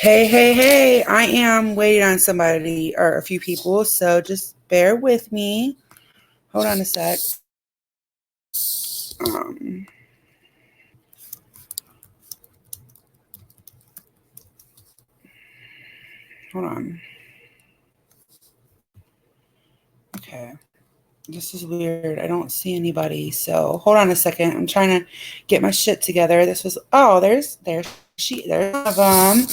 Hey, hey, hey, I am waiting on somebody or a few people, so just bear with me. Hold on a sec. Um, Hold on. Okay. This is weird. I don't see anybody, so hold on a second. I'm trying to get my shit together. There's one of them.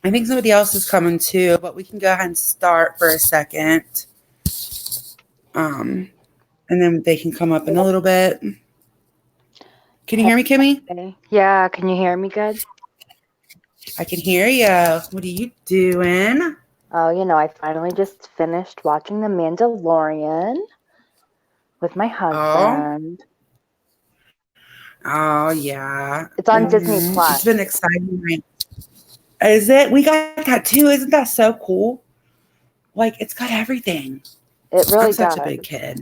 I think somebody else is coming too, but we can go ahead and start for a second. Um, and then they can come up in a little bit. Can you hear me, Kimmy? Hey. Yeah, can you hear me good? I can hear you. What are you doing? Oh, I finally just finished watching The Mandalorian with my Oh, husband. oh yeah. It's on Disney It's been Plus. exciting. Is it? We got that too. Isn't that so cool? Like it's got everything. It I'm really such a big does. kid.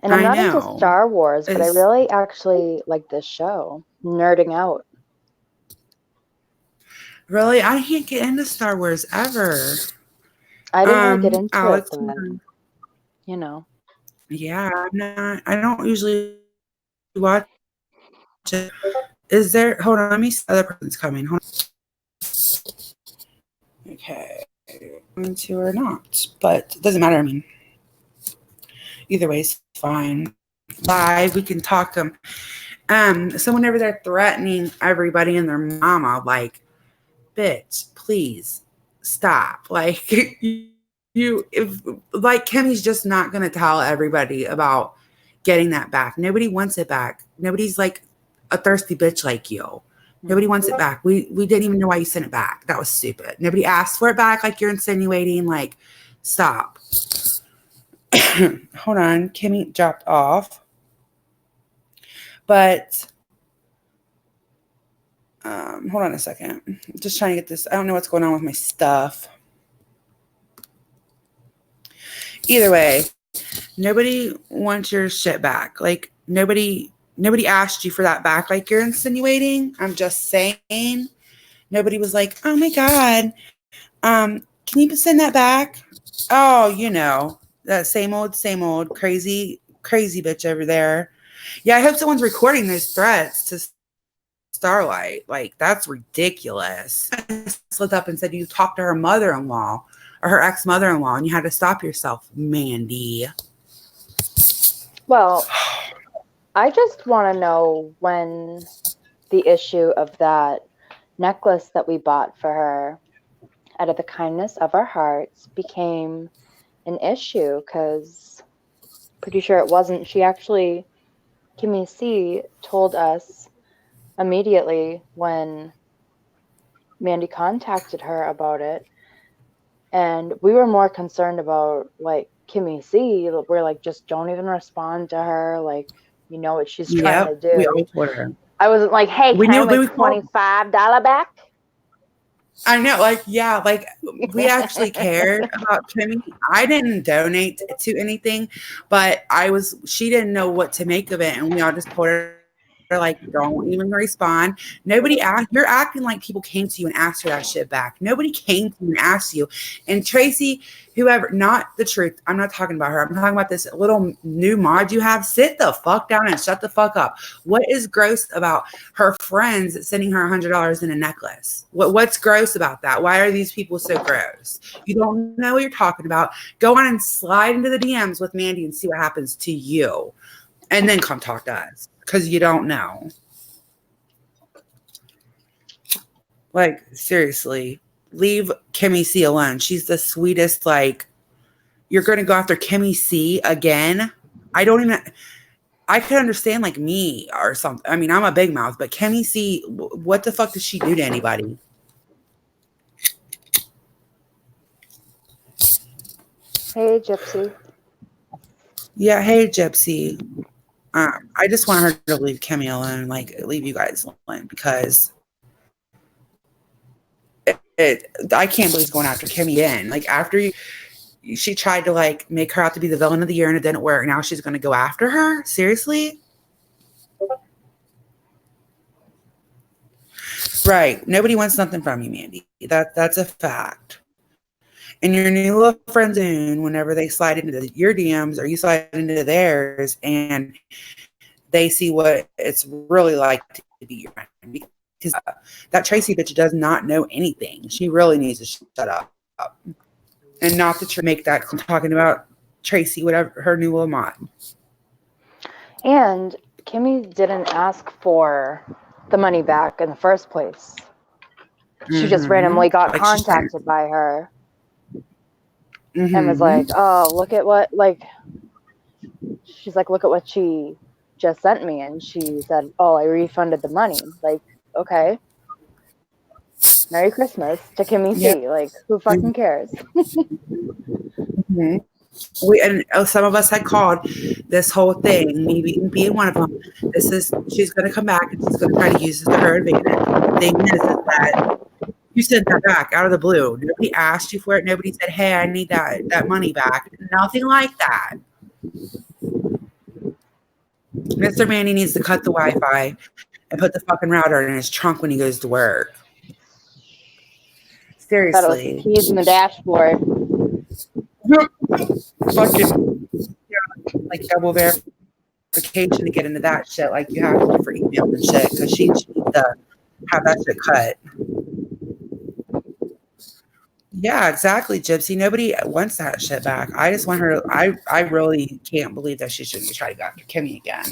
And I'm I not into know. Star Wars, but I It's really actually like this show. Nerding out. really I can't get into Star Wars ever. I didn't really get into it, Alex, but you know. yeah, I don't usually watch it. Is there hold on, let me see other person's coming. Hold on. Okay. Going to or not. But it doesn't matter. I mean, either way is fine. Live, we can talk to them. So whenever they're threatening everybody and their mama, like, bitch, please stop. Like, if like Kimmy's just not gonna tell everybody about getting that back. Nobody wants it back. Nobody's like a thirsty bitch like you. Nobody wants it back. We didn't even know why you sent it back. That was stupid. Nobody asked for it back, like you're insinuating. Like, stop. Hold on, Kimmy dropped off, but hold on a second. Just trying to get this. I don't know what's going on with my stuff. Either way, nobody wants your shit back. Like nobody asked you for that back. Like you're insinuating. I'm just saying. Nobody was like, oh my god, can you send that back? Oh, that same old crazy bitch over there. Yeah, I hope someone's recording those threats to Starlight. Like, that's ridiculous. I slipped up and said you talked to her mother-in-law or her ex-mother-in-law and you had to stop yourself, Mandy. Well, I just want to know when the issue of that necklace that we bought for her out of the kindness of our hearts became an issue, because pretty sure it wasn't. Kimmy C told us immediately when Mandy contacted her about it, and we were more concerned about like Kimmy C. We're like, just don't even respond to her. Like, you know what she's trying to Yep, we all do. told her. I wasn't like, hey, We can I knew, have but my we called. $25 back? I know, like, yeah, like we actually cared about Kimmy. I didn't donate to anything, but she didn't know what to make of it. And we all just told her, like, don't even respond. Nobody asked, you're acting like people came to you and asked her that shit back. Nobody came to you and asked you. And Tracy, whoever, not the truth, I'm not talking about her. I'm talking about this little new mod you have. Sit the fuck down and shut the fuck up. What is gross about her friends sending her $100 in a necklace? What's gross about that? Why are these people so gross? You don't know what you're talking about. Go on and slide into the DMs with Mandy and see what happens to you. And then come talk to us because you don't know. Like, seriously, leave Kimmy C alone. She's the sweetest. Like, you're going to go after Kimmy C again? I don't even. I could understand like me or something. I mean, I'm a big mouth, but Kimmy C, what the fuck does she do to anybody? Hey, Gypsy. Yeah, hey Gypsy. I just want her to leave Kimmy alone, like leave you guys alone because I can't believe he's going after Kimmy again. Like after she tried to like make her out to be the villain of the year and it didn't work. Now she's going to go after her. Seriously? Right. Nobody wants nothing from you, Mandy. That's a fact. And your new little friends soon, whenever they slide into your DMs or you slide into theirs, and they see what it's really like to be your friend. Because that Tracy bitch does not know anything. She really needs to shut up. And not to make that talking about Tracy, whatever her new little mod. And Kimmy didn't ask for the money back in the first place. She just randomly got contacted by her and was like, oh, look at what, like, she's like, look at what she just sent me. And she said, oh, I refunded the money. Like, okay. Merry Christmas to Kimmy C. Like, who fucking cares? And some of us had called this whole thing, me being one of them. She's going to come back and she's going to try to use this to her advantage. The thing is that you sent that back out of the blue. Nobody asked you for it. Nobody said, hey, I need that money back. Nothing like that. Mr. Manny needs to cut the Wi-Fi and put the fucking router in his trunk when he goes to work. Seriously. I thought it was the keys in the dashboard. Fucking like double verification to get into that shit like you have to do for emails and shit, because she needs to have that shit cut. Yeah, exactly, Gypsy. Nobody wants that shit back. I just want her. I really can't believe that she shouldn't try to go after Kimmy again.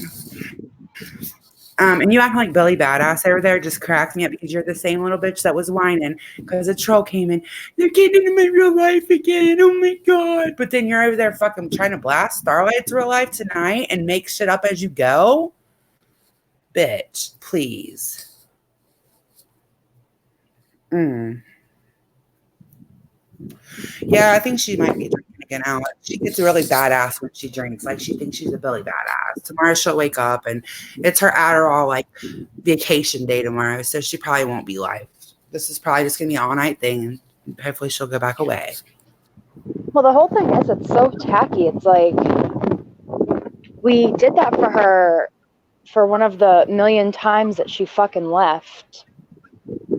And you acting like Billy Badass over there just cracks me up because you're the same little bitch that was whining because a troll came in. They're getting into my real life again. Oh my God. But then you're over there fucking trying to blast Starlight's real life tonight and make shit up as you go. Bitch, please. Yeah, I think she might be drinking again, Alex. She gets really badass when she drinks. Like, she thinks she's a Billy Badass. Tomorrow she'll wake up and it's her Adderall, like, vacation day tomorrow. So she probably won't be live. This is probably just going to be an all-night thing. And hopefully she'll go back away. Well, the whole thing is it's so tacky. It's like we did that for her for one of the million times that she fucking left.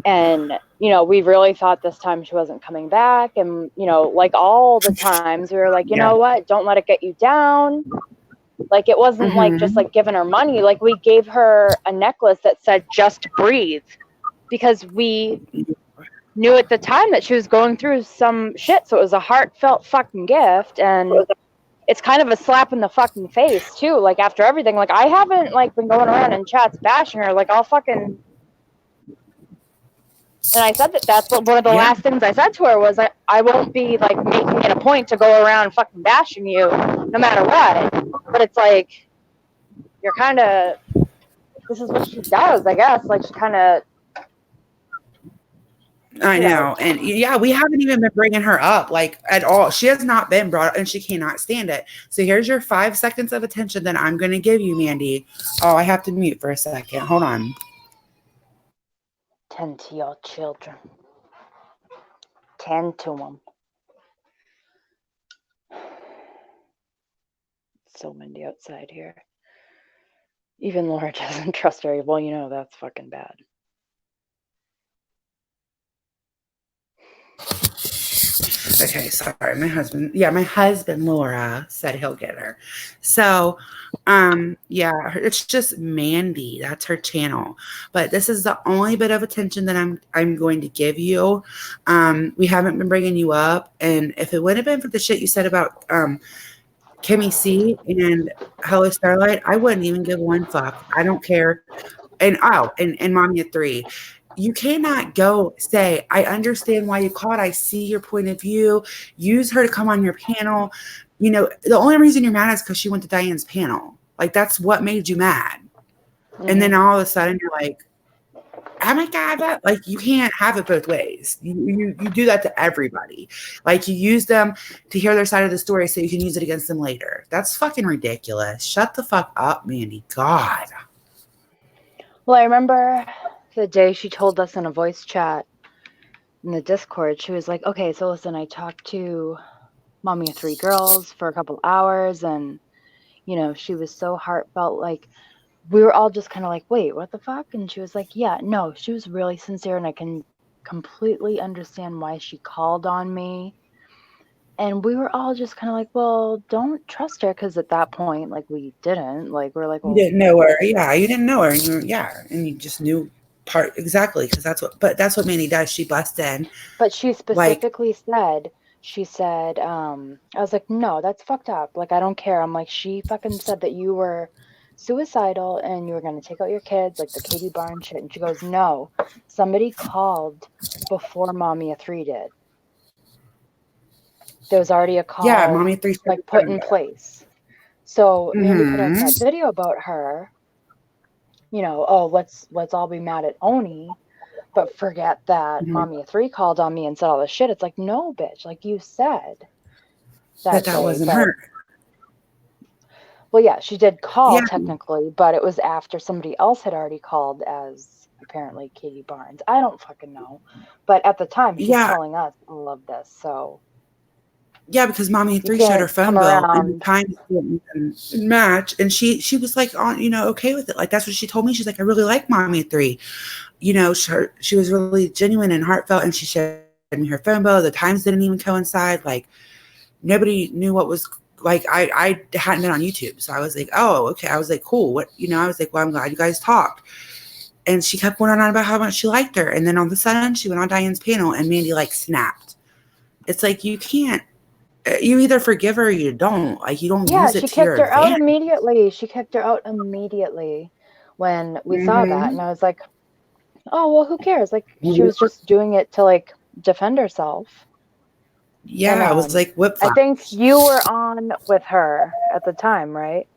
And, you know, we really thought this time she wasn't coming back. And, you know, like all the times we were like, you know what? Don't let it get you down. Like, it wasn't like just like giving her money. Like, we gave her a necklace that said, just breathe, because we knew at the time that she was going through some shit. So it was a heartfelt fucking gift. And it's kind of a slap in the fucking face too. Like, after everything, like, I haven't like been going around in chats bashing her. Like, I'll fucking, and I said that's one of the last things I said to her was I won't be like making it a point to go around fucking bashing you no matter what. But it's like, you're kind of, this is what she does, I guess. Like, she kind of. I know. And yeah, we haven't even been bringing her up like at all. She has not been brought up and she cannot stand it. So here's your 5 seconds of attention that I'm going to give you, Mandy. Oh, I have to mute for a second. Hold on. Tend to your children. Tend to them. It's so windy outside here. Even Laura doesn't trust her. Well, you know, that's fucking bad. Okay, sorry. My husband Laura said he'll get her. So, yeah, it's just Mandy. That's her channel. But this is the only bit of attention that I'm going to give you. We haven't been bringing you up, and if it wouldn't have been for the shit you said about Kimmy C and Hello Starlight, I wouldn't even give one fuck. I don't care. And Mommy at 3. You cannot go say, I understand why you called. I see your point of view. Use her to come on your panel. You know, the only reason you're mad is because she went to Diane's panel. Like, that's what made you mad. And then all of a sudden you're like, oh my God, like, you can't have it both ways. You do that to everybody. Like, you use them to hear their side of the story so you can use it against them later. That's fucking ridiculous. Shut the fuck up, Mandy. God. Well, I remember the day she told us in a voice chat in the Discord, she was like, okay, so listen, I talked to Mommy of 3 girls for a couple hours, and, you know, she was so heartfelt. Like, we were all just kind of like, wait, what the fuck? And she was like, yeah, no, she was really sincere, and I can completely understand why she called on me. And we were all just kind of like, well, don't trust her, because at that point, like, we didn't. Like, we're like, You well, didn't know her. Yeah, you didn't know her. And and you just knew part exactly because that's what Mandy does. She busts in. but she Like, specifically said, she said, I was like, no, that's fucked up. Like, I don't care. I'm like, she fucking said that you were suicidal and you were going to take out your kids, like the Katie Barnes shit. And she goes, no, somebody called before Mommy of Three did. There was already a yeah, call, Mommy 3 started like, put in place. So Mandy put out Mm-hmm. that video about her, oh, let's all be mad at Oni, but forget that Mm-hmm. Mommy of Three called on me and said all this shit. It's like, no, bitch, like you said that That day. wasn't But, her. well, yeah, she did call Yeah, technically, but it was after somebody else had already called as apparently Katie Barnes. I don't fucking know. But at the time, she's yeah, telling us all of this. So yeah, because Mommy you 3 showed her can't phone come bill and the around. times didn't even match. And she was like on, okay with it. Like that's what she told me. She's like, I really like Mommy 3. She was really genuine and heartfelt, and she showed me her phone bill. The times didn't even coincide. Like nobody knew what was like. I hadn't been on YouTube, so I was like, oh, okay. I was like, cool. What I was like, well, I'm glad you guys talked. And she kept going on about how much she liked her, and then all of a sudden, she went on Diane's panel, and Mandy like snapped. It's like you can't. You either forgive her or you don't. Like you don't Yeah, use it she to your kicked her out advantage. immediately. She kicked her out immediately when we saw that. Mm-hmm. And I was like, oh, well, who cares? Like, she was just doing it to, like, defend herself. And Yeah, it was like whip I think flash. you were on with her at the time, right?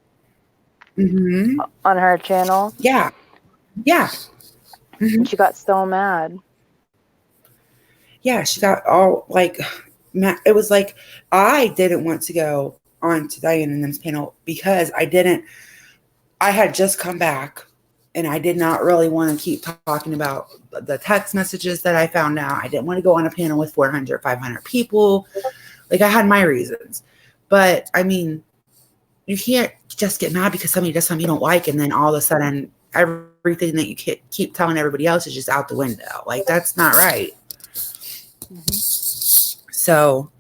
Mm-hmm. On her channel. Yeah, yeah. Mm-hmm. And she got so mad. Yeah, she got all like, it was like I didn't want to go on to Diane and them's panel because I had just come back and I did not really want to keep talking about the text messages that I found out. I didn't want to go on a panel with 400, 500 people. Like I had my reasons. But I mean, you can't just get mad because somebody does something you don't like and then all of a sudden everything that you keep telling everybody else is just out the window. Like that's not right. Mm-hmm. So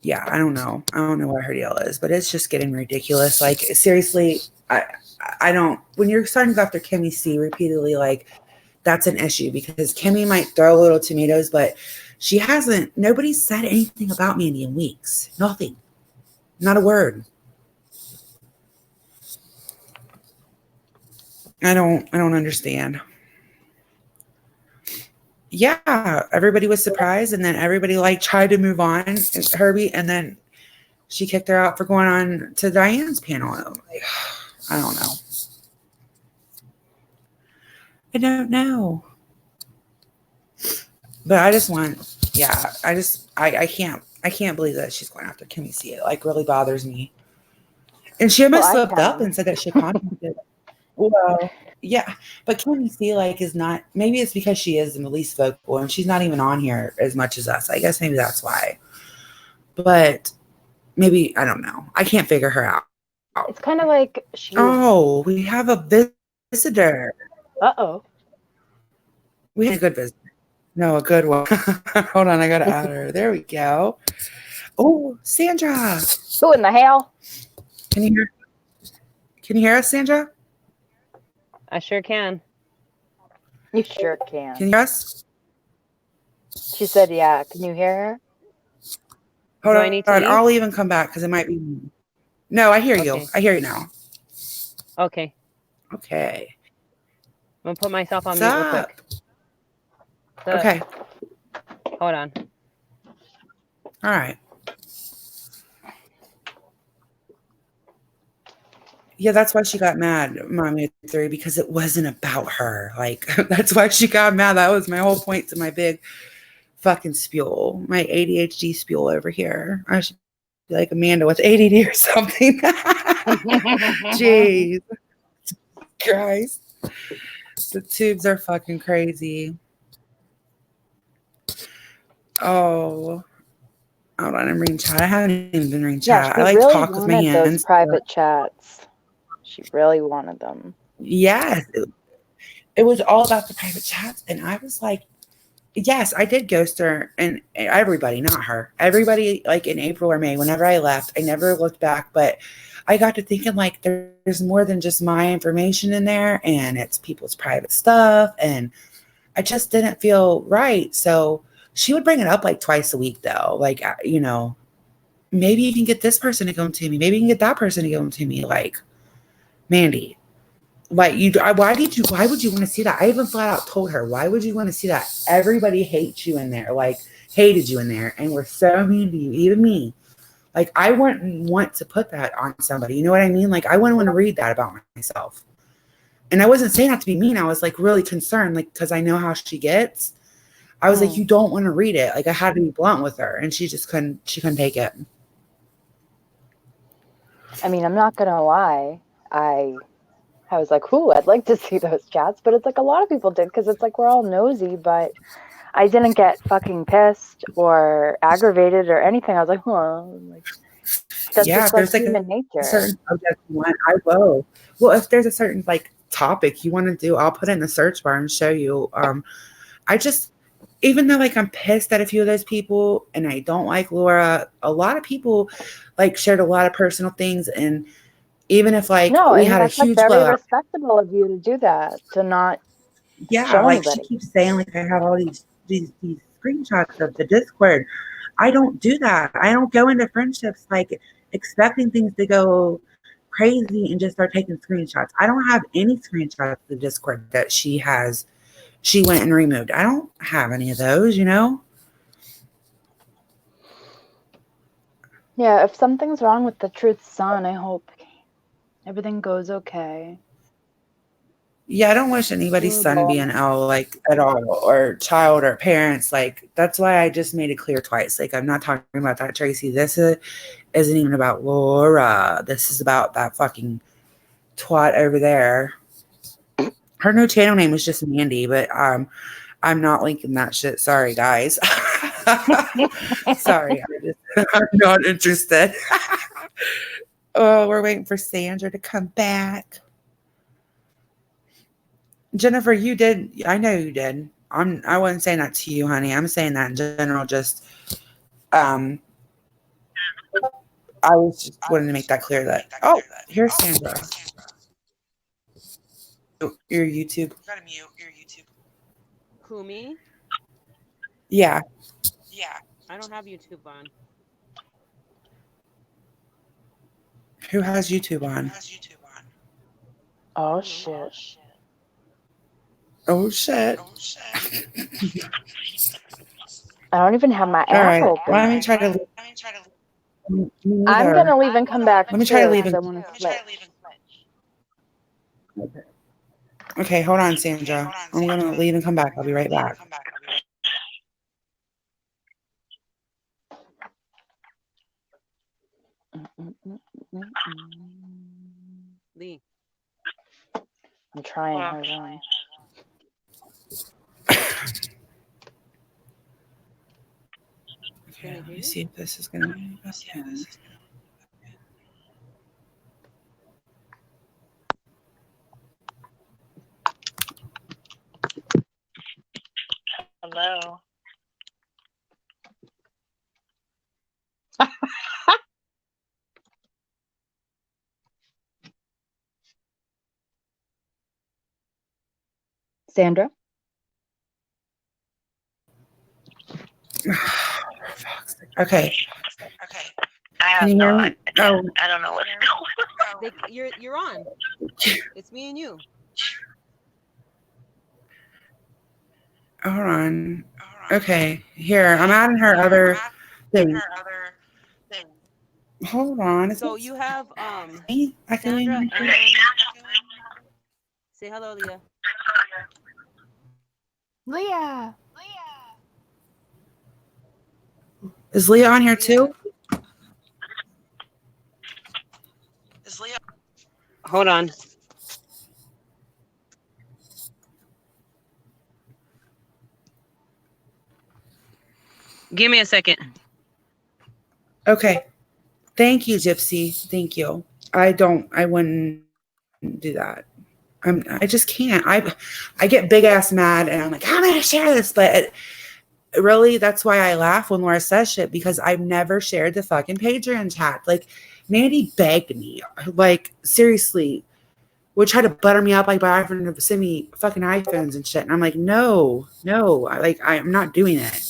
yeah, I don't know. I don't know what her deal is, but it's just getting ridiculous. Like seriously, I don't. When you're starting to go after Kimmy C repeatedly, like that's an issue because Kimmy might throw little tomatoes, but she hasn't. Nobody's said anything about Mandy in weeks. Nothing. Not a word. I don't understand. Yeah, everybody was surprised, and then everybody like tried to move on, Herbie, and then she kicked her out for going on to Diane's panel. Like, I don't know. I don't know. But I just want, yeah, I can't believe that she's going after Kimmy C. It like really bothers me. And she Well, almost I slipped up can. and said that she contacted. Well, yeah, but Kimmy C like is not. Maybe it's because she is the least vocal and she's not even on here as much as us. I guess maybe that's why. But maybe I don't know. I can't figure her out. It's kind of like she's. Oh, we have a visitor. Uh-oh. We had a good visitor. No, a good one. Hold on, I gotta add her. There we go. Oh, Sandra. Who in the hell? Can you hear? Can you hear us, Sandra? I sure can. You sure Can can. you hear us? She said, yeah. Can you hear her? Hold Do on. I need to leave? I'll even come back because it might be. No, I hear you. Okay. I hear you now. Okay. Okay. I'm gonna put myself on What's mute real up? quick. Okay. Hold on. All right. Yeah, that's why she got mad, Mommy 3, because it wasn't about her. Like, that's why she got mad. That was my whole point to my big fucking spiel, my ADHD spiel over here. I should be like Amanda with ADD or something. Jeez. Christ. The tubes are fucking crazy. Oh. Hold on, I'm reading chat. I haven't even been reading Yeah, chat. she I like to really talk with my wanted those hands. private chats. She really wanted them. Yes, it was all about the private chats, and I was like, yes, I did ghost her, and everybody, not her, everybody, like in April or May, whenever I left, I never looked back, but I got to thinking like there's more than just my information in there, and it's people's private stuff, and I just didn't feel right. So she would bring it up like twice a week, though, like maybe you can get this person to come to me, maybe you can get that person to come to me, like Mandy. Like why would you want to see that? I even flat out told her, why would you want to see that? Everybody hates you in there, like hated you in there, and we're so mean to you, even me. Like I wouldn't want to put that on somebody. You know what I mean? Like I wouldn't want to read that about myself. And I wasn't saying that to be mean. I was like really concerned, like because I know how she gets. I was like, you don't want to read it. Like I had to be blunt with her, and she just couldn't. She couldn't take it. I mean, I'm not gonna lie. I was like, "Ooh, I'd like to see those chats," but it's like a lot of people did because it's like we're all nosy. But I didn't get fucking pissed or aggravated or anything. I was like, "Huh," like that's just like human nature. Certain subject you want, I will. Well, if there's a certain like topic you want to do, I'll put it in the search bar and show you. I just, even though like I'm pissed at a few of those people and I don't like Laura, a lot of people like shared a lot of personal things, and even if like we had a huge very blowout, respectable of you to do that, to not show like anybody. she keeps saying like I have all these screenshots of the Discord. I don't do that. I don't go into friendships like expecting things to go crazy and just start taking screenshots. I don't have any screenshots of the Discord that she went and removed. I don't have any of those, you know? Yeah, if something's wrong with the Truth Son, I hope everything goes okay. Yeah, I don't wish anybody's son being ill, like at all, or child or parents. Like that's why I just made it clear twice. Like I'm not talking about that, Tracy. Isn't even about Laura. This is about that fucking twat over there. Her new channel name was just Mandy, but I'm not linking that shit. Sorry, guys. Sorry, I'm not interested. Oh, we're waiting for Sandra to come back. Jennifer, you did. I know you did. I wasn't saying that to you, honey. I'm saying that in general. Just, I was just wanting to make that clear. That here's Sandra. Your YouTube. Gotta mute your YouTube. Who, me? Yeah. I don't have YouTube on. Who has YouTube on? Oh shit. Oh shit. I don't even have my app All right. open. Let me try to. I'm gonna leave and come back. Let me try to leave. Okay, hold on, Sandra. I'm gonna leave and come back. I'll be right back. Lee. I'm trying. Hold on. Okay, let me see if this is gonna be okay. Hello. Sandra? Okay. I Can you hear me? Oh, I don't know what's going on. You're on. It's me and you. hold on. Okay, here. I'm adding her other thing. Hold on. So you have Me? I can Sandra even- and say hello, Leah. Leah. Is Leah on here too? Hold on. Give me a second. Okay. Thank you, Gypsy. Thank you. I wouldn't do that. I just can't. I get big ass mad and I'm like, I'm gonna share this, but really, that's why I laugh when Laura says shit, because I've never shared the fucking Patreon chat. Like, Mandy begged me, like, seriously, would try to butter me up, like, by offering to send me fucking iPhones and shit. And I'm like, no, I'm not doing it.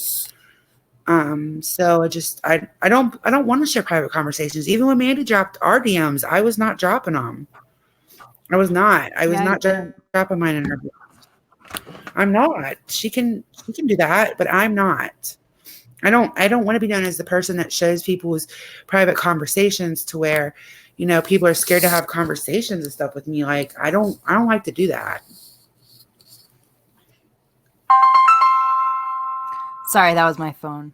So I don't want to share private conversations. Even when Mandy dropped our DMs, I was not dropping them. I was not dropping mine in her. I'm not. She can do that, but I'm not. I don't want to be known as the person that shows people's private conversations to where, people are scared to have conversations and stuff with me. Like, I don't like to do that. Sorry, that was my phone.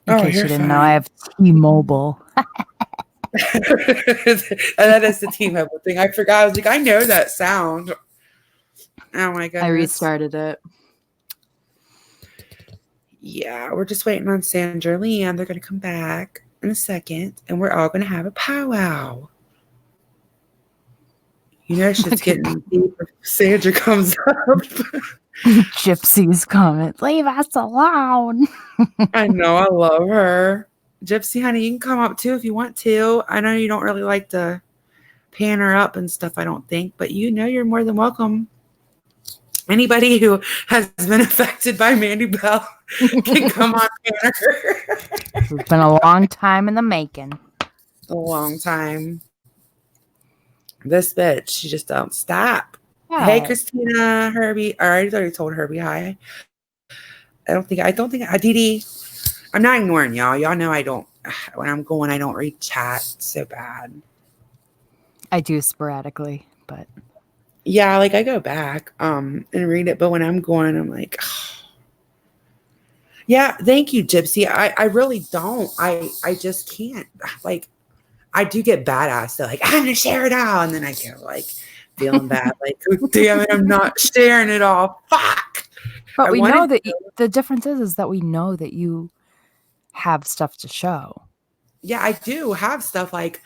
In Oh, case you you're didn't know, fine. I have T-Mobile. And that is the T-Mobile thing. I forgot. I was like, I know that sound. Oh my goodness. I restarted it. Yeah, we're just waiting on Sandra and Leanne. They're going to come back in a second, and we're all going to have a powwow. Shit's getting deep if Sandra comes up. Gypsy's comment. Leave us alone. I know. I love her. Gypsy, honey, you can come up too if you want to. I know you don't really like to pan her up and stuff, I don't think, but you're more than welcome. Anybody who has been affected by Mandy Bell can come on pan her. It's been a long time in the making. A long time. This bitch, she just don't stop. Yeah. Hey, Christina, Herbie. I already told Herbie hi. I don't think Dee. I'm not ignoring y'all. Y'all know I don't. When I'm going, I don't read chat so bad. I do sporadically, but yeah, like I go back and read it, but when I'm going, I'm like, oh. Yeah, thank you, Gypsy. I really don't. I just can't. Like, I do get badass. So like, I'm gonna share it all, and then I get like feeling bad. Like, oh, damn it, I'm not sharing it all. Fuck. But we know that the difference is that we know that you have stuff to show. Yeah, I do have stuff. Like,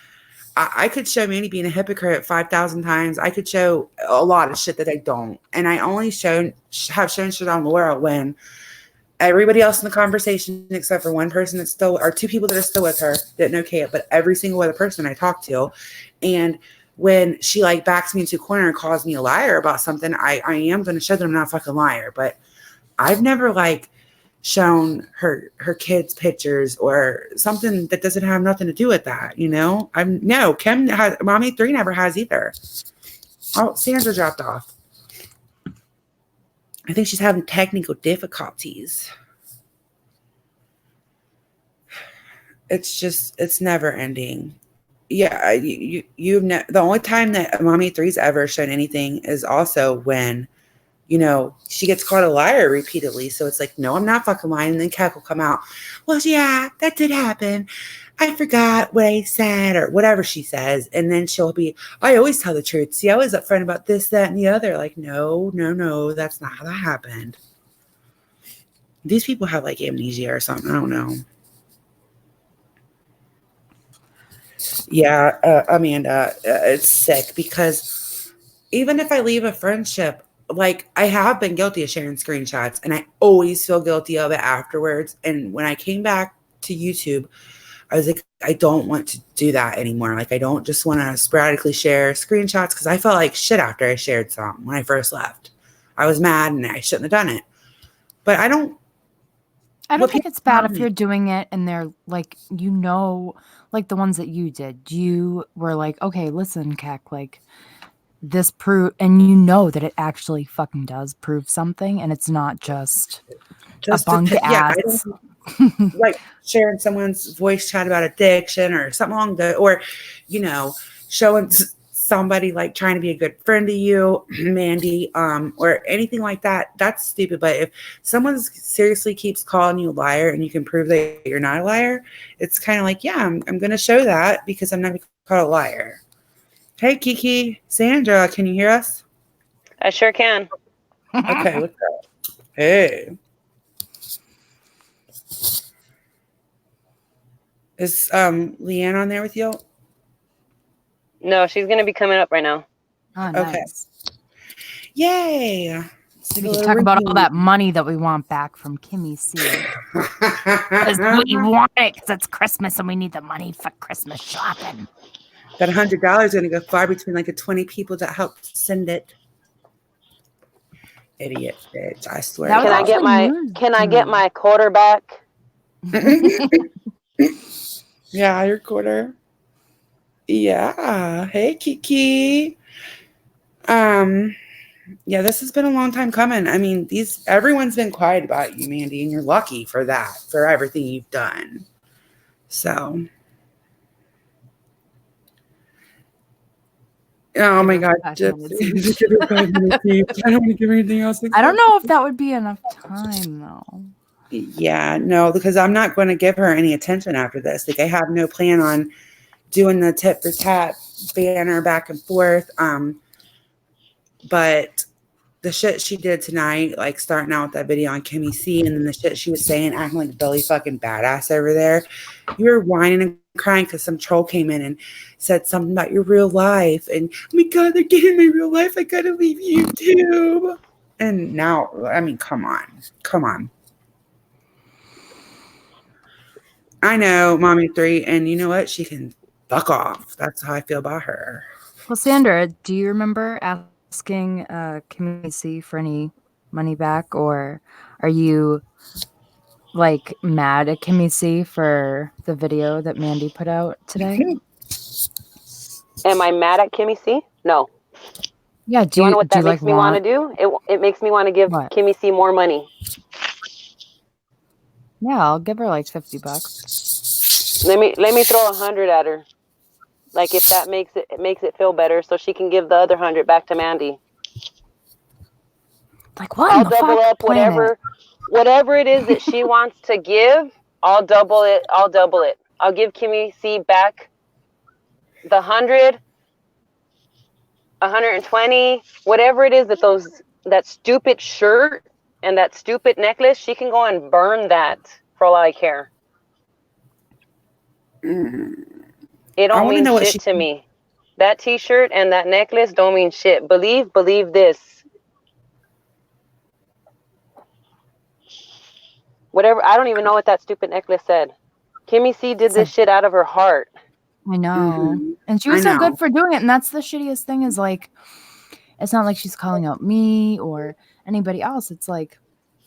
I could show Mandy being a hypocrite 5,000 times. I could show a lot of shit that I don't. And I only have shown shit on Laura when everybody else in the conversation, except for one person that's still, or two people that are still with her, didn't okay it, but every single other person I talked to. And when she like backs me into a corner and calls me a liar about something, I am going to show that I'm not a fucking liar. But I've never like shown her kids' pictures or something that doesn't have nothing to do with that, Kim has, Mommy 3 never has either. Oh, Sandra dropped off. I think she's having technical difficulties. It's never ending. Yeah, the only time that Mommy 3's ever shown anything is also when she gets called a liar repeatedly. So it's like, no, I'm not fucking lying. And then Kev will come out. Well, yeah, that did happen. I forgot what I said or whatever she says. And then she'll be, I always tell the truth. See, I was upfront about this, that, and the other. Like, no, that's not how that happened. These people have like amnesia or something. I don't know. Yeah, Amanda, it's sick because even if I leave a friendship, like I have been guilty of sharing screenshots and I always feel guilty of it afterwards. And when I came back to YouTube, I was like, I don't want to do that anymore. Like, I don't just want to sporadically share screenshots because I felt like shit after I shared some when I first left. I was mad and I shouldn't have done it. But I don't think it's bad if you're doing it and they're like, like the ones that you did. You were like, okay, listen, Keck, like this prove, and that it actually fucking does prove something, and it's not just a bunk ass. Like sharing someone's voice chat about addiction or something along or showing somebody like trying to be a good friend to you, Mandy, or anything like that. That's stupid. But if someone seriously keeps calling you a liar and you can prove that you're not a liar, it's kind of like, yeah, I'm going to show that because I'm not going to call a liar. Hey, Kiki, Sandra, can you hear us? I sure can. Okay, what's up? Hey. Is Leanne on there with you? No, she's going to be coming up right now. Oh, Okay. nice. Yay! We can talk about all that money that we want back from Kimmy C. Because we want it because it's Christmas and we need the money for Christmas shopping. That $100 is going to go far between like the 20 people that helped send it. Idiot bitch! I swear. That Can was I get actually my news Can to I get me. my quarterback? Yeah, your quarter. Yeah. Hey, Kiki. Yeah, this has been a long time coming. I mean, everyone's been quiet about you, Mandy, and you're lucky for that, for everything you've done. So, oh my God, Give her 5 just minutes each. just give her 5 minutes each. I don't want to give her anything else. I don't know if that would be enough time though. Yeah, no, because I'm not going to give her any attention after this. Like, I have no plan on doing the tit for tat banner back and forth. But the shit she did tonight, like starting out with that video on Kimmy C, and then the shit she was saying, acting like Billy fucking badass over there. You were whining and crying because some troll came in and said something about your real life. And oh my God, they're getting my real life. I gotta leave YouTube. And now, I mean, come on. I know, Mommy 3, and you know what? She can fuck off. That's how I feel about her. Well, Sandra, do you remember asking Kimmy C for any money back, or are you like mad at Kimmy C for the video that Mandy put out today? Am I mad at Kimmy C? No. Yeah, Do you want to know what that makes me want to want? do? It makes me want to give What? Kimmy C more money. Yeah, I'll give her like $50. Let me throw 100 at her. Like if that makes it feel better, so she can give the other 100 back to Mandy. Like what? I'll in the double fuck up planet? whatever it is that she wants to give. I'll double it. I'll give Kimmy C back the 100, 120, whatever it is that stupid shirt and that stupid necklace. She can go and burn that for all I care. It don't mean shit to me. That t-shirt and that necklace don't mean shit. Believe this. Whatever, I don't even know what that stupid necklace said. Kimmy C did this shit out of her heart. I know. Mhm. And she was so good for doing it. And that's the shittiest thing is like, it's not like she's calling out me or anybody else. It's like,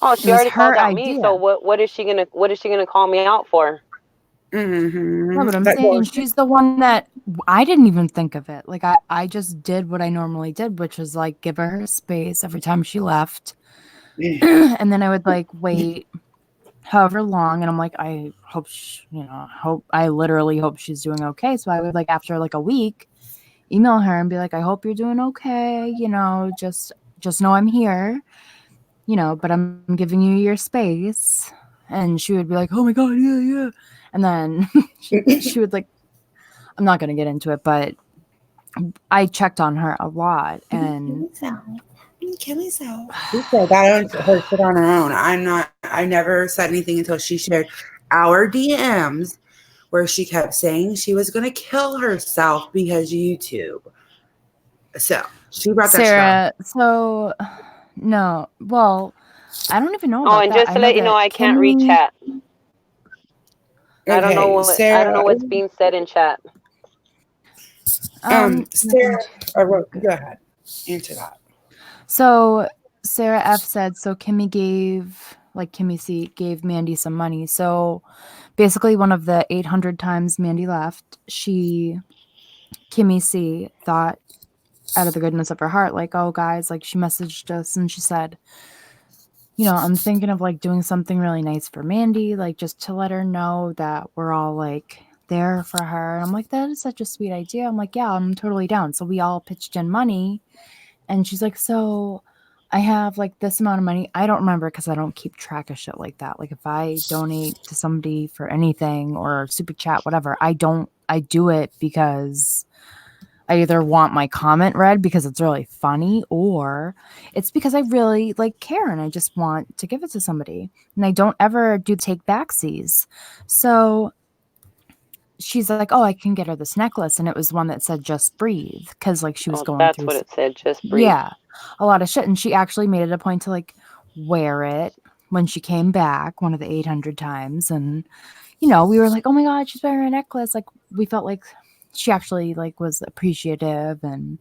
oh, she already called out idea. me. So what is she gonna call me out for? Mm-hmm. No, but I'm saying she's the one that I didn't even think of it. Like I just did what I normally did, which was like give her space every time she left. And then I would like wait however long, and I'm like, I hope I literally hope she's doing okay. So I would like after like a week email her and be like, I hope you're doing okay, just know I'm here, but I'm giving you your space. And she would be like, oh my God, yeah. And then she would like, I'm not going to get into it, but I checked on her a lot. And Kill myself. She said that her shit on her own. I never said anything until she shared our DMs where she kept saying she was going to kill herself because YouTube. So she brought that Sarah, so no, well, I don't even know about and that. just to let you know, I can't read chat. I don't know what's being said in chat. Sarah, go ahead. Answer that. So Sarah F said, so Kimmy C gave Mandy some money. So basically one of the 800 times Mandy left, Kimmy C thought out of the goodness of her heart, like, oh guys, like she messaged us and she said, I'm thinking of like doing something really nice for Mandy, like just to let her know that we're all like there for her. And I'm like, that is such a sweet idea. I'm like, yeah, I'm totally down. So we all pitched in money. And she's like, so I have like this amount of money. I don't remember because I don't keep track of shit like that. Like if I donate to somebody for anything or super chat, whatever, I do it because I either want my comment read because it's really funny, or it's because I really like care and I just want to give it to somebody. And I don't ever do take backsies. So she's like, oh, I can get her this necklace. And it was one that said just breathe. Cause like she was Oh, going that's through what it said. Just breathe. yeah, a lot of shit. And she actually made it a point to like wear it when she came back one of the 800 times. And, you know, we were like, oh my God, she's wearing a necklace. Like we felt like she actually like was appreciative and,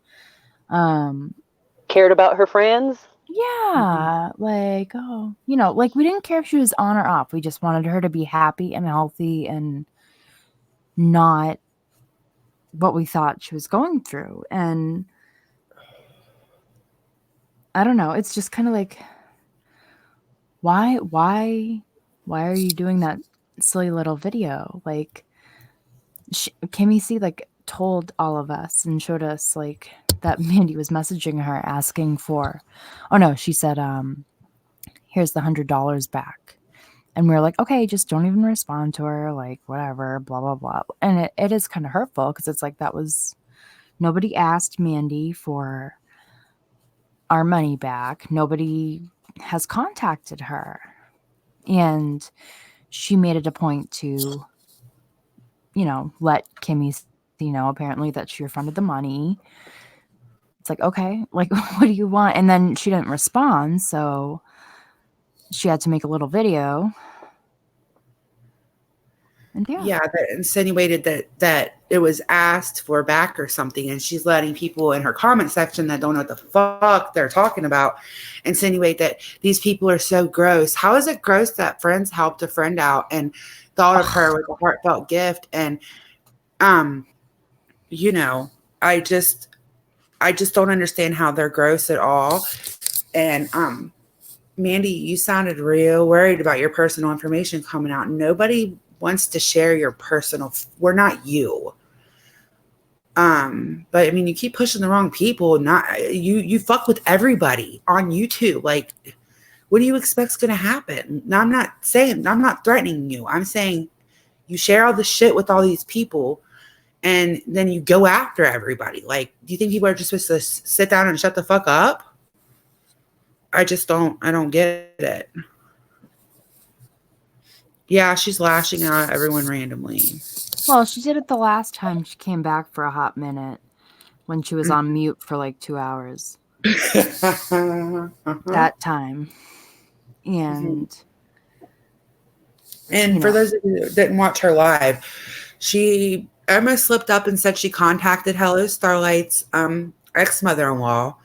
Cared about her friends. yeah, like, oh, you know, like we didn't care if she was on or off. We just wanted her to be happy and healthy and not what we thought she was going through. And I don't know, it's just kind of like, why are you doing that silly little video? Like, Kimmy C like told all of us and showed us like that Mandy was messaging her asking for, oh no, she said, here's the $100 back. And we were like, okay, just don't even respond to her, like whatever, blah, blah, blah. And it is kind of hurtful because it's like nobody asked Mandy for our money back. Nobody has contacted her. And she made it a point to, you know, let Kimmy, you know, apparently that she refunded the money. It's like, okay, like, what do you want? And then she didn't respond. So she had to make a little video. And Yeah, that insinuated that it was asked for back or something, and she's letting people in her comment section that don't know what the fuck they're talking about insinuate that these people are so gross. How is it gross that friends helped a friend out and thought of her with a heartfelt gift? And you know, I just don't understand how they're gross at all. And Mandy, you sounded real worried about your personal information coming out. Nobody wants to share your personal. We're not you. But I mean, you keep pushing the wrong people. Not you fuck with everybody on YouTube. Like, what do you expect's gonna happen? Now, I'm not threatening you. I'm saying you share all this shit with all these people, and then you go after everybody. Like, do you think people are just supposed to sit down and shut the fuck up? I don't get it. Yeah, she's lashing out at everyone randomly. well, she did it the last time she came back for a hot minute when she was on mute for like 2 hours. That time. And for those of you that didn't watch her live, Emma slipped up and said she contacted Hello Starlight's ex-mother-in-law,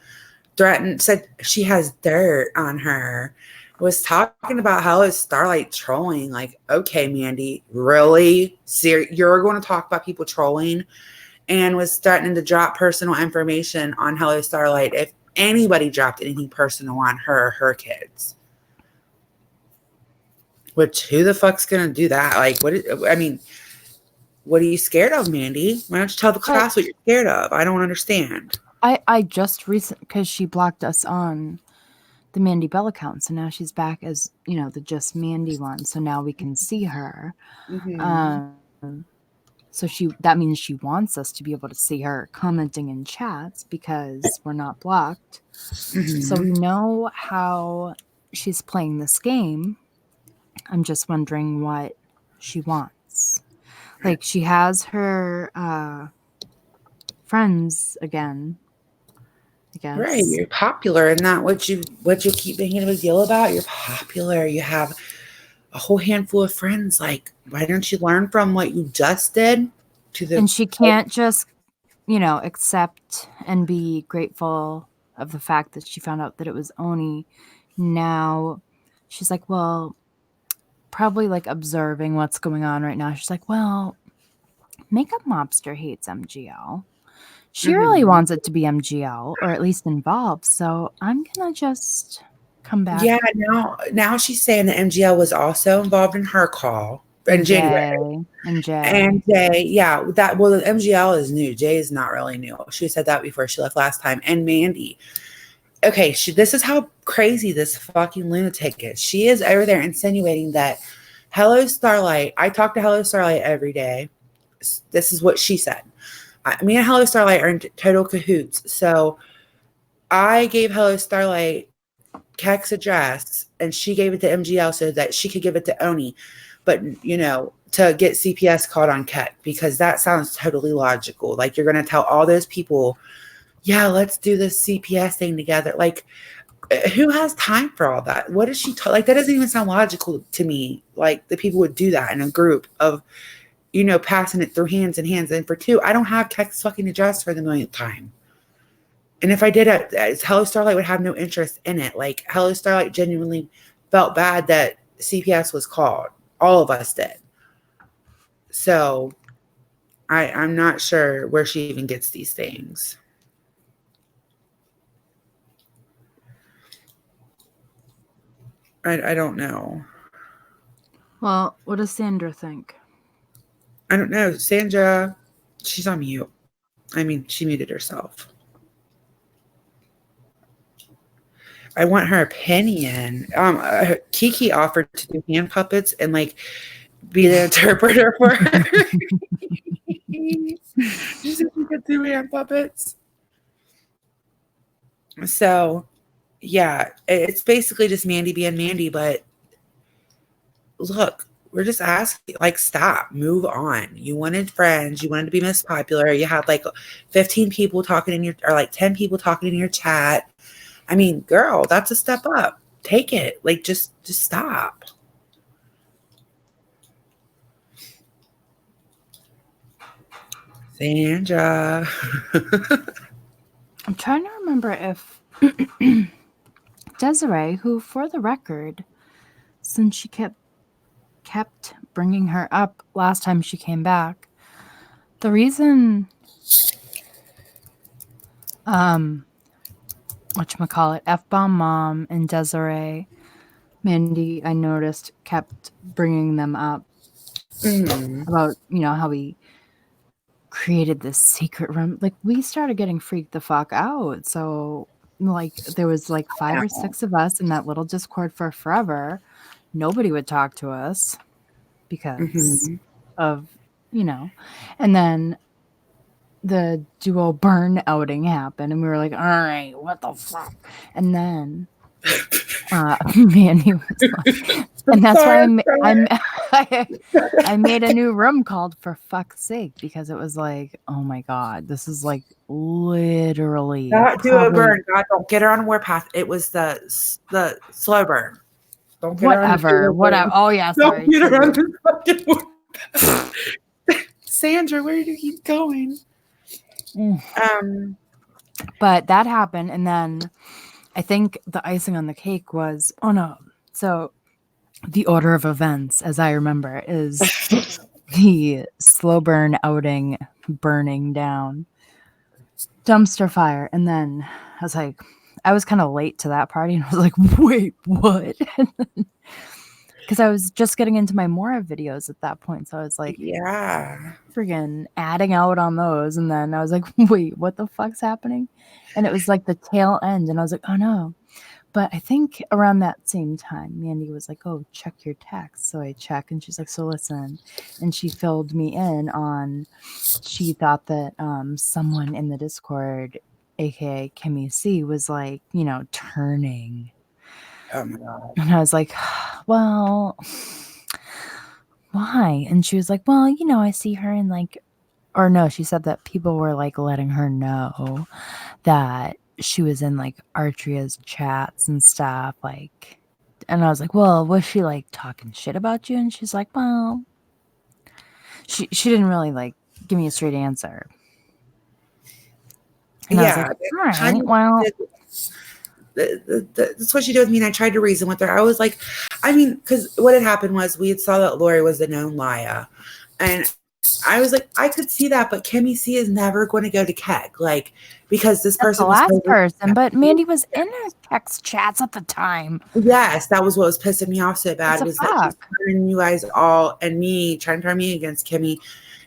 said she has dirt on her, was talking about Hello Starlight trolling. Like, okay, Mandy, really? You're going to talk about people trolling? And was threatening to drop personal information on Hello Starlight if anybody dropped anything personal on her or her kids. Which, who the fuck's going to do that? Like, what are you scared of, Mandy? Why don't you tell the class what you're scared of? I don't understand. I just because she blocked us on the Mandy Bell account, so now she's back as, you know, the Just Mandy one. So now we can see her. So that means she wants us to be able to see her commenting in chats because we're not blocked. So we know how she's playing this game. I'm just wondering what she wants. Like, she has her friends again, I guess. Right, you're popular, and not what you keep making a big deal about. You're popular. You have a whole handful of friends. Like, why don't you learn from what you just did? And she can't just, you know, accept and be grateful of the fact that she found out that it was Oni. Now she's like, well, probably like observing what's going on right now. She's like, well, Makeup Mobster hates MGL. She really wants it to be MGL, or at least involved. So I'm gonna just come back. Yeah, now she's saying that MGL was also involved in her call in January. And Jay. And Jay, yeah, the MGL is new. Jay is not really new. She said that before she left last time. And Mandy. Okay, this is how crazy this fucking lunatic is. She is over there insinuating that Hello Starlight, I talk to Hello Starlight every day. This is what she said. Me and Hello Starlight are in total cahoots. So I gave Hello Starlight Kek's address, and she gave it to MGL so that she could give it to Oni. But, you know, to get CPS called on Keck, because that sounds totally logical. Like, you're going to tell all those people, yeah, let's do this CPS thing together. Like, who has time for all that? What is she like? That doesn't even sound logical to me. Like, the people would do that in a group of, you know, passing it through hands and hands. And for two, I don't have Keck's fucking address for the millionth time. And if I did it, Hello Starlight would have no interest in it. Like, Hello Starlight genuinely felt bad that CPS was called. All of us did. So I'm not sure where she even gets these things. I don't know. Well, what does Sandra think? I don't know. Sandra, she's on mute. I mean, she muted herself. I want her opinion. Kiki offered to do hand puppets and like be the interpreter for her. She said she could do hand puppets. So, yeah, it's basically just Mandy being Mandy. But look, we're just asking, like, stop, move on. You wanted friends. You wanted to be Miss Popular. You had like 15 people talking in your, or like 10 people talking in your chat. I mean, girl, that's a step up. Take it. Like, just stop. Sandra. I'm trying to remember if Desiree, who, for the record, since she kept bringing her up last time she came back, the reason whatchamacallit, F-Bomb Mom and Desiree, Mandy, I noticed, kept bringing them up about, you know, how we created this secret room. Like, we started getting freaked the fuck out. So, like, there was like 5 or 6 of us in that little Discord for forever. Nobody would talk to us because of, you know, and then the duo burn outing happened and we were like, all right, what the fuck? And then Mandy was like, and that's why I made a new room called For Fuck's Sake, because it was like, oh my god, this is like literally Not duo burn. God, don't get her on Warpath. It was the slow burn. Don't get whatever. Oh yeah, sorry. Don't get her on the fucking Warpath. Sandra, where do you keep going? But that happened, and then I think the icing on the cake was, oh no. So the order of events, as I remember, is the slow burn outing, burning down, dumpster fire. And then I was like, I was kind of late to that party, and I was like, wait, what? Because I was just getting into my Mora videos at that point. So I was like, yeah, friggin' adding out on those. And then I was like, wait, what the fuck's happening? And it was like the tail end. And I was like, oh no. But I think around that same time, Mandy was like, oh, check your text. So I check, and she's like, so listen. And she filled me in on, she thought that someone in the Discord, aka Kimmy C, was like, you know, turning. oh my god. And I was like, well, why? And she was like, well, you know, I see her in like, or no, she said that people were like letting her know that she was in like Artria's chats and stuff, like, and I was like, well, was she like talking shit about you? And she's like, well, she didn't really like give me a straight answer. And I was like, all right, well, that's what she did with me, and I tried to reason with her. I was like, I mean, because what had happened was we had saw that Lori was the known liar, and I was like, I could see that, but Kimmy C is never going to go to Keck, like, because this person the was last person, but Mandy was in her text chats at the time. Yes, that was what was pissing me off so bad, was that she's fuck? turning you guys all and me, trying to turn me against Kimmy.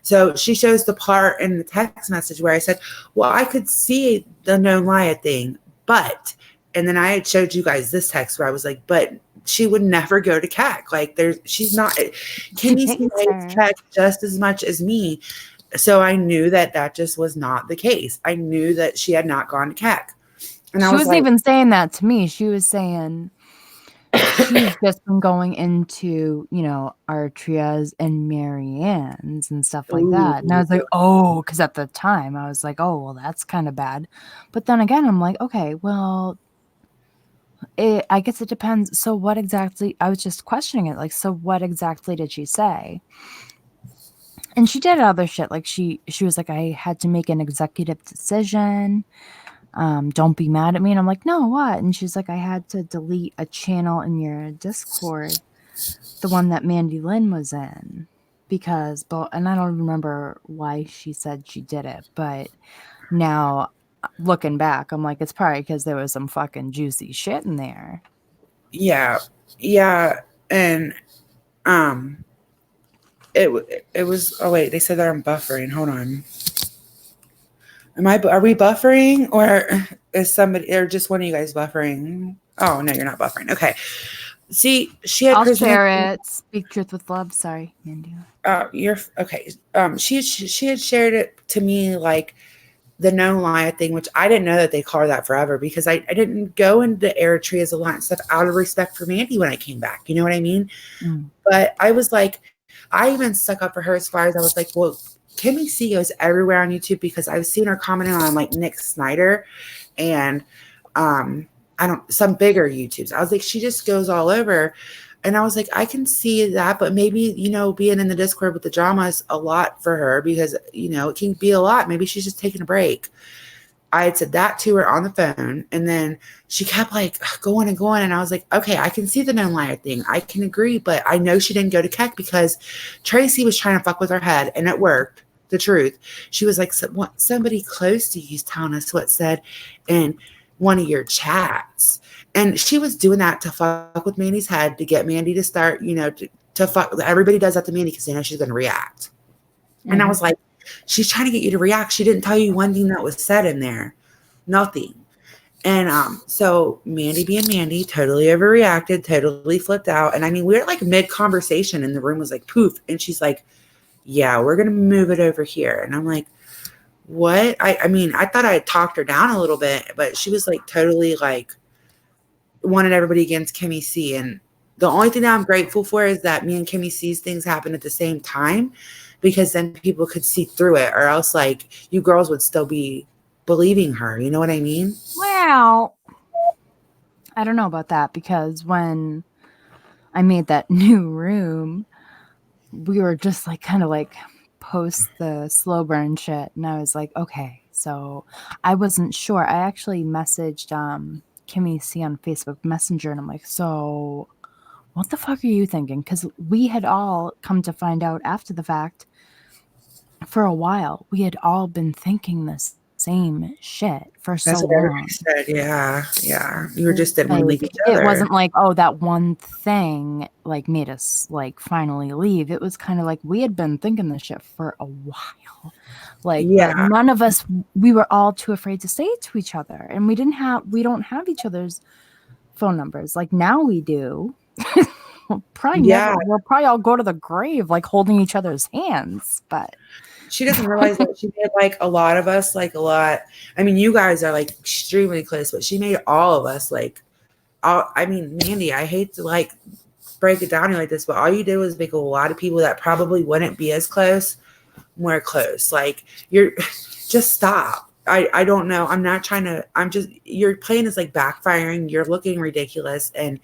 So she shows the part in the text message where I said, well, I could see the known liar thing, but, and then I had showed you guys this text where I was like, but she would never go to Keck. Like, she's not, Kimmy likes Keck just as much as me. So I knew that just was not the case. I knew that she had not gone to Keck. And she wasn't even saying that to me. She was saying she's just been going into, you know, Artria's and Marianne's and stuff like that. And I was like, oh, because at the time I was like, oh, well, that's kind of bad. But then again, I'm like, okay, well, I guess it depends. So what exactly, I was just questioning it. Like, so what exactly did she say? And she did other shit. Like she was like, I had to make an executive decision. Don't be mad at me. And I'm like, no, what? And she's like, I had to delete a channel in your Discord, the one that Mandy Lynn was in, because, and I don't remember why she said she did it, but now looking back, I'm like, it's probably because there was some fucking juicy shit in there. Yeah. And it was, oh wait, they said that I'm buffering. Hold on. Are we buffering, or is somebody, or just one of you guys buffering? Oh no, you're not buffering. Okay. See, she had I'll share it. Speak truth with love. Sorry, Mandy. You're okay. She had shared it to me, like the known lie thing, which I didn't know that they called that forever, because I didn't go into Eritrea's alliance stuff out of respect for Mandy when I came back. You know what I mean? But I was like, I even stuck up for her as far as I was like, well, Kimmy C goes everywhere on YouTube, because I've seen her commenting on like Nick Snyder and some bigger YouTubes. I was like, she just goes all over. And I was like, I can see that, but maybe, you know, being in the Discord with the drama is a lot for her, because, you know, it can be a lot. Maybe she's just taking a break. I had said that to her on the phone, and then she kept like going and going. And I was like, okay, I can see the known liar thing. I can agree, but I know she didn't go to Keck because Tracy was trying to fuck with her head, and it worked. The truth. She was like, somebody close to you's telling us what said in one of your chats. And she was doing that to fuck with Mandy's head, to get Mandy to start, you know, to fuck. Everybody does that to Mandy because they know she's going to react. And I was like, she's trying to get you to react. She didn't tell you one thing that was said in there. Nothing. And so Mandy being Mandy totally overreacted, totally flipped out. And I mean, we were like mid-conversation and the room was like poof. And she's like, yeah, we're going to move it over here. And I'm like, what? I mean, I thought I had talked her down a little bit, but she was like totally like wanted everybody against Kimmy C. And the only thing that I'm grateful for is that me and Kimmy C's things happened at the same time, because then people could see through it, or else like you girls would still be believing her. You know what I mean? Well, I don't know about that, because when I made that new room, we were just like kind of like post the slow burn shit, and I was like, okay, so I wasn't sure. I actually messaged Kimmy C on Facebook Messenger, and I'm like, so what the fuck are you thinking? Because we had all come to find out after the fact, for a while we had all been thinking this same shit for so long. Said. Yeah. You were just didn't want to leave each other. It wasn't like, oh, that one thing like made us like finally leave. It was kind of like we had been thinking this shit for a while. Like, but none of us, we were all too afraid to say it to each other, and we don't have each other's phone numbers. Like now we do. We'll probably all go to the grave like holding each other's hands, but she doesn't realize that she made like a lot of us like a lot. I mean, you guys are like extremely close, but she made all of us like I mean, Mandy, I hate to like break it down like this, but all you did was make a lot of people that probably wouldn't be as close more close. Like you're just stop. I don't know. I'm not trying to, your plan is like backfiring. You're looking ridiculous. And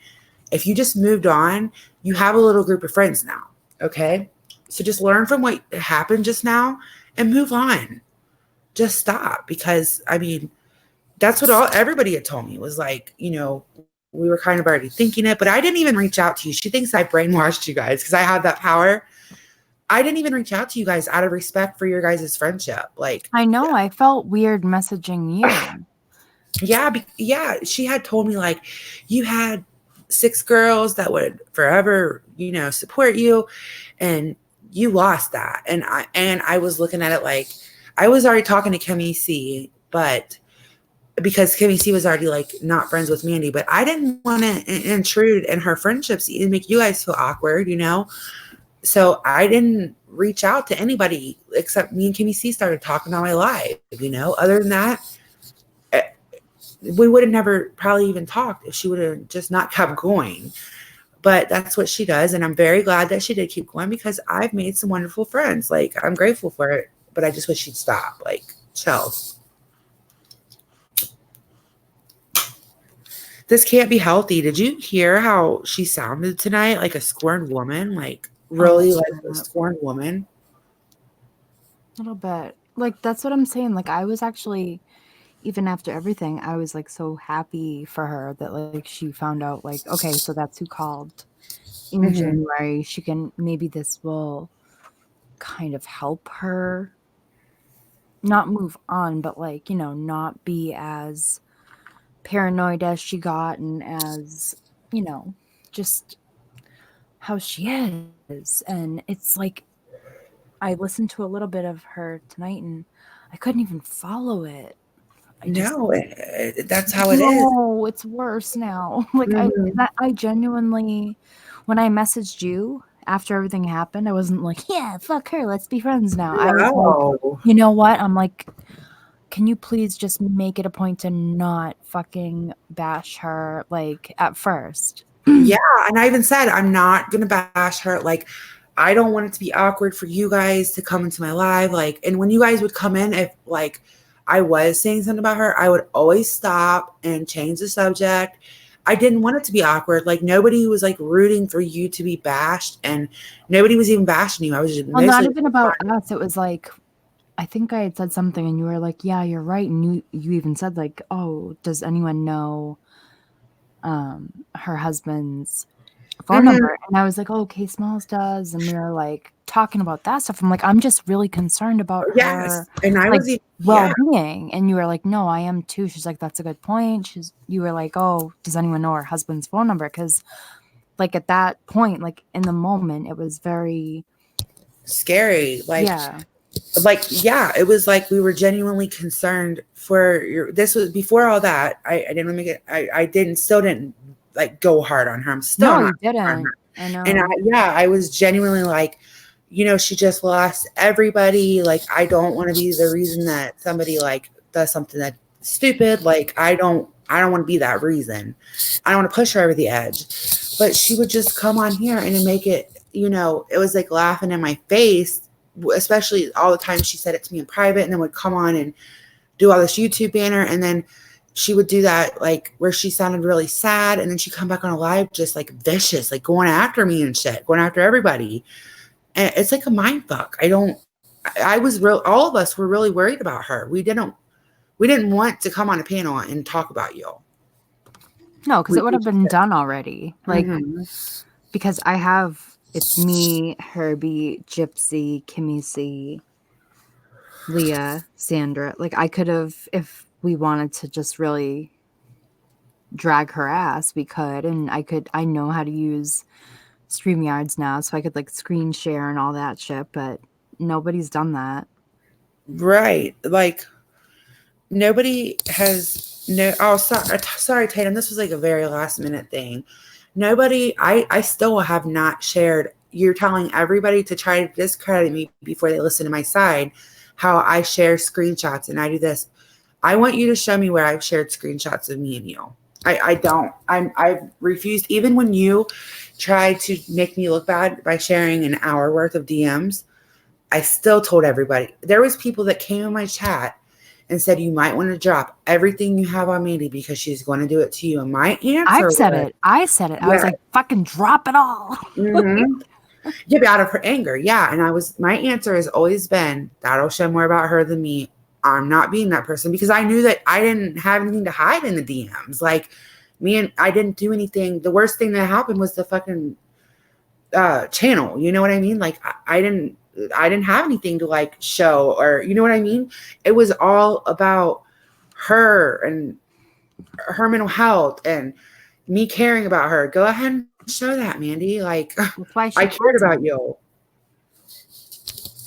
if you just moved on, you have a little group of friends now. Okay. So just learn from what happened just now and move on. Just stop. Because I mean, that's what everybody had told me was like, you know, we were kind of already thinking it, but I didn't even reach out to you. She thinks I brainwashed you guys because I have that power. I didn't even reach out to you guys out of respect for your guys' friendship. Like, I know, I felt weird messaging you. Yeah. She had told me like you had 6 girls that would forever, you know, support you, and you lost that. And I was looking at it like I was already talking to Kimmy C, but because Kimmy C was already like not friends with Mandy, but I didn't want to intrude in her friendships and make you guys feel awkward, you know? So I didn't reach out to anybody except me and Kimmy C started talking on my live, you know? Other than that, we would have never probably even talked if she would have just not kept going. But that's what she does. And I'm very glad that she did keep going because I've made some wonderful friends. Like, I'm grateful for it, but I just wish she'd stop. Like, chill. This can't be healthy. Did you hear how she sounded tonight? Like a scorned woman? Like, really, like a scorned woman? A little bit. Like, that's what I'm saying. Like, I was actually, even after everything, I was like so happy for her that like she found out, like, okay, so that's who called in January. She can, maybe this will kind of help her not move on, but like, you know, not be as paranoid as she got and as, you know, just how she is. And it's like, I listened to a little bit of her tonight and I couldn't even follow it. No, that's how it is. No, it's worse now. Like I genuinely, when I messaged you after everything happened, I wasn't like, yeah, fuck her, let's be friends now. I was like, you know what? I'm like, can you please just make it a point to not fucking bash her like at first? Yeah, and I even said I'm not gonna bash her. Like, I don't want it to be awkward for you guys to come into my live. Like, and when you guys would come in, if like I was saying something about her, I would always stop and change the subject. I didn't want it to be awkward. Like, nobody was like rooting for you to be bashed, and nobody was even bashing you. I was just not even about us. It was like, I think I had said something and you were like, yeah, you're right. And you even said like, oh, does anyone know her husband's phone number? And I was like, oh, Kay Smalls does. And we were like talking about that stuff. I'm like, I'm just really concerned about her and I like, was well-being. And you were like, no, I am too. She's like, that's a good point. You were like, oh, does anyone know her husband's phone number? Because like at that point, like in the moment, it was very scary. Like, yeah, it was like we were genuinely concerned for your. This was before all that. I didn't make it. I still didn't like go hard on her. I'm still no, you didn't. I know. And I was genuinely like, you know, she just lost everybody. Like, I don't want to be the reason that somebody like does something that's stupid. Like, I don't want to be that reason. I don't want to push her over the edge. But she would just come on here and make it, you know, it was like laughing in my face, especially all the time she said it to me in private, and then would come on and do all this YouTube banner. And then she would do that, like where she sounded really sad. And then she'd come back on a live, just like vicious, like going after me and shit, going after everybody. And it's like a mind fuck. All of us were really worried about her. We didn't want to come on a panel and talk about you. No, because it would have been done already. Like, because it's me, Herbie, Gypsy, Kimmy C, Leah, Sandra. Like, I could have, if we wanted to just really drag her ass, we could. And I know how to use StreamYards now, so I could like screen share and all that shit, but nobody's done that. Right. Like, nobody has. No, oh, sorry, Tatum. This was like a very last minute thing. Nobody, I still have not shared. You're telling everybody to try to discredit me before they listen to my side, how I share screenshots and I do this. I want you to show me where I've shared screenshots of me and you. I don't. I've refused. Even when you tried to make me look bad by sharing an hour worth of DMs, I still told everybody. There was people that came in my chat and said, you might want to drop everything you have on Mandy because she's going to do it to you. And my answer I said it. I was like, fucking drop it all. Yeah, but out of her anger. Yeah. And my answer has always been, that'll show more about her than me. I'm not being that person because I knew that I didn't have anything to hide in the DMs. Like, I didn't do anything. The worst thing that happened was the fucking channel. You know what I mean? Like, I didn't have anything to like show, or you know what I mean? It was all about her and her mental health and me caring about her. Go ahead and show that, Mandy. Like, I cared about you.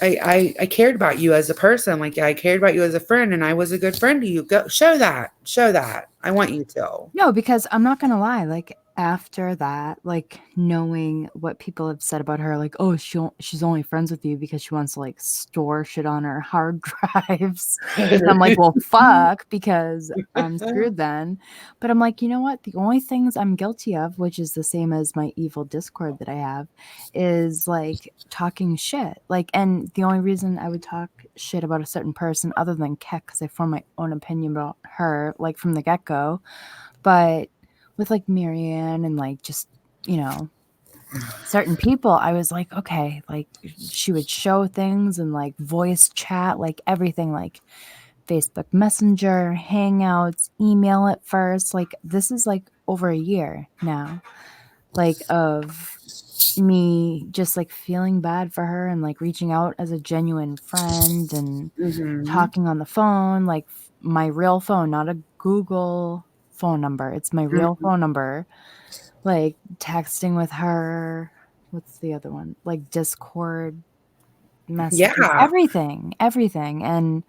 I cared about you as a person. Like, I cared about you as a friend, and I was a good friend to you. Go show that. I want you to. No, because I'm not gonna lie. Like, after that, like knowing what people have said about her, like, oh, she's only friends with you because she wants to like store shit on her hard drives. And I'm like, well, fuck, because I'm screwed then. But I'm like, you know what? The only things I'm guilty of, which is the same as my evil Discord that I have, is like talking shit. Like, and the only reason I would talk shit about a certain person other than Keck, because I form my own opinion about her, like from the get-go. But with like Marianne and like just, you know, certain people, I was like, okay, like she would show things and like voice chat, like everything, like Facebook Messenger, Hangouts, email at first. Like this is like over a year now, like of me just like feeling bad for her and like reaching out as a genuine friend and talking on the phone, like my real phone, not a Google phone number. It's my real phone number. Like texting with her. What's the other one? Like Discord messages, Yeah. everything. And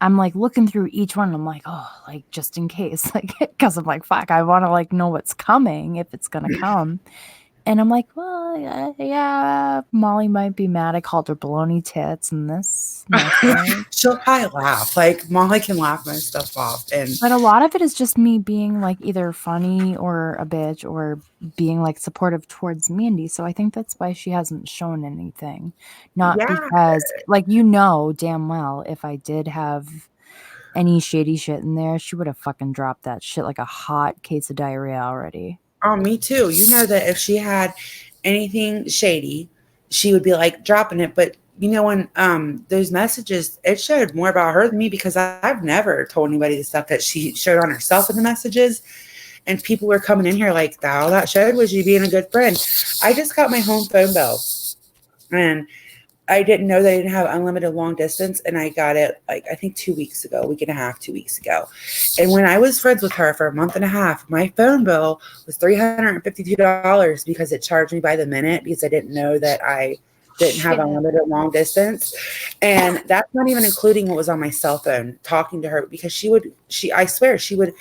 I'm like looking through each one and I'm like, oh, like just in case, like, because I'm like, fuck, I want to like know what's coming if it's going to come. And I'm like, well, yeah, Molly might be mad. I called her baloney tits and this. She'll probably laugh. Like Molly can laugh my stuff off. But a lot of it is just me being like either funny or a bitch or being like supportive towards Mandy. So I think that's why she hasn't shown anything. Not because, like, you know damn well if I did have any shady shit in there, she would have fucking dropped that shit like a hot case of diarrhea already. Oh, me too. You know that if she had anything shady, she would be like dropping it. But you know, when those messages, it showed more about her than me because I've never told anybody the stuff that she showed on herself in the messages. And people were coming in here like, all that showed was you being a good friend. I just got my home phone bill and I didn't know they didn't have unlimited long distance. And I got it like, I think 2 weeks ago, week and a half, 2 weeks ago. And when I was friends with her for a month and a half, my phone bill was $352 because it charged me by the minute because I didn't know that I didn't have unlimited long distance. And that's not even including what was on my cell phone talking to her because I swear she would,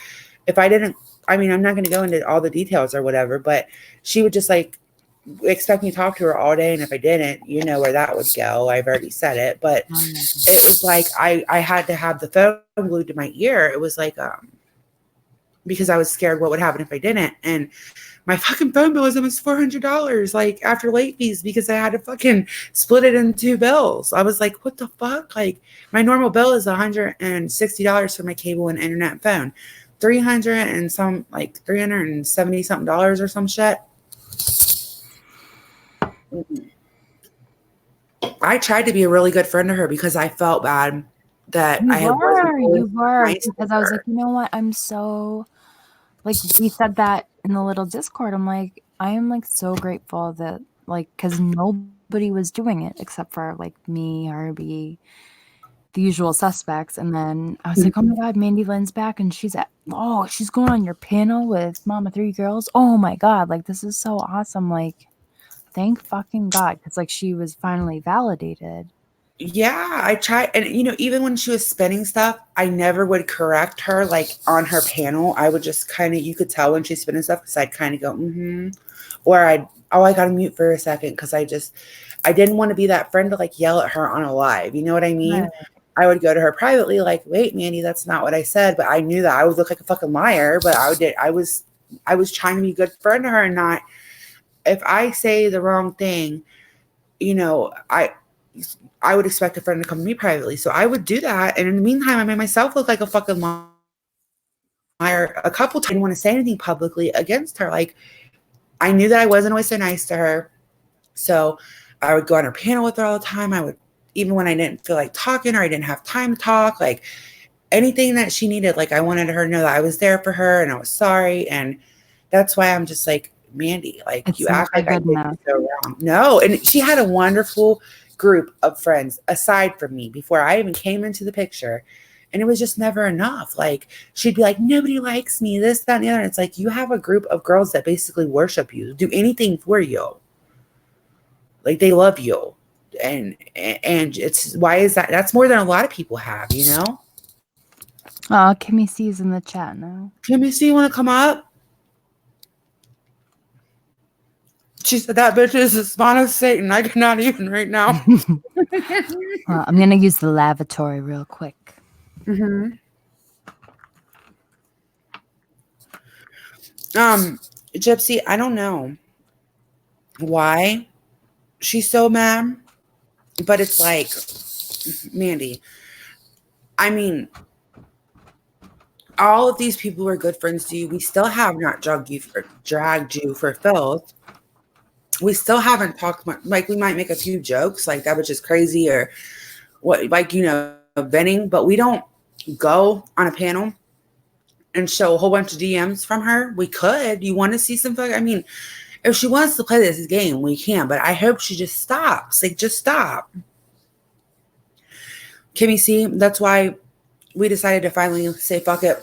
if I didn't, I mean, I'm not going to go into all the details or whatever, but she would just like, expect me to talk to her all day, and if I didn't, you know where that would go. I've already said it, but it was like I had to have the phone glued to my ear. It was like because I was scared what would happen if I didn't, and my fucking phone bill was almost $400 like after late fees because I had to fucking split it into 2 bills. I was like, what the fuck? Like my normal bill is $160 for my cable and internet and phone, 370 something dollars or some shit. I tried to be a really good friend to her because I felt bad that you were nice because I was like, you know what? I'm so like we said that in the little Discord. I'm like, I am like so grateful that like because nobody was doing it except for like me, Herbie, the usual suspects. And then I was like, oh my god, Mandy Lynn's back and she's going on your panel with Mama 3 Girls. Oh my god, like this is so awesome. Like thank fucking God, because like she was finally validated. Yeah, I tried, and you know, even when she was spinning stuff, I never would correct her like on her panel. I would just kind of, you could tell when she's spinning stuff because I'd kind of go, or I got to mute for a second because I didn't want to be that friend to like yell at her on a live. You know what I mean? Right. I would go to her privately, like, wait, Mandy, that's not what I said, but I knew that I would look like a fucking liar. But I was trying to be a good friend to her, and not. If I say the wrong thing, you know, I would expect a friend to come to me privately. So I would do that. And in the meantime, I made myself look like a fucking liar a couple times. I didn't want to say anything publicly against her. Like, I knew that I wasn't always so nice to her. So I would go on her panel with her all the time. I would, even when I didn't feel like talking or I didn't have time to talk, like anything that she needed, like I wanted her to know that I was there for her and I was sorry. And that's why I'm just like, Mandy, like it's you act like I did so wrong. No, and she had a wonderful group of friends aside from me before I even came into the picture, and it was just never enough. Like she'd be like, nobody likes me, this, that, and the other. And it's like you have a group of girls that basically worship you, do anything for you, like they love you, and it's why is that? That's more than a lot of people have, you know. Oh, Kimmy C's in the chat now. Kimmy C, you want to come up? She said that bitch is the spawn of Satan. I cannot even right now. Well, I'm gonna use the lavatory real quick. Mm-hmm. Gypsy, I don't know why she's so mad, but it's like, Mandy, I mean, all of these people who are good friends to you. We still have not dragged you for filth. We still haven't talked much. Like, we might make a few jokes, like that was just crazy, or what, like, venting, but we don't go on a panel and show a whole bunch of DMs from her. We could. You want to see some? I mean, if she wants to play this game, we can. But I hope she just stops. Like, just stop. Kimmy C, that's why we decided to finally say, fuck it.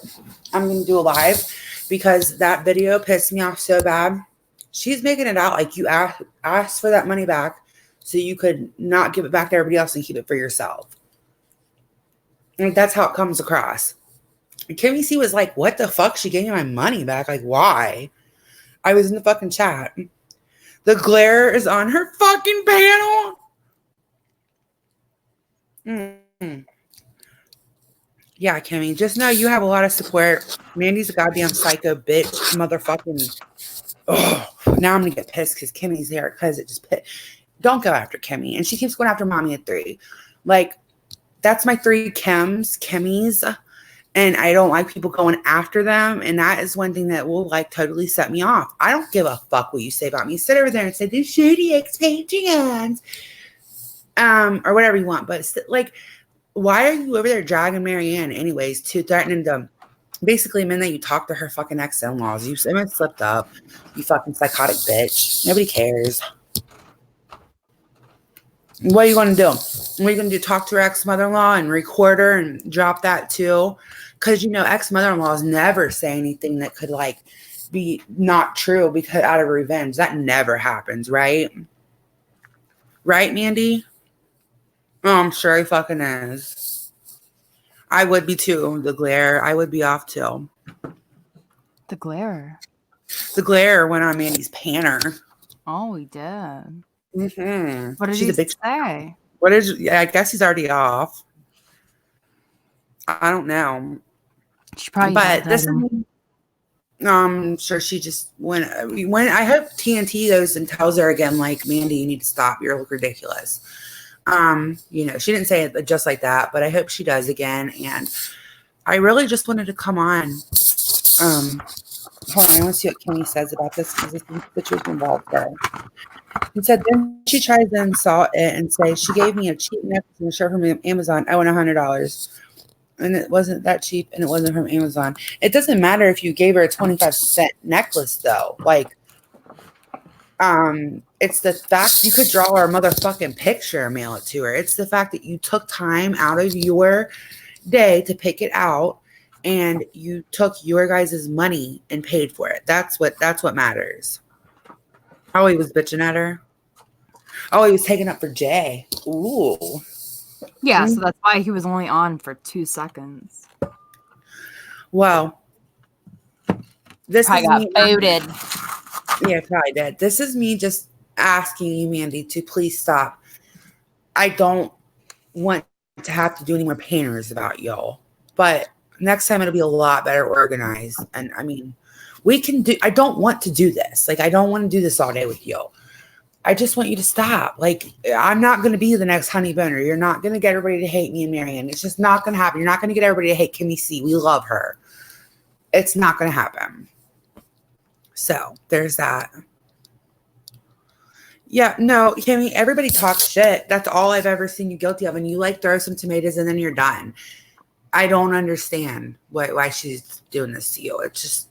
I'm going to do a live because that video pissed me off so bad. She's making it out like you asked for that money back so you could not give it back to everybody else and keep it for yourself. Like, that's how it comes across. And Kimmy C was like, what the fuck? She gave me my money back. Like, why? I was in the fucking chat. The glare is on her fucking panel. Yeah, Kimmy, just know you have a lot of support. Mandy's a goddamn psycho bitch, motherfucking. Oh, now I'm gonna get pissed because Kimmy's there because it just don't go after Kimmy. And she keeps going after mommy at 3. Like, that's my 3 Kimmys. And I don't like people going after them. And that is one thing that will like totally set me off. I don't give a fuck what you say about me. Sit over there and say, the shitty ex-Patreons. Or whatever you want. But like, why are you over there dragging Marianne anyways to threatening them? Basically, men that you talk to her fucking ex-in-laws. You slipped up. You fucking psychotic bitch. Nobody cares. What are you going to do? What are you going to do? Talk to her ex-mother-in-law and record her and drop that too? Because, ex-mother-in-laws never say anything that could, like, be not true because out of revenge. That never happens, right? Right, Mandy? Oh, I'm sure he fucking is. I would be too. The glare. I would be off too. The glare. The glare went on Mandy's panner. Oh, he did. Mm-hmm. What did he say? I guess he's already off. I don't know. She probably. But this is. I'm sure she just when I hope TNT goes and tells her again, like, Mandy, you need to stop. You look ridiculous. She didn't say it just like that, but I hope she does again. And I really just wanted to come on. Hold on, I want to see what Kimmy says about this because this situation involved her. He said, then she tries to insult it and say, she gave me a cheap necklace and a shirt from Amazon. I want $100. And it wasn't that cheap and it wasn't from Amazon. It doesn't matter if you gave her a 25-cent necklace, though. Like, it's the fact you could draw her a motherfucking picture and mail it to her. It's the fact that you took time out of your day to pick it out and you took your guys' money and paid for it. That's what matters. Oh, he was bitching at her. Oh, he was taking up for Jay. Ooh. Yeah, so that's why he was only on for 2 seconds. Well, this probably is got voted. Yeah, probably did. This is me just asking you, Mandy, to please stop. I don't want to have to do any more painters about y'all, but next time it'll be a lot better organized. And I mean, I don't want to do this. Like, I don't want to do this all day with you. I just want you to stop. Like, I'm not going to be the next honey boner. You're not going to get everybody to hate me and Marianne. It's just not going to happen. You're not going to get everybody to hate Kimmy C. We love her. It's not going to happen. So there's that. Yeah, no, Kimmy, everybody talks shit. That's all I've ever seen you guilty of. And you like throw some tomatoes and then you're done. I don't understand why she's doing this to you. It's just,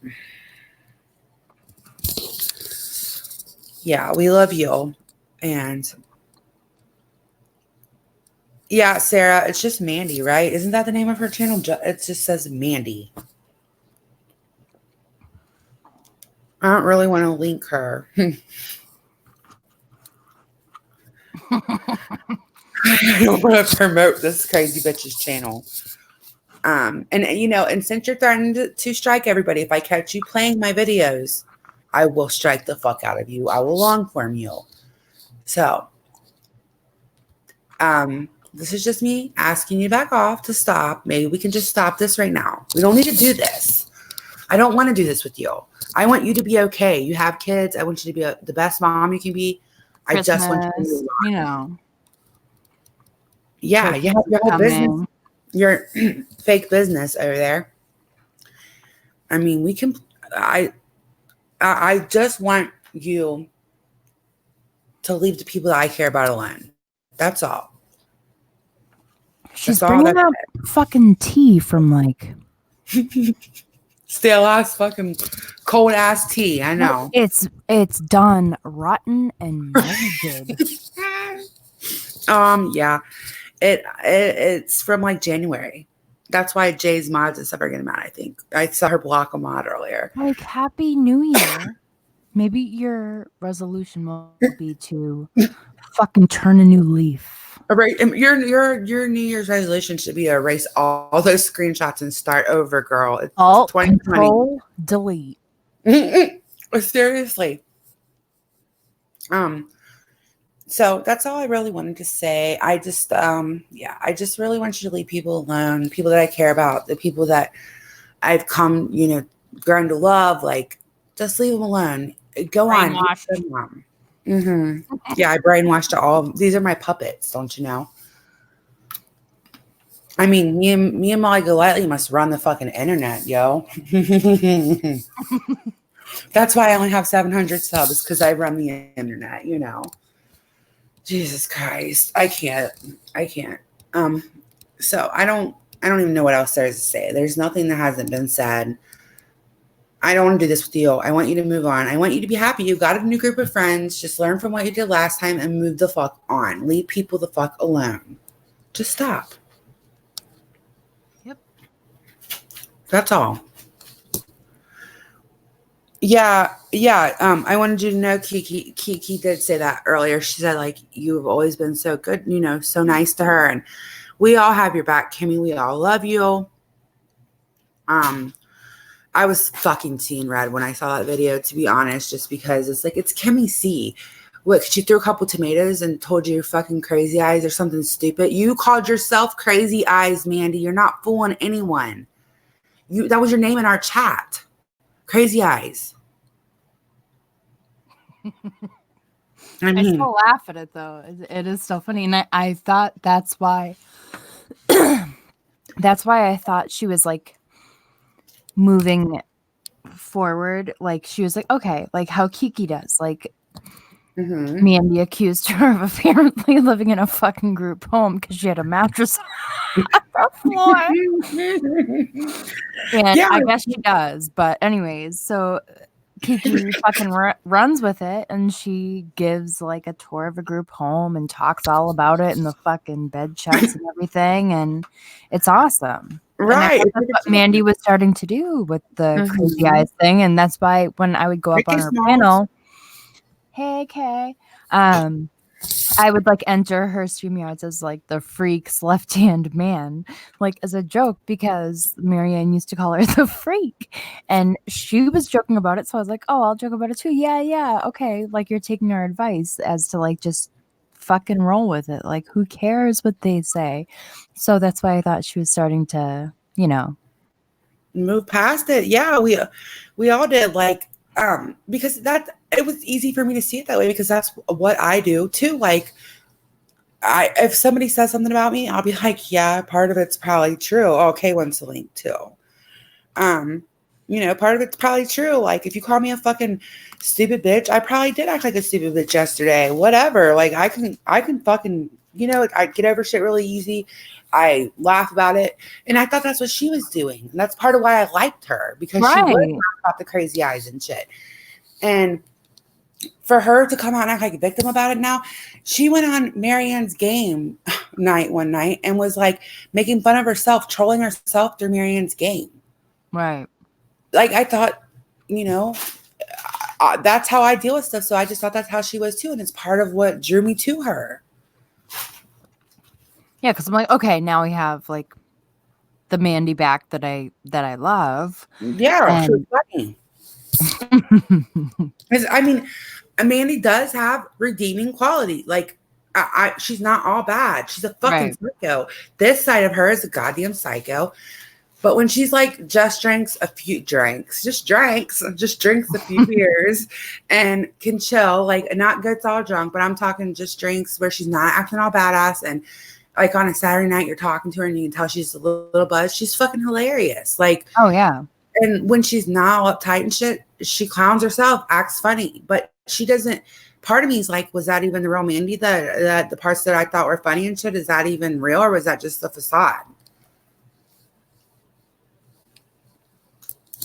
yeah, we love you. And yeah, Sarah, it's just Mandy, right? Isn't that the name of her channel? It just says Mandy. I don't really want to link her. I don't want to promote this crazy bitch's channel. And since you're threatening to strike everybody, if I catch you playing my videos I will strike the fuck out of you. I will long form you. So, this is just me asking you back off to stop. Maybe we can just stop this right now. We don't need to do this. I don't want to do this with you. I want you to be okay. You have kids. I want you to be the best mom you can be. I just want you to Christmas, be you know. yeah, you have your whole business, Coming. your fake business over there. I mean, we can. I just want you to leave the people that I care about alone. That's all. She's That's all bringing up fucking tea from like stale ass fucking cold ass tea. I know. it's done rotten and molded. Yeah. It's from like January. That's why Jay's mods and stuff are getting mad. I think I saw her block a mod earlier. Like Happy New Year. Maybe your resolution will be to fucking turn a new leaf. Right, your New Year's resolution should be to erase all those screenshots and start over, girl. It's Alt 2020. Control Delete. Seriously. So that's all I really wanted to say. I just I just really want you to leave people alone, people that I care about, the people that I've come, grown to love. Like, just leave them alone. Go on. Yeah, I brainwashed all. These are my puppets, don't you know? I mean, me and Molly Golightly must run the fucking internet, yo. That's why I only have 700 subs, because I run the internet, Jesus Christ, I can't. So I don't even know what else there is to say. There's nothing that hasn't been said. I don't want to do this with you. I want you to move on. I want you to be happy. You got a new group of friends. Just learn from what you did last time and move the fuck on. Leave people the fuck alone. Just stop. Yep. That's all. Yeah. I wanted you to know Kiki did say that earlier. She said, like, you've always been so good, so nice to her. And we all have your back, Kimmy. We all love you. I was fucking seeing red when I saw that video, to be honest, just because it's like, it's Kimmy C. What, she threw a couple tomatoes and told you you're fucking crazy eyes or something stupid? You called yourself crazy eyes, Mandy. You're not fooling anyone. That was your name in our chat. Crazy eyes. I still laugh at it though. It is so funny. And I thought that's why I thought she was like moving forward. Like she was like, okay, like how Kiki does. Like Mandy accused her of apparently living in a fucking group home because she had a mattress on the floor. And I guess she does. But anyways, so Kiki fucking runs with it, and she gives like a tour of a group home and talks all about it and the fucking bed checks and everything, and it's awesome. Right. And that's what Mandy was starting to do with the crazy eyes thing, and that's why when I would go up on her panel, hey Kay, I would like enter her StreamYards as like the freak's left-hand man, like as a joke, because Marianne used to call her the freak, and she was joking about it. So I was like, oh, I'll joke about it too. Yeah, okay. Like you're taking our advice as to like just fucking roll with it. Like who cares what they say? So that's why I thought she was starting to, move past it. Yeah, we all did. Like, because it was easy for me to see it that way because that's what I do too. Like, if somebody says something about me, I'll be like, yeah, part of it's probably true. Okay, wants the link too. Part of it's probably true. Like, if you call me a fucking stupid bitch, I probably did act like a stupid bitch yesterday. Whatever. Like, I can fucking, I get over shit really easy. I laugh about it. And I thought that's what she was doing. And that's part of why I liked her, because she would laugh about the crazy eyes and shit. And for her to come out and act like a victim about it now, she went on Marianne's game night one night and was like making fun of herself, trolling herself through Marianne's game. Right. Like, I thought, that's how I deal with stuff. So I just thought that's how she was too. And it's part of what drew me to her. Yeah, because I'm like, okay, now we have like the Mandy back that I love. Yeah, she was funny. 'Cause, I mean, Mandy does have redeeming quality. Like, she's not all bad. She's a fucking psycho. This side of her is a goddamn psycho. But when she's like, just drinks a few just drinks a few beers and can chill, like not gets all drunk, but I'm talking just drinks where she's not acting all badass. And like on a Saturday night, you're talking to her and you can tell she's a little buzzed. She's fucking hilarious. Like, oh yeah. And when she's not all uptight and shit, she clowns herself, acts funny, but she doesn't. Part of me is like, was that even the real Mandy? The parts that I thought were funny and shit, is that even real, or was that just the facade?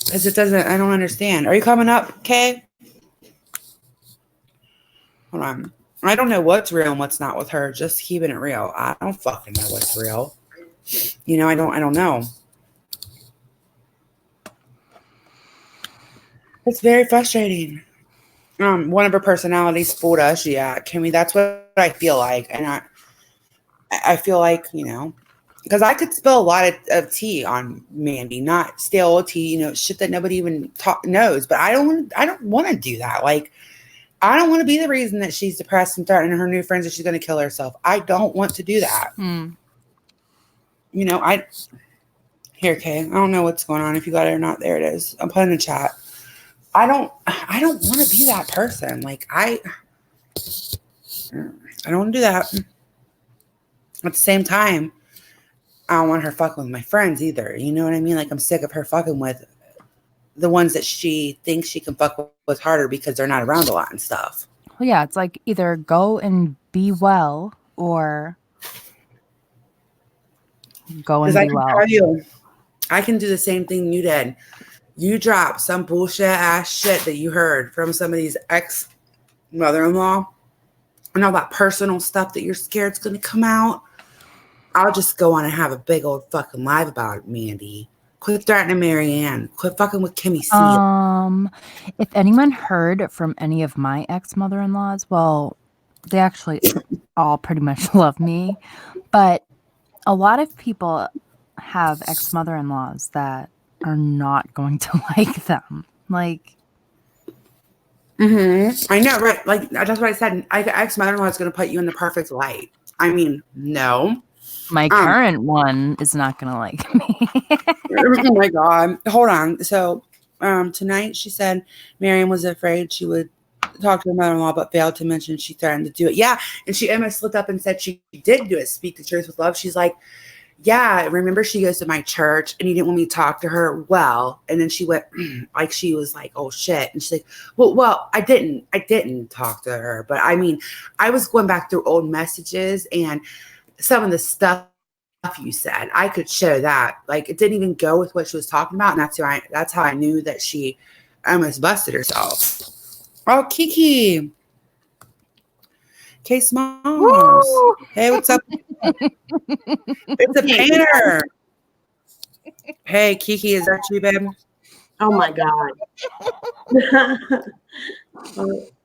Because it doesn't, I don't understand. Are you coming up, Kay? Hold on. I don't know what's real and what's not with her. Just keeping it real. I don't fucking know what's real. You know, I don't know. It's very frustrating. One of her personalities fooled us. Yeah, Kimmy, that's what I feel like. And I feel like, you know, because I could spill a lot of tea on Mandy, not stale tea, you know, shit that nobody even knows. But I don't want to do that. Like, I don't want to be the reason that she's depressed and threatening her new friends that she's going to kill herself. I don't want to do that. You know, here, Kay, I don't know what's going on. If you got it or not, there it is. I'm putting in the chat. I don't want to be that person. Like, I don't want to do that. At the same time, I don't want her fucking with my friends either. You know what I mean? Like, I'm sick of her fucking with the ones that she thinks she can fuck with harder because they're not around a lot and stuff. Well, yeah, it's like either go and be well or go and be well. I can do the same thing you did. You drop some bullshit ass shit that you heard from some of these ex-mother-in-law and all that personal stuff that you're scared is going to come out. I'll just go on and have a big old fucking live about it, Mandy. Quit threatening Marianne. Quit fucking with Kimmy C. If anyone heard from any of my ex-mother-in-laws, well, they actually all pretty much love me. But a lot of people have ex-mother-in-laws that are not going to like them. Like, I know, right? Like, that's what I said. Ex-mother-in-law is going to put you in the perfect light. I mean, no. My current one is not going to like me. Oh my God. Hold on. So tonight she said Miriam was afraid she would talk to her mother-in-law, but failed to mention she threatened to do it. Yeah. And she almost slipped up and said she did do it. Speak the truth with love. She's like, yeah, remember she goes to my church and you didn't want me to talk to her? Well, and then she went like, she was like, oh shit. And she's like, well, I didn't talk to her. But I mean, I was going back through old messages and some of the stuff you said, I could show that. Like, it didn't even go with what she was talking about. And that's how I knew that she almost busted herself. Oh, Kiki. K Smalls. Woo! Hey, what's up? It's a painter. Hey, Kiki, is that you, babe? Oh my God.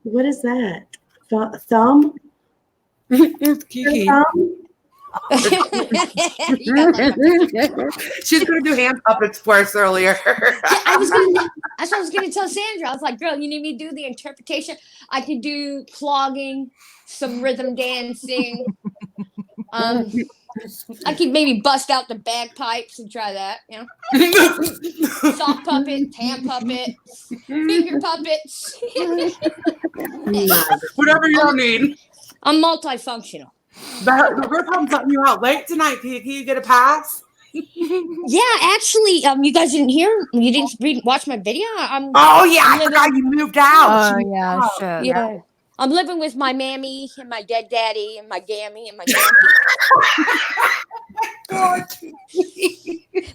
What is that? Thumb? It's Kiki. She's gonna do hand puppets for us earlier. That's what I was gonna tell Sandra. I was like, girl, you need me to do the interpretation. I could do clogging, some rhythm dancing. I could maybe bust out the bagpipes and try that, you know. Sock puppet, hand puppet, finger puppets. Whatever you need. I'm multifunctional. The group home's letting you out late tonight, Kiki. You get a pass? Yeah, actually, you guys didn't hear. You didn't watch my video. I forgot you moved out. Oh yeah, shit. Yeah. I'm living with my mammy and my dead daddy and my gammy and my gampy.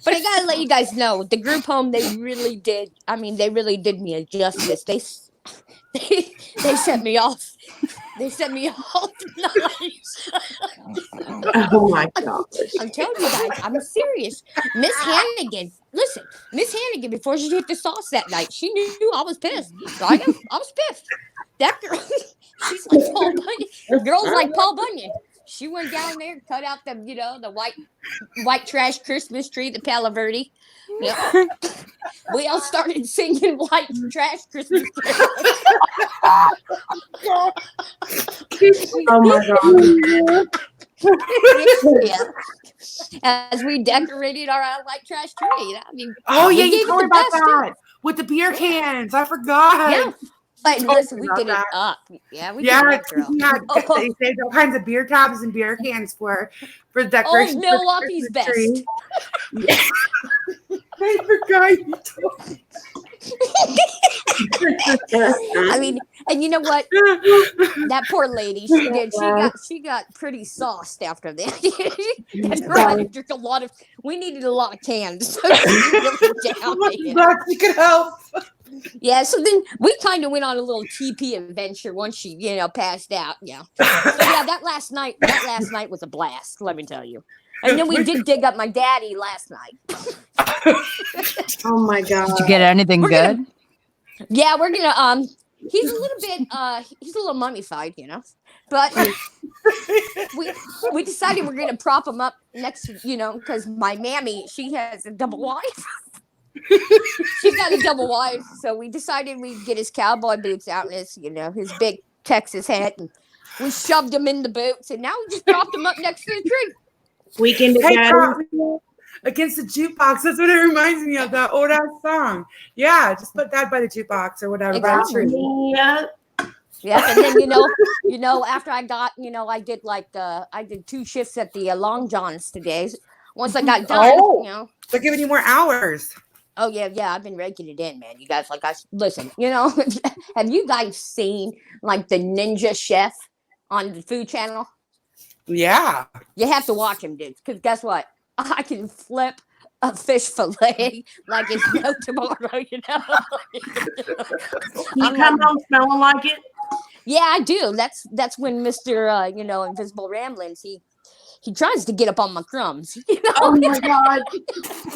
But I gotta let you guys know, the group home, they really did me a justice. They sent me off. They sent me off nice. Oh my gosh. I'm telling you guys, I'm serious. Miss Hannigan, listen, Miss Hannigan, before she hit the sauce that night, she knew I was pissed. So I was pissed. That girl, she's like Paul Bunyan. Girls like Paul Bunyan. She went down there, cut out the, the white trash Christmas tree, the Palo Verde. Yep. We all started singing white trash Christmas tree. Oh my god. Yeah. As we decorated our white trash tree. I mean, Oh yeah, we you gave it told the me about best, that with the beer cans. I forgot. Yeah. But Told listen, me we about did it that. up. Yeah, we Yeah, did it up, girl. they saved all kinds of beer tabs and beer cans for decoration. Oh, for the Milwaukee's Christmas tree. best. Yeah. I forgot you told me. I mean, and you know what? That poor lady, she got pretty sauced after that. That girl had to drink a lot of. We needed a lot of cans, so she really down. I'm glad you could help. Yeah, so then we kind of went on a little TP adventure once she, passed out. Yeah. So yeah, that last night was a blast. Let me tell you. And then we did dig up my daddy last night. Oh my god. Did you get anything good? Yeah, we're gonna he's a little mummified, But we decided we're gonna prop him up next to, because my mammy, she has a double wife. She's got a double wife, so we decided we'd get his cowboy boots out and his big Texas hat, and we shoved him in the boots, and now we just propped him up next to the tree. Weekend Hey, together. against the jukebox. That's what it reminds me of, that old ass song. Yeah, just put that by the jukebox or whatever. By the tree. Yeah. Yeah, and then after I got, I did 2 shifts at the Long Johns today. Once I got done, They're giving you more hours. Oh yeah, I've been raking it in, man. You guys, listen, have you guys seen like the Ninja Chef on the Food Channel? Yeah. You have to watch him, dude, because guess what? I can flip a fish fillet like it's no tomorrow, You come home smelling like it? Yeah, I do. That's when Mr. Invisible Ramblings, he tries to get up on my crumbs. Oh my god.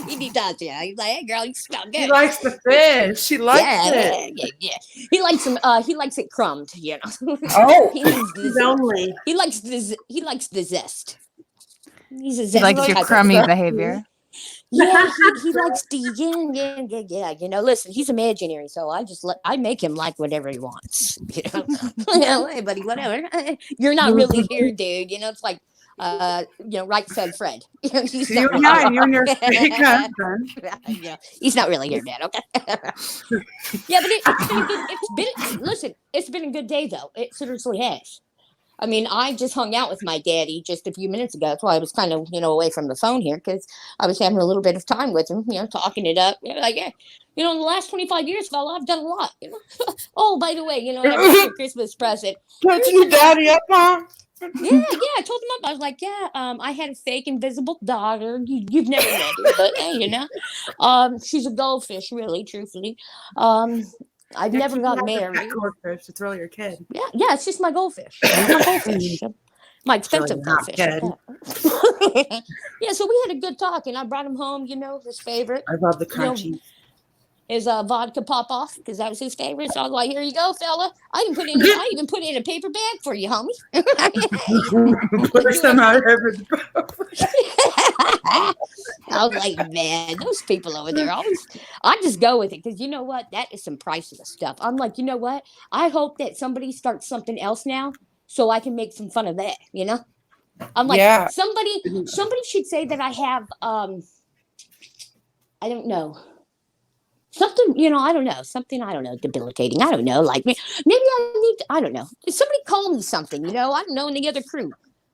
He does, yeah. He's like, hey girl, you smell good. He likes the fish. He likes it. Yeah. He likes it crumbed, Oh. He likes the zest. He's a He zest. likes your crummy behavior. Yeah, he likes the yeah. Listen, he's imaginary, so I make him like whatever he wants. Hey buddy, whatever. You're not really here, dude. It's like right said Fred. He's You not and your fake husband. yeah, he's not really here, Dad. Okay. Yeah, but it's been a good day though. It seriously has. I mean, I just hung out with my daddy just a few minutes ago. That's why I was kind of, away from the phone here, because I was having a little bit of time with him, talking it up. In the last 25 years, fella, I've done a lot. Oh, by the way, that was your Christmas present. Touching your daddy up, huh? Yeah, I told him up. I was like, I had a fake invisible daughter. You've never met her, but hey, she's a goldfish, really, truthfully. I've never got married. Goldfish. It's really your kid. Yeah, it's just my goldfish. My goldfish. My expensive goldfish. Yeah, so we had a good talk, and I brought him home. His favorite. I love the crunchy. His vodka pop off, because that was his favorite. So I was like, "Here you go, fella. I even put it in a paper bag for you, homie." Put some out every. I was like, man, those people over there always. I just go with it because you know what? That is some priceless stuff. I'm like, you know what? I hope that somebody starts something else now, so I can make some fun of that. I'm like, somebody should say that I have. I don't know. Something, I don't know. Something, I don't know, debilitating. I don't know. Like, maybe I need, I don't know. Somebody call me something, I don't know, in the other crew.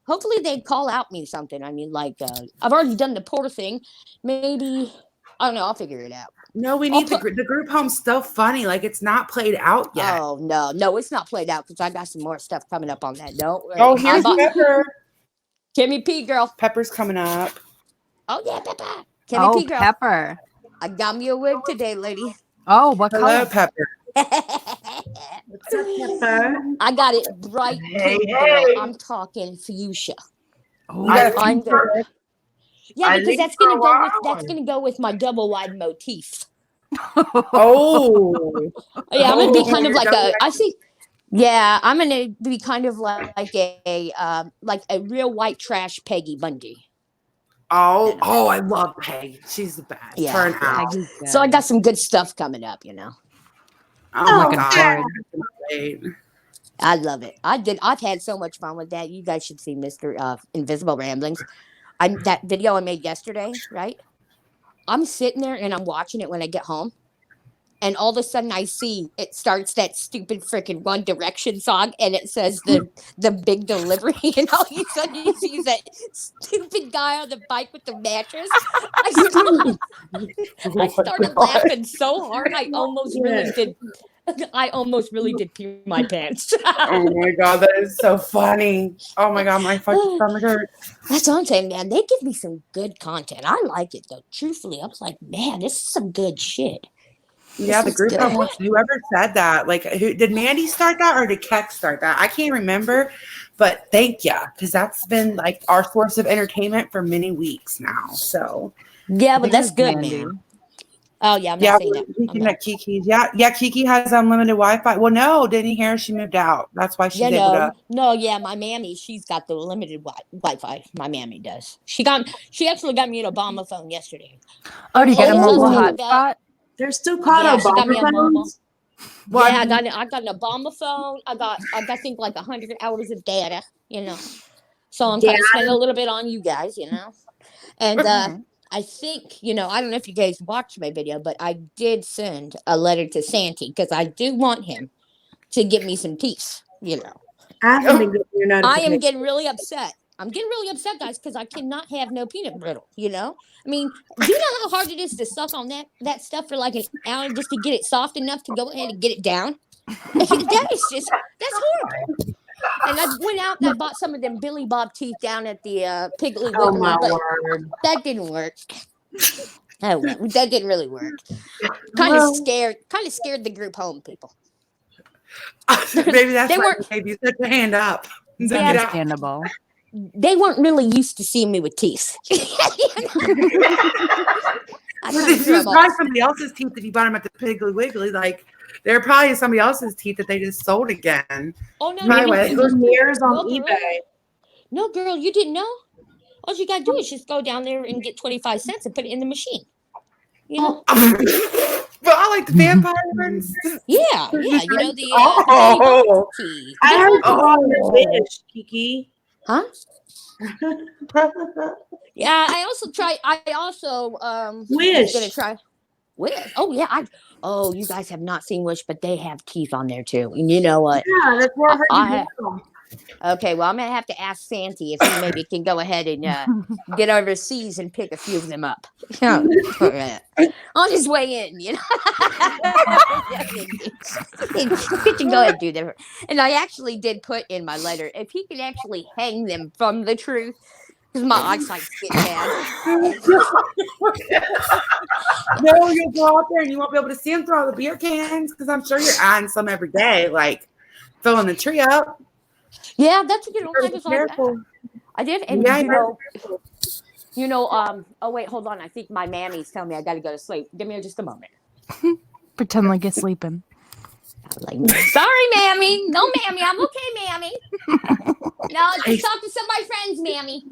Hopefully they call out me something. I mean, like, I've already done the poor thing. Maybe, I don't know. I'll figure it out. No, we need the group home's still funny. Like, it's not played out yet. Oh, no, it's not played out because I got some more stuff coming up on that. No. Oh, here's Pepper. Kimmy P, girl. Pepper's coming up. Oh, yeah, Pepper. Kimmy P, girl. Pepper. I got me a wig today, lady. Oh, what color? Pepper. What's up, Pepper? I got it bright pink, girl. I'm talking fuchsia. Oh, yeah, because that's gonna go with my double wide motif. Oh. Yeah, I'm gonna be kind of like I see. Yeah, I'm gonna be kind of like a real white trash Peggy Bundy. Oh, I love Peg. She's the best. Yeah, Her and yeah. Al. Peggy's So I good. got some good stuff coming up, you know. Oh my Looking god. forward. I cannot wait. I love it. I've had so much fun with that. You guys should see Mr. Invisible Ramblings. That video I made yesterday, right? I'm sitting there and I'm watching it when I get home. And all of a sudden I see it starts that stupid freaking One Direction song and it says the big delivery and all of a sudden you see that stupid guy on the bike with the mattress. I started laughing so hard I almost really did. I almost really did pee my pants. Oh my god, that is so funny. Oh my god, my fucking stomach hurts. That's what I'm saying, man. They give me some good content. I like it though. Truthfully, I was like, man, this is some good shit. Yeah, the This is group good. home was whoever said that. Like, who did Mandy start that or did Keck start that? I can't remember, but thank you because that's been like our source of entertainment for many weeks now. So Yeah, I but think that's it's good, Mandy. man. Oh yeah, I'm not yeah, saying we're that. I'm speaking not. at Kiki's. Yeah, Kiki has unlimited Wi-Fi. Well, no, didn't you hear? She moved out. That's why she's Yeah, able to. no, yeah. My mammy, she's got the limited Wi-Fi. My mammy does. She actually got me an Obama phone yesterday. Oh, do you get a Only mobile husband that- hotspot? They're still called Yeah, she got Obama me a mobile. phones. Well, Yeah, I mean, I got an Obama phone. I think like 100 hours of data. You know, so I'm kind of spending a little bit on you guys. You know, and I think, you know, I don't know if you guys watched my video, but I did send a letter to Santy because I do want him to give me some teeth. You know, I haven't been getting your I notification. am getting really upset. I'm getting really upset, guys, because I cannot have no peanut brittle. You know, I mean, do you know how hard it is to suck on that stuff for like an hour just to get it soft enough to go ahead and get it down? That's horrible. And I went out and I bought some of them Billy Bob teeth down at the Piggly Oh Wiggly, my but word. that didn't work. Oh, well, that didn't really work. Kind of scared the group home people. maybe that's They why weren't. they gave you such a hand up. It's Yeah. understandable. They weren't really used to seeing me with teeth. I kind of This threw was them probably off. somebody else's teeth if you bought them at the Piggly Wiggly. Like, they're probably somebody else's teeth that they just sold again. Oh no, My no, way. no, Veneers on no, girl. eBay. No, girl, you didn't know. All you gotta do is just go down there and get 25 cents and put it in the machine. You know? But I like the vampire ones. Yeah, you know the Oh. tea. I heard you Oh. on your fish, Kiki. Huh? Yeah, I also Wish. was gonna try Wish. Oh yeah, you guys have not seen Wish, but they have teeth on there too. And you know what? Yeah, that's where I heard I- you from. Okay, well I'm gonna have to ask Santy if he maybe can go ahead and get overseas and pick a few of them up. On his way in, you know. He can go ahead and do that. And I actually did put in my letter if he can actually hang them from the truth, because my eyesight's getting bad. No, you'll go out there and you won't be able to see them through all the beer cans because I'm sure you're adding some every day, like filling the tree up. Yeah, that's I Be was like, careful. I did, and Yeah, oh wait, hold on. I think my mammy's telling me I got to go to sleep. Give me just a moment. Pretend like you're sleeping. Like, sorry, mammy. No, mammy. I'm okay, mammy. No, just talk to some of my friends, mammy.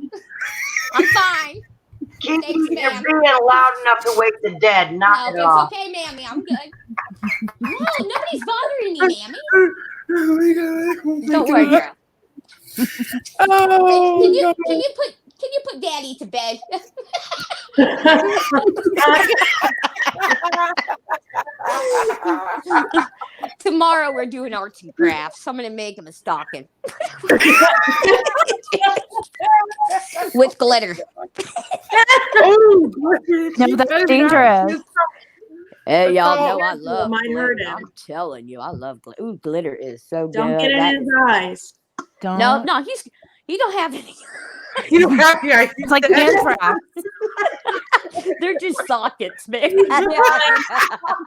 I'm fine. Kiki, Thanks, you're ma'am. being loud enough to wake the dead. Knock No, it off. it's okay, mammy. I'm good. No, nobody's bothering me, mammy. Oh my god. Oh my Don't worry, God. girl. Oh, Can God. you put daddy to bed? Tomorrow we're doing arts and crafts. I'm gonna make him a stocking with glitter. Oh, No, that's dangerous. Hey, y'all Oh, know I love mine glitter. hurt him. I'm telling you, I love glitter. Ooh, glitter is so Don't good. get in That- his eyes. Don't. no, he don't have any. You don't have your eyes. It's like anthrax. They're just sockets, man. Oh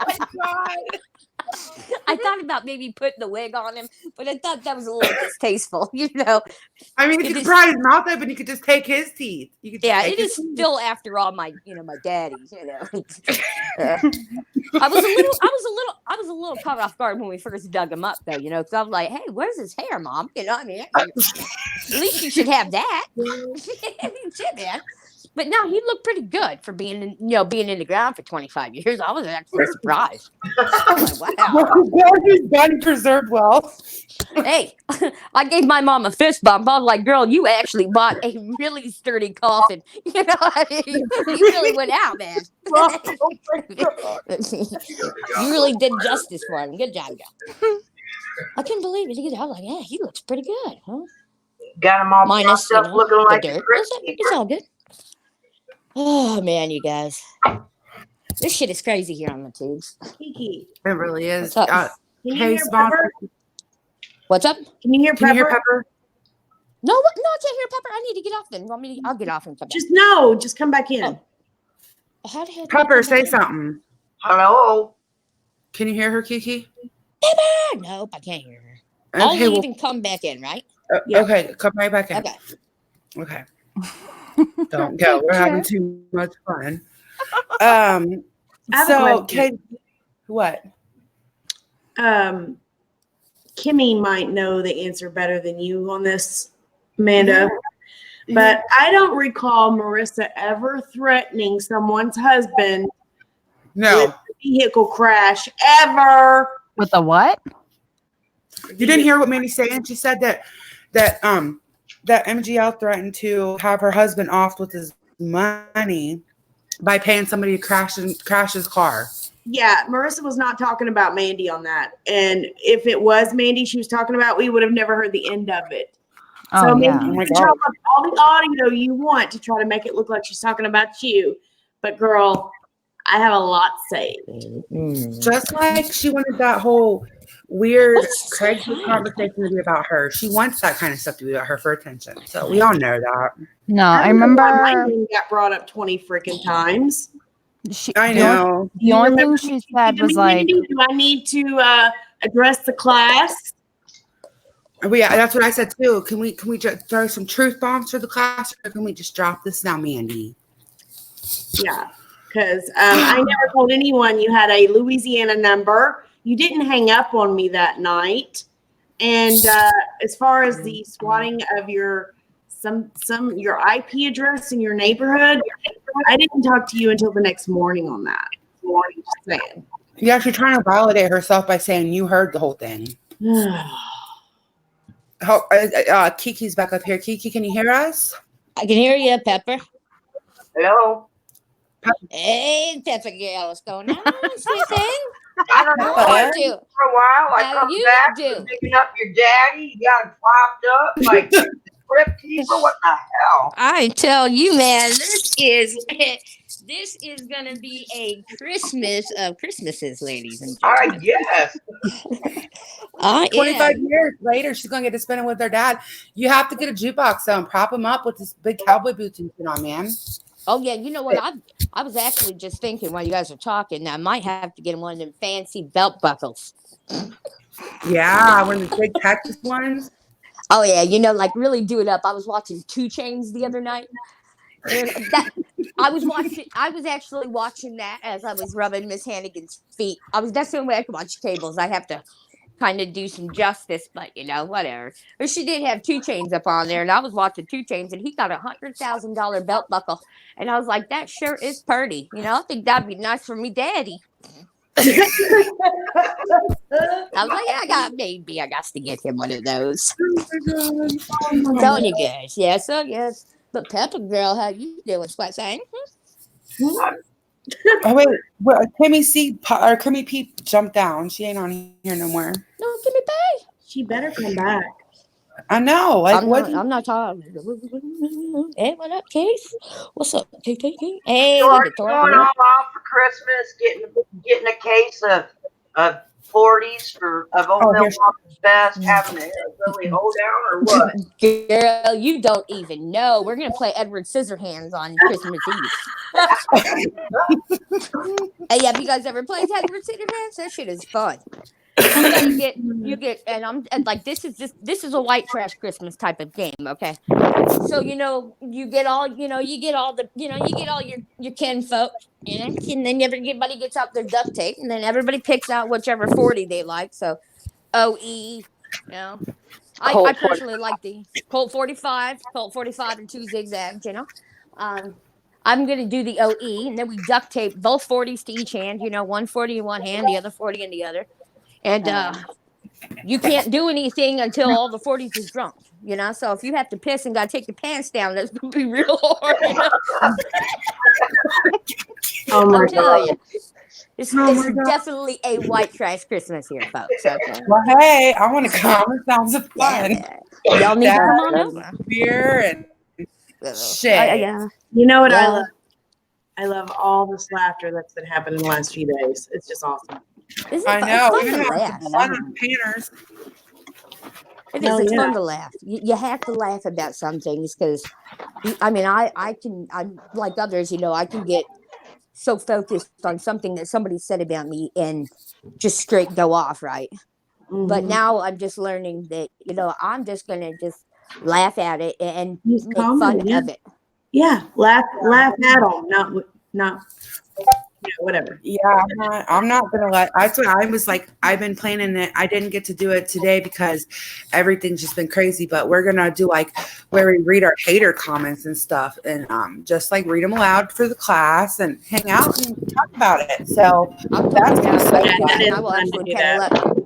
my God. I thought about maybe putting the wig on him, but I thought that was a little distasteful, you know. I mean, if you It could is- pry his mouth open, you could just take his teeth. You could just Yeah, take it his is teeth. still after all my, my daddy, I was a little caught off guard when we first dug him up, though, because I was like, "Hey, where's his hair, Mom?" I mean, at least you should have that. Shit, man. But no, he looked pretty good for being in the ground for 25 years. I was actually surprised. I was like, wow. His body preserved well. Hey, I gave my mom a fist bump. I was like, "Girl, you actually bought a really sturdy coffin." I mean, you really went out, man. You really did justice for him. Good job, girl. I couldn't believe it. I was like, "Yeah, he looks pretty good, huh?" Got them all Minus, propped up looking the like a dirt. crypt It's keeper. all good. Oh man, you guys, this shit is crazy here on the tubes. Kiki, It really is. What's up? can you Hey, hear sponsor. Pepper? What's up? Can you hear Can you hear Pepper? Pepper? No, I can't hear Pepper. I need to get off then. Want me to, I'll get off and come back. Just come back in. Oh. How the hell? do I Pepper, come say back in? something. Hello. Can you hear her, Kiki? Pepper! Nope, I can't hear her. I'll Okay, leave and come back in, right? Yeah. okay, come right back in. Okay. Okay. Don't go. We're having too much fun. I have a So, question. Kate, what? Kimmy might know the answer better than you on this, Amanda. But I don't recall Marissa ever threatening someone's husband No, with a vehicle crash ever. With a what? you didn't hear what Mandy's saying. She said that MGL threatened to have her husband off with his money by paying somebody to crash his car. Yeah, Marissa was not talking about Mandy on that. And if it was Mandy she was talking about, we would have never heard the end of it. Oh, So yeah. maybe Oh you my can God. chop up all the audio you want to try to make it look like she's talking about you. But girl, I have a lot to say. Just like she wanted that whole weird What's so crazy funny? conversation to be about her. She wants that kind of stuff to be about her for attention. So we all know that. No, I don't know why my remember. name got brought up 20 freaking times. I The only, know. the only thing Remember she me said to was me, like, Mandy, do I need to address the class? But yeah, that's what I said too. Can we just throw some truth bombs for the class, or can we just drop this now, Mandy? Yeah, because I never told anyone you had a Louisiana number. You didn't hang up on me that night. And as far as the swatting of your your IP address in your neighborhood, I didn't talk to you until the next morning on that. Just saying. Yeah, she's trying to validate herself by saying you heard the whole thing. Kiki's back up here. Kiki, can you hear us? I can hear you, Pepper. Hello. Hey, Pepper girl, what's going on, sweet thing? I don't know. How I you think do? for a while I How come you back do? from picking up your daddy. You got him propped up like the crypt keeper. What the hell? I tell you, man, this is gonna be a Christmas of Christmases, ladies and I gentlemen. guess. 25 years later, she's gonna get to spend it with her dad. You have to get a jukebox though and prop him up with this big cowboy boots and shit on, man. Oh yeah, you know what? I was actually just thinking while you guys were talking, I might have to get him one of them fancy belt buckles. Yeah, one of the big Texas ones. Oh yeah, like really do it up. I was watching 2 Chainz the other night. I was actually watching that as I was rubbing Miss Hannigan's feet. That's the only way I could watch cables. I have to kind of do some justice, but whatever. But she did have 2 Chainz up on there, and I was watching 2 Chainz, and he got $100,000 belt buckle, and I was like, that sure is pretty. I think that'd be nice for me, daddy. I was like, yeah, I got to get him one of those. I'm telling you guys, yeah. So yes, but Pepper girl, how you doing, Sweat Sang? Oh wait, well, Kimmy P jumped down. She ain't on here no more. No, give me pay. She better come back. I know. Like I'm not talking. Hey, what up, Case? What's up, Case? Hey, So are you Victoria. going all out for Christmas? Getting a case of 40s of old Oh, Mill here's- Mama's best, having a really hold down or what? Girl, you don't even know. We're gonna play Edward Scissorhands on Christmas Eve. Hey, have you guys ever played Edward Scissorhands? That shit is fun. You get, and like this is a white trash Christmas type of game, okay? So you get all your kinfolk, and then everybody gets out their duct tape, and then everybody picks out whichever 40 they like. So OE, you know. I personally like the Colt 45, and two zigzags, Um, I'm going to do the OE, and then we duct tape both 40s to each hand, one 40 in one hand, the other 40 in the other. And you can't do anything until all the 40s is drunk, So if you have to piss and got to take your pants down, that's going to be real hard, Oh my I'm telling God. you. It's Oh my God. definitely a white trash Christmas here, folks. Okay. Well, hey, I want to come. It sounds fun. Y'all need to Dad, come on over. beer and shit. Yeah. You know what I Yeah. love? I love all this laughter that's been happening in the last few days. It's just awesome. Isn't I it fun? know. It's We've fun been to having laugh. some fun on Panners. It Hell is. It's yeah. fun to laugh. You have to laugh about some things because, I'm like others, I can get so focused on something that somebody said about me and just straight go off, right? But Mhm. now I'm just learning that, I'm just going to just laugh at it and Use make comedy, fun yeah. of it. Yeah, laugh at them, not whatever. Yeah, I'm not gonna let. That's what I was like. I've been planning it. I didn't get to do it today because everything's just been crazy. But we're gonna do like where we read our hater comments and stuff, and just like read them aloud for the class and hang out and talk about it. So I'm that's totally down. so I Yeah, will, that is I will fun to actually do panel that. up.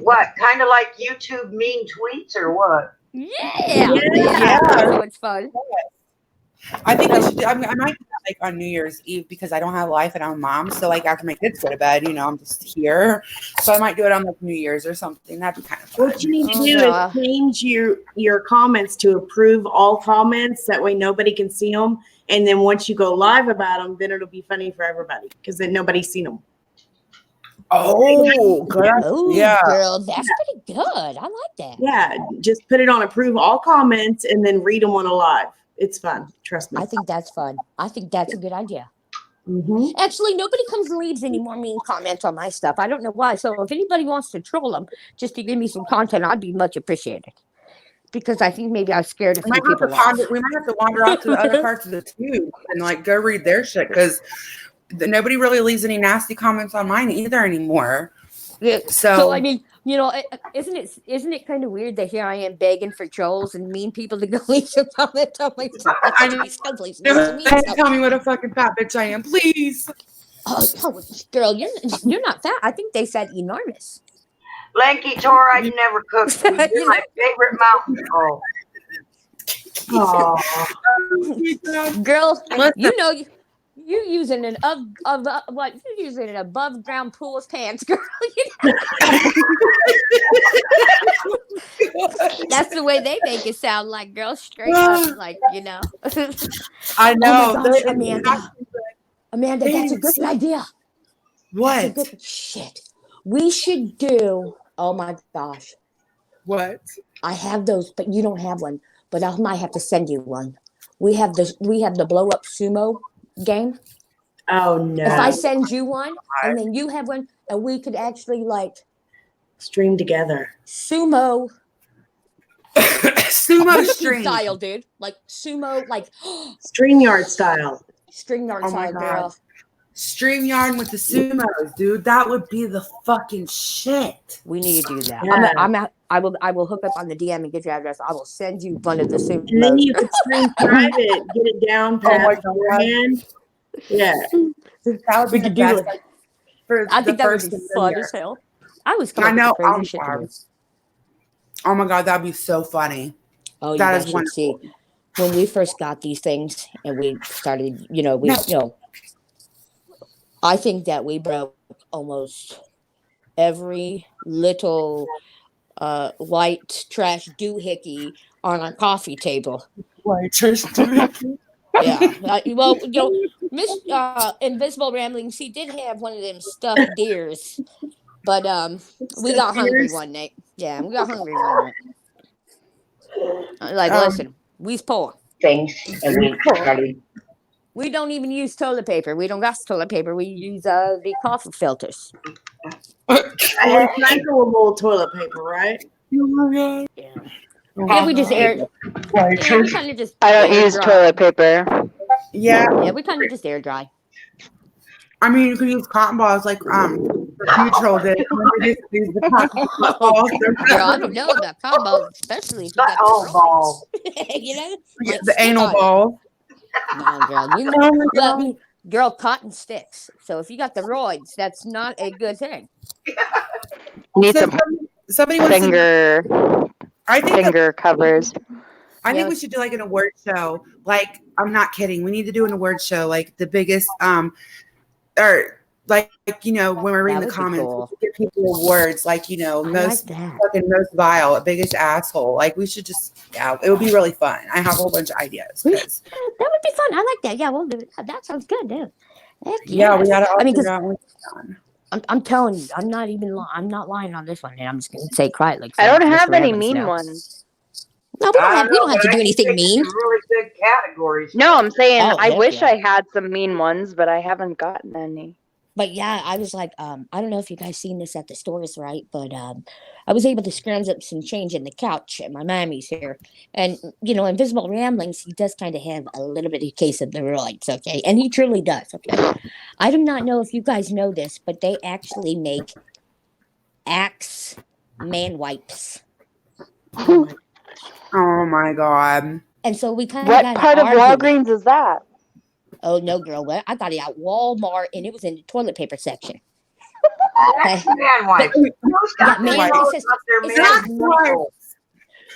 What, kind of like YouTube mean tweets or what? Yeah. Yeah. That's so much fun. I think we should do. I might do that like on New Year's Eve because I don't have a life and I'm a mom. So like after my kids go to bed, I'm just here. So I might do it on like New Year's or something. That'd be kind of fun. What you need to Oh, do yeah. is change your comments to approve all comments. That way nobody can see them. And then once you go live about them, then it'll be funny for everybody because then nobody's seen them. Oh, good. Oh, Yeah. girl, that's pretty good. I like that. Yeah, just put it on approve all comments and then read them on a live. It's fun. Trust me. I think that's fun. I think that's a good idea. Mm-hmm. Actually, nobody comes and leaves any more mean comments on my stuff. I don't know why. So if anybody wants to troll them just to give me some content, I'd be much appreciated. Because I think maybe I've scared a We few might people off. have to wander off to the other parts of the tube and like go read their shit because nobody really leaves any nasty comments on mine either anymore. Yeah. So So I mean, isn't it kind of weird that here I am begging for trolls and mean people to go leave some comment on my stuff? Like, I know. please, oh, please, please, Tell me what a fucking fat bitch I am, please. oh, girl, you're not fat. I think they said enormous. Lanky Tor, I never cooked for you. You're my favorite mountain troll. Oh, Girl, Listen. you using an what? You using an above ground pool of pants, girl. That's the way they make it sound like, girl, straight up, like I know. Oh my gosh, Amanda, that's a good idea. What? That's a good shit. We should do. Oh my gosh, What? I have those, but you don't have one. But I might have to send you one. We have the blow up sumo game. oh no. If I send you one and then you have one, and we could actually like Stream together. sumo Sumo stream. style, dude. Like sumo, like StreamYard style. string yard Oh my style, God. girl. StreamYard with the sumos, dude. That would be the fucking shit. We need to do that. Yeah. I will hook up on the DM and get your address. I will send you one of the sumos. And then you could stream private, get it down Oh my pat God. beforehand. Yeah. That would be We the could do best. it. Like, for I the think that would first be of the fun year. as hell. I was I coming know. up with crazy shit to do. Oh my God, that'd be so funny. Oh, you That guys is should wonderful. see. When we first got these things and we started, I think that we broke almost every little white trash doohickey on our coffee table. Like, just do it. Yeah. Miss Invisible Ramblings, he did have one of them stuffed deers But we got hungry Cheers. one night. Yeah, we got hungry one night. Like, Um, listen, we's poor. Things and we started. We don't even use toilet paper. We don't got toilet paper. We use the coffee filters. Recyclable toilet paper, right? Oh my god. Yeah. Yeah, we just air. Yeah, we kind of just. I don't air use dry. toilet paper. Yeah, Yeah, we kind of just air dry. I mean you could use cotton balls like Neutral did. These the cotton balls. Girl, I don't know about combos, especially if you got Oh, the ball. you know, Yeah, might the stick anal on you. ball. No, girl, you know, Oh my well, I god. mean, girl, cotton sticks. So if you got the roids, that's not a good thing. Need So some somebody wants to. finger I think that finger covers. I think we Yes. should do like an award show. Like, I'm not kidding. We need to do an award show, like the biggest, or like you know, when we're reading That the would be comments, cool. we should give people awards, like you know, I most like that. fucking most vile, biggest asshole. Like, we should just, yeah, it would be really fun. I have a whole bunch of ideas. 'Cause, That would be fun. I like that. Yeah, we'll do it. That sounds good, dude. Heck yeah, we yes. gotta all I mean, figure because out what's done. I'm telling you, I'm not even I'm not lying on this one, and I'm just gonna say quietly. I don't have Mr. any Evans mean knows. ones. No, we don't I have. We know, don't have but to I do can anything think of mean. some really good categories. No, I'm saying Oh, I heck wish yeah. I had some mean ones, but I haven't gotten any. But yeah, I was like, I don't know if you guys seen this at the stores, right? But I was able to scrounge up some change in the couch at my mommy's here. And, you know, Invisible Ramblings, he does kind of have a little bit of case of the roids, okay? And he truly does, okay? I do not know if you guys know this, but they actually make Axe man wipes. Oh my god. And so we kind of What got part an of argument. Walgreens is that? Oh, no, girl. Well, I got it at Walmart, and it was in the toilet paper section. That's man wipes. Those Yeah, got man, man it wipes says- up there, it man. says No.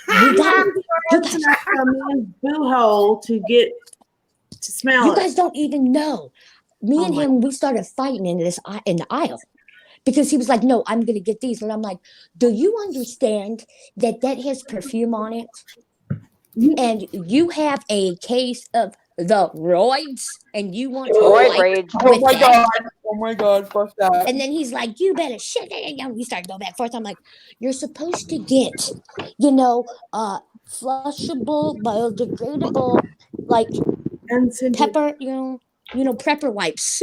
You got, you It's guys, not a man's boo hole to get to smell you it. guys don't even know. Me Oh and my- him, we started fighting in the aisle because he was like, "No, I'm gonna get these," and I'm like, "Do you understand that has perfume on it, and you have a case of the roids, and you want to Roid wipe rage. Oh with my that?" god. Oh my god. Fuck that. And then he's like, "You better shit." And we started going back and forth. I'm like, "You're supposed to get, you know, flushable, biodegradable, like And scented. pepper, you know, prepper wipes."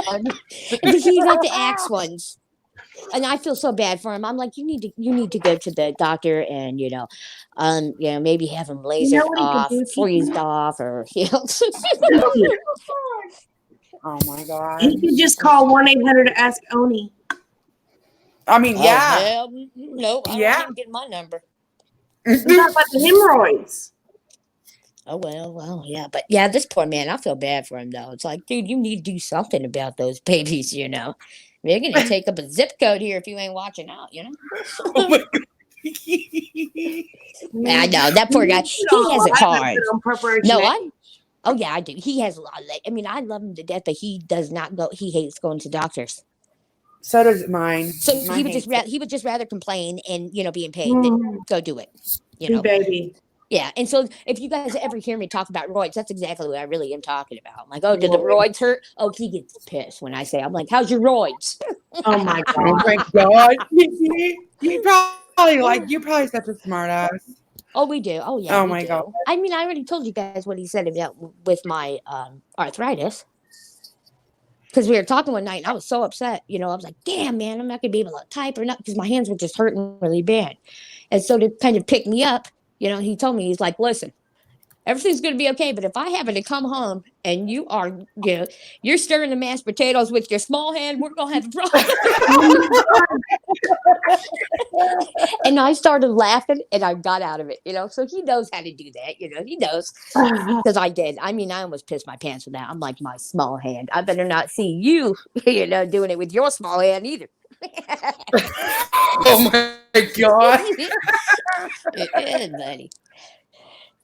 And he got the Axe ones, and I feel so bad for him. I'm like, you need to go to the doctor and you know, maybe have him lasered what he could off, do, freezed off, or you know. Oh my god. You could just call 1-800 to ask Oni. I mean, Oh, yeah. hell, no, I Yeah. don't want him getting my number. What about the hemorrhoids? Oh well, yeah, but yeah, this poor man, I feel bad for him though. It's like, dude, you need to do something about those babies, you know. They're gonna take up a zip code here if you ain't watching out, you know. Oh my god. I know that poor guy. He has it hard. On preparation. No, oh yeah, I do. He has a lot of. I mean, I love him to death, but he does not go. He hates going to doctors. So does mine. So Mine he would just hates it. he would just rather complain and you know being paid than go do it. You know. baby. Yeah, and so if you guys ever hear me talk about roids, that's exactly what I really am talking about. I'm like, oh, did the roids hurt? Oh, he gets pissed when I say, I'm like, how's your roids? Oh my Oh god. my god. You probably like, you're probably such a smart ass. Oh, we do. Oh, yeah. Oh we my do. God. I mean, I already told you guys what he said about with my arthritis. Because we were talking one night and I was so upset. You know, I was like, damn, man, I'm not going to be able to type or not because my hands were just hurting really bad. And so to kind of pick me up, you know, he told me, he's like, listen, everything's going to be okay. But if I happen to come home and you are, you know, you're stirring the mashed potatoes with your small hand, we're going to have a problem. And I started laughing and I got out of it, you know. So he knows how to do that, you know, he knows. Because I did. I mean, I almost pissed my pants with that. I'm like, my small hand. I better not see you, you know, doing it with your small hand either. Oh my god. Yeah, buddy.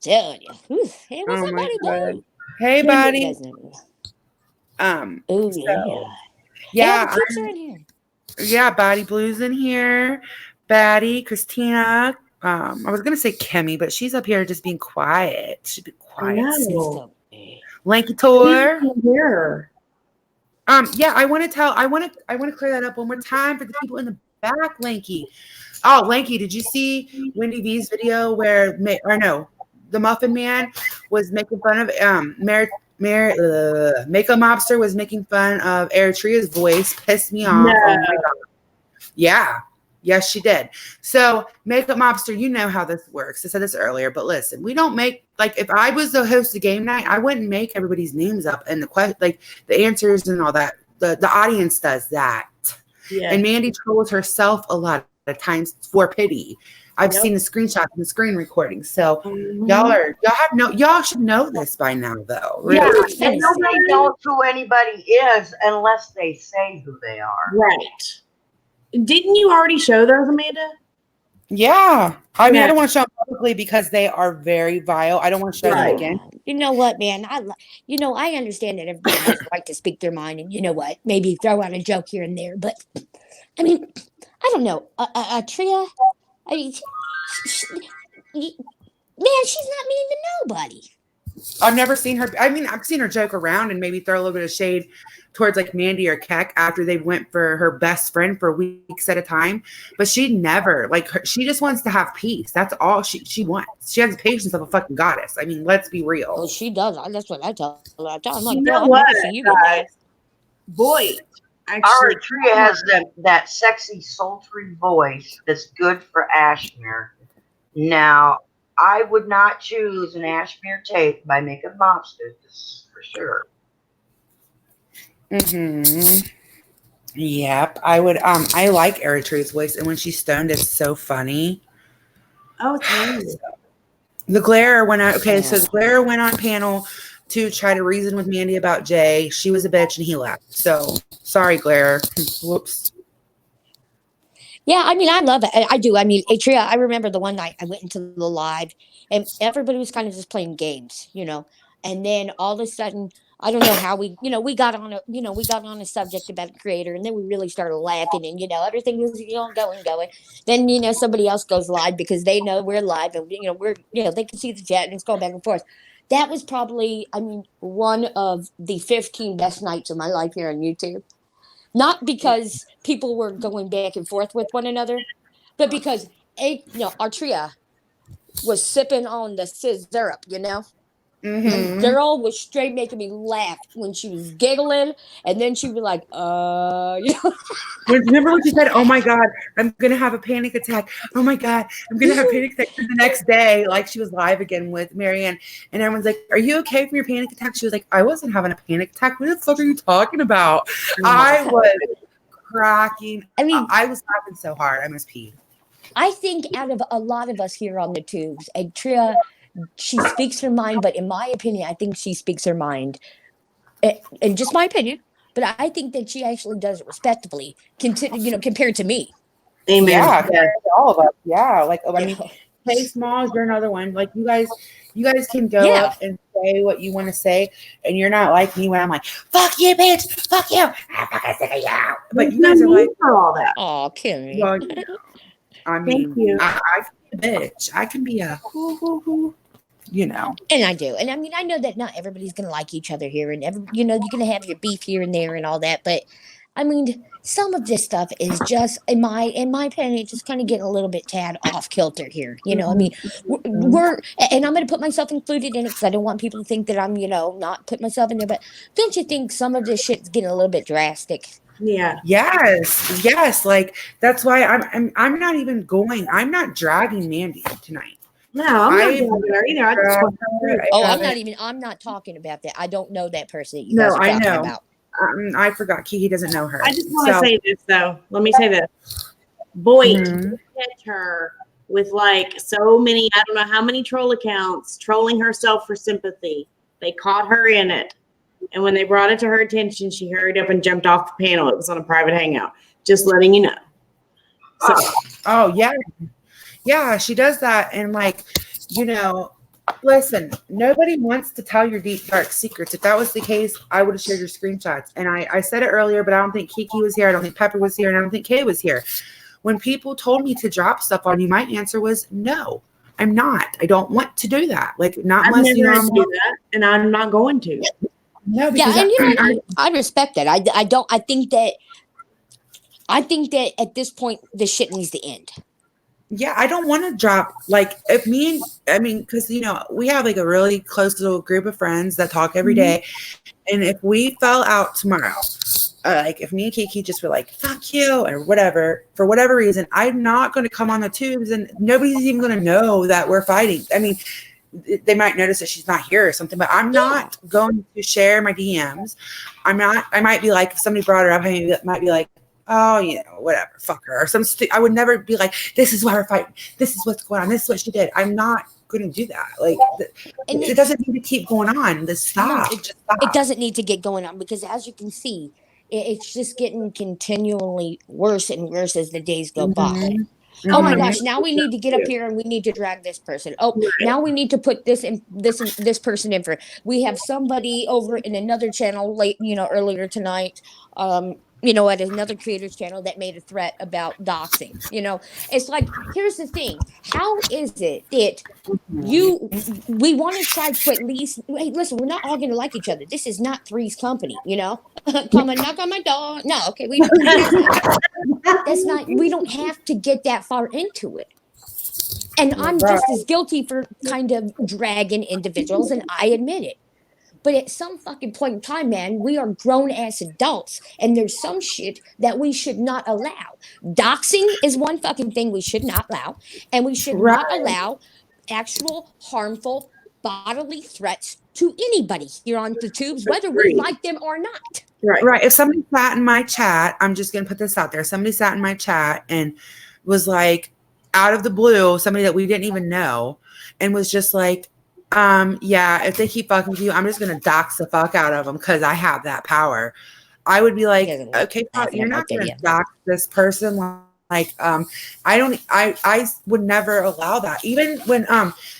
Telling you. Whew. Hey, what's Oh up, my buddy? god. Boy? Hey, You buddy. guys know. So, Oh, yeah. yeah, the kids are in here. yeah, Batty Blue's in here. Batty, Christina. I was gonna say Kimmy, but she's up here just being quiet. She'd be quiet. No. Lanky Tour. Here. Yeah, I want to clear that up one more time for the people in the back, Lanky. Oh, Lanky, did you see Wendy V's video where, the Muffin Man was making fun of Makeup Mobster was making fun of Eritrea's voice? Pissed me off. No. Oh my god. Yeah. Yes, she did. So, Makeup Mobster, you know how this works. I said this earlier, but listen, we don't make, like, if I was the host of game night, I wouldn't make everybody's names up and the answers and all that. The audience does that. Yeah. And Mandy trolls herself a lot of times for pity. I've seen the screenshots and the screen recordings. So y'all should know this by now, though. Really. Yeah, and nobody knows who anybody is unless they say who they are. Right. Didn't you already show those, Amanda? Yeah. I mean, I don't want to show them publicly because they are very vile. I don't want to show them again. You know what, man? I understand that everybody has the right to speak their mind, and you know what? Maybe throw out a joke here and there. But I mean, I don't know. Tria, I mean, man, she's not mean to nobody. I've never seen her. I mean, I've seen her joke around and maybe throw a little bit of shade towards like Mandy or Keck after they went for her best friend for weeks at a time. But she never, she just wants to have peace. That's all she wants. She has the patience of a fucking goddess. I mean, let's be real. Well, she does. That's what I tell her. I'm like, You girl, know I'd what, never see you guys? Boy, actually, Eritrea has that sexy, sultry voice that's good for Ashmere. Now, I would not choose an Ashmere tape by Makeup Mobster, for sure. Mm-hmm. Yep. I would I like Eritrea's voice, and when she's stoned, it's so funny. Oh, it's weird. The Glare went out. Okay, so the Glare went on panel to try to reason with Mandy about Jay. She was a bitch and he left. So sorry, Glare. Whoops. Yeah, I mean, I love it. I do. I mean, Atria, I remember the one night I went into the live and everybody was kind of just playing games, and then all of a sudden, I don't know how we got on a subject about the creator, and then we really started laughing, and everything was going. Then somebody else goes live because they know we're live, and we're they can see the chat and it's going back and forth. That was probably, I mean, one of the 15 best nights of my life here on YouTube. Not because people were going back and forth with one another, but because Artria was sipping on the syrup, Mm-hmm. And girl was straight making me laugh when she was giggling, and then she was like, Remember when she said, "Oh my God, I'm gonna have a panic attack. Oh my God, I'm gonna have a panic attack." The next day, like she was live again with Marianne, and everyone's like, "Are you okay from your panic attack?" She was like, "I wasn't having a panic attack. What the fuck are you talking about?" I was cracking. I mean, I was laughing so hard. I must pee. I think out of a lot of us here on the tubes, Tria, she speaks her mind, but in my opinion, I think she speaks her mind. And just my opinion, but I think that she actually does it respectfully, compared to me. Amen. Yeah, compared to all of us. Yeah, I mean, Hey Smalls, you're another one. Like you guys can go up and say what you want to say, and you're not like me when I'm like, "Fuck you, bitch! Fuck you! I'm fucking sick of you." But you guys are like, for all that. Oh, Kimmy. Well, I mean, Thank you. I can be a bitch. I can be a who. And I do. And I mean, I know that not everybody's going to like each other here, and you're going to have your beef here and there and all that. But I mean, some of this stuff is just, in my opinion, just kind of getting a little bit tad off kilter here. I mean, we're and I'm going to put myself included in it because I don't want people to think that I'm, not putting myself in there. But don't you think some of this shit's getting a little bit drastic? Yeah. Yes. Like that's why I'm not even going. I'm not dragging Mandy tonight. No, I'm not doing her either. I just want I'm not talking about that. I don't know that person that you guys are talking about. I forgot. Kiki doesn't know her. I just want to say this though. Let me say this. Boy, hit her with so many, I don't know how many troll accounts trolling herself for sympathy. They caught her in it. And when they brought it to her attention, she hurried up and jumped off the panel. It was on a private hangout. Just letting you know. So. Oh yeah. Yeah, she does that. And listen, nobody wants to tell your deep, dark secrets. If that was the case, I would have shared your screenshots. And I said it earlier, but I don't think Kiki was here. I don't think Pepper was here. And I don't think Kay was here. When people told me to drop stuff on you, my answer was no, I'm not. I don't want to do that. Not I'm unless never going to do that, and I'm not going to. No, Yeah, because and I I respect that. I don't. I think that at this point the shit needs to end. yeah, I don't want to drop like if I mean, because we have like a really close little group of friends that talk every day, and if we fell out tomorrow, like if me and Kiki just were like "fuck you" or whatever for whatever reason, I'm not going to come on the tubes, and nobody's even going to know that we're fighting. I mean, they might notice that she's not here or something, but I'm not going to share my DMs. I'm not. I might be like if somebody brought her up, I might be like, oh, whatever, fuck her. Or I would never be like, this is why we're fighting. This is what's going on. This is what she did. I'm not going to do that. Like, And it doesn't need to keep going on. This stop. No, Just stop. it doesn't need to get going on because, as you can see, it's just getting continually worse and worse as the days go by. Oh my gosh! Now we need to get up here and we need to drag this person. Oh, now we need to put this person in for. We have somebody over in another channel late, earlier tonight. At another creator's channel that made a threat about doxing. It's like here's the thing: how is it that we want to try to at least hey listen, we're not all going to like each other. This is not Three's Company, come and knock on my door. No, okay, we don't that's not we don't have to get that far into it. And I'm just as guilty for kind of dragging individuals, and I admit it. But at some fucking point in time, man, we are grown ass adults, and there's some shit that we should not allow. Doxing is one fucking thing we should not allow, and we should not allow actual harmful bodily threats to anybody here on the tubes, whether we like them or not. Right. If somebody sat in my chat, I'm just going to put this out there. Somebody sat in my chat and was like, out of the blue, somebody that we didn't even know, and was just like, yeah, if they keep fucking with you, I'm just going to dox the fuck out of them because I have that power. I would be like, okay, you're not going to dox this person. Like, I would never allow that. Even when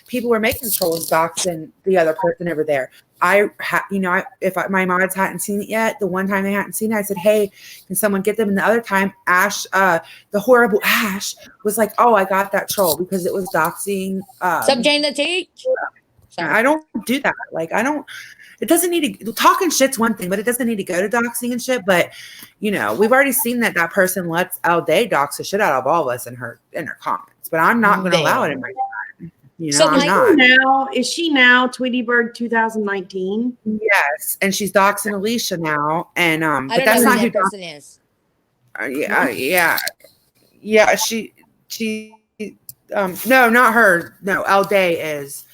people were making trolls doxing the other person over there, if my mods hadn't seen it yet, the one time they hadn't seen it, I said, hey, can someone get them? And the other time, Ash, the horrible Ash, was like, oh, I got that troll because it was doxing. Sub Jane the Teach. I don't do that. Like, it doesn't need to, talking shit's one thing, but it doesn't need to go to doxing and shit. But, we've already seen that person lets all day dox the shit out of all of us in her comments. But I'm not going to allow it in my time. So I'm not. Now, is she now Tweety Bird 2019? Yes. And she's doxing Alicia now. And, I but don't that's know not who who that person is. Yeah. She, no, not her. No, all day is.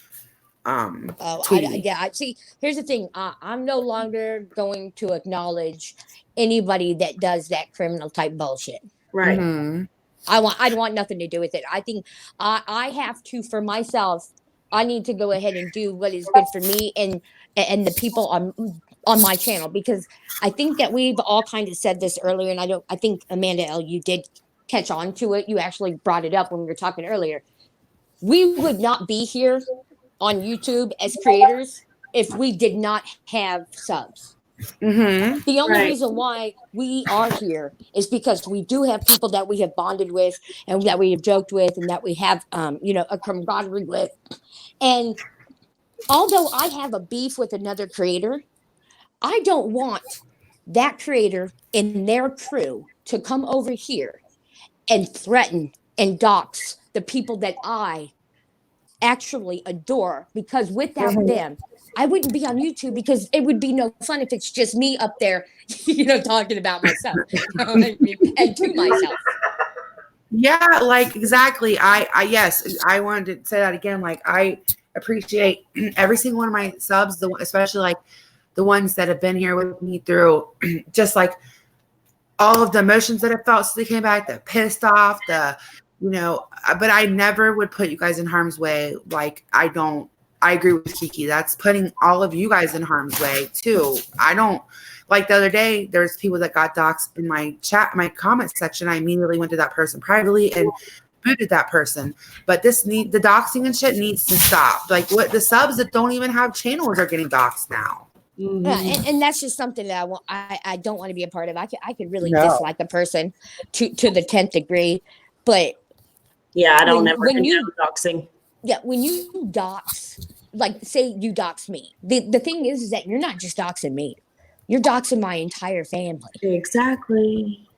See, here's the thing. I'm no longer going to acknowledge anybody that does that criminal type bullshit. Right. Mm-hmm. I don't want nothing to do with it. I think I have to, for myself, I need to go ahead and do what is good for me and the people on my channel, because I think that we've all kind of said this earlier, and I think Amanda L, you did catch on to it. You actually brought it up when we were talking earlier. We would not be here on YouTube as creators if we did not have subs. Mm-hmm. The only reason why we are here is because we do have people that we have bonded with and that we have joked with and that we have a camaraderie with. And although I have a beef with another creator, I don't want that creator and their crew to come over here and threaten and dox the people that I actually adore, because without them I wouldn't be on YouTube, because it would be no fun if it's just me up there talking about myself. And to myself. Yeah, like exactly. Yes, I wanted to say that again. Like, I appreciate every single one of my subs, especially like the ones that have been here with me through just like all of the emotions that I felt since they came back, the pissed off, but I never would put you guys in harm's way. Like, I agree with Kiki. That's putting all of you guys in harm's way too. I don't, like the other day, there's people that got doxxed in my chat, my comment section. I immediately went to that person privately and booted that person. But the doxing and shit needs to stop. Like, what the subs that don't even have channels are getting doxxed now. Mm-hmm. Yeah, and that's just something that I don't want to be a part of. I could really dislike a person to the 10th degree, but yeah, I don't ever when you doxing. Yeah, when you dox like say you dox me. The thing is that you're not just doxing me. You're doxing my entire family. Exactly.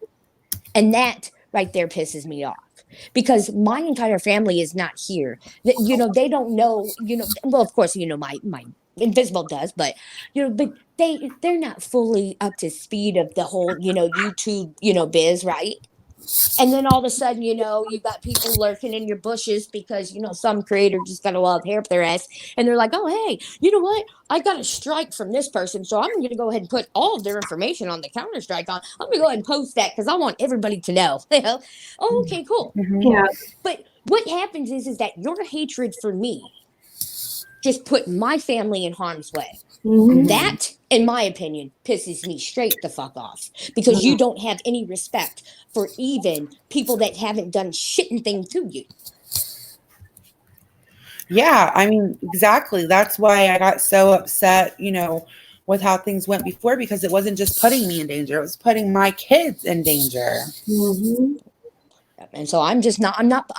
And that right there pisses me off because my entire family is not here. They don't know, well, of course, my invisible does, but but they're not fully up to speed of the whole, YouTube, biz, right? And then all of a sudden, you got people lurking in your bushes because, some creator just got a wild hair up their ass. And they're like, oh, hey, you know what? I got a strike from this person. So I'm going to go ahead and put all of their information on the counter strike on. I'm going to go ahead and post that because I want everybody to know. Oh, okay, cool. Yeah. But what happens is that your hatred for me just put my family in harm's way. Mhm. That, in my opinion, pisses me straight the fuck off because you don't have any respect for even people that haven't done shitting thing to you. Yeah, I mean, exactly. That's why I got so upset, with how things went before, because it wasn't just putting me in danger, it was putting my kids in danger. Mhm. And so I'm not,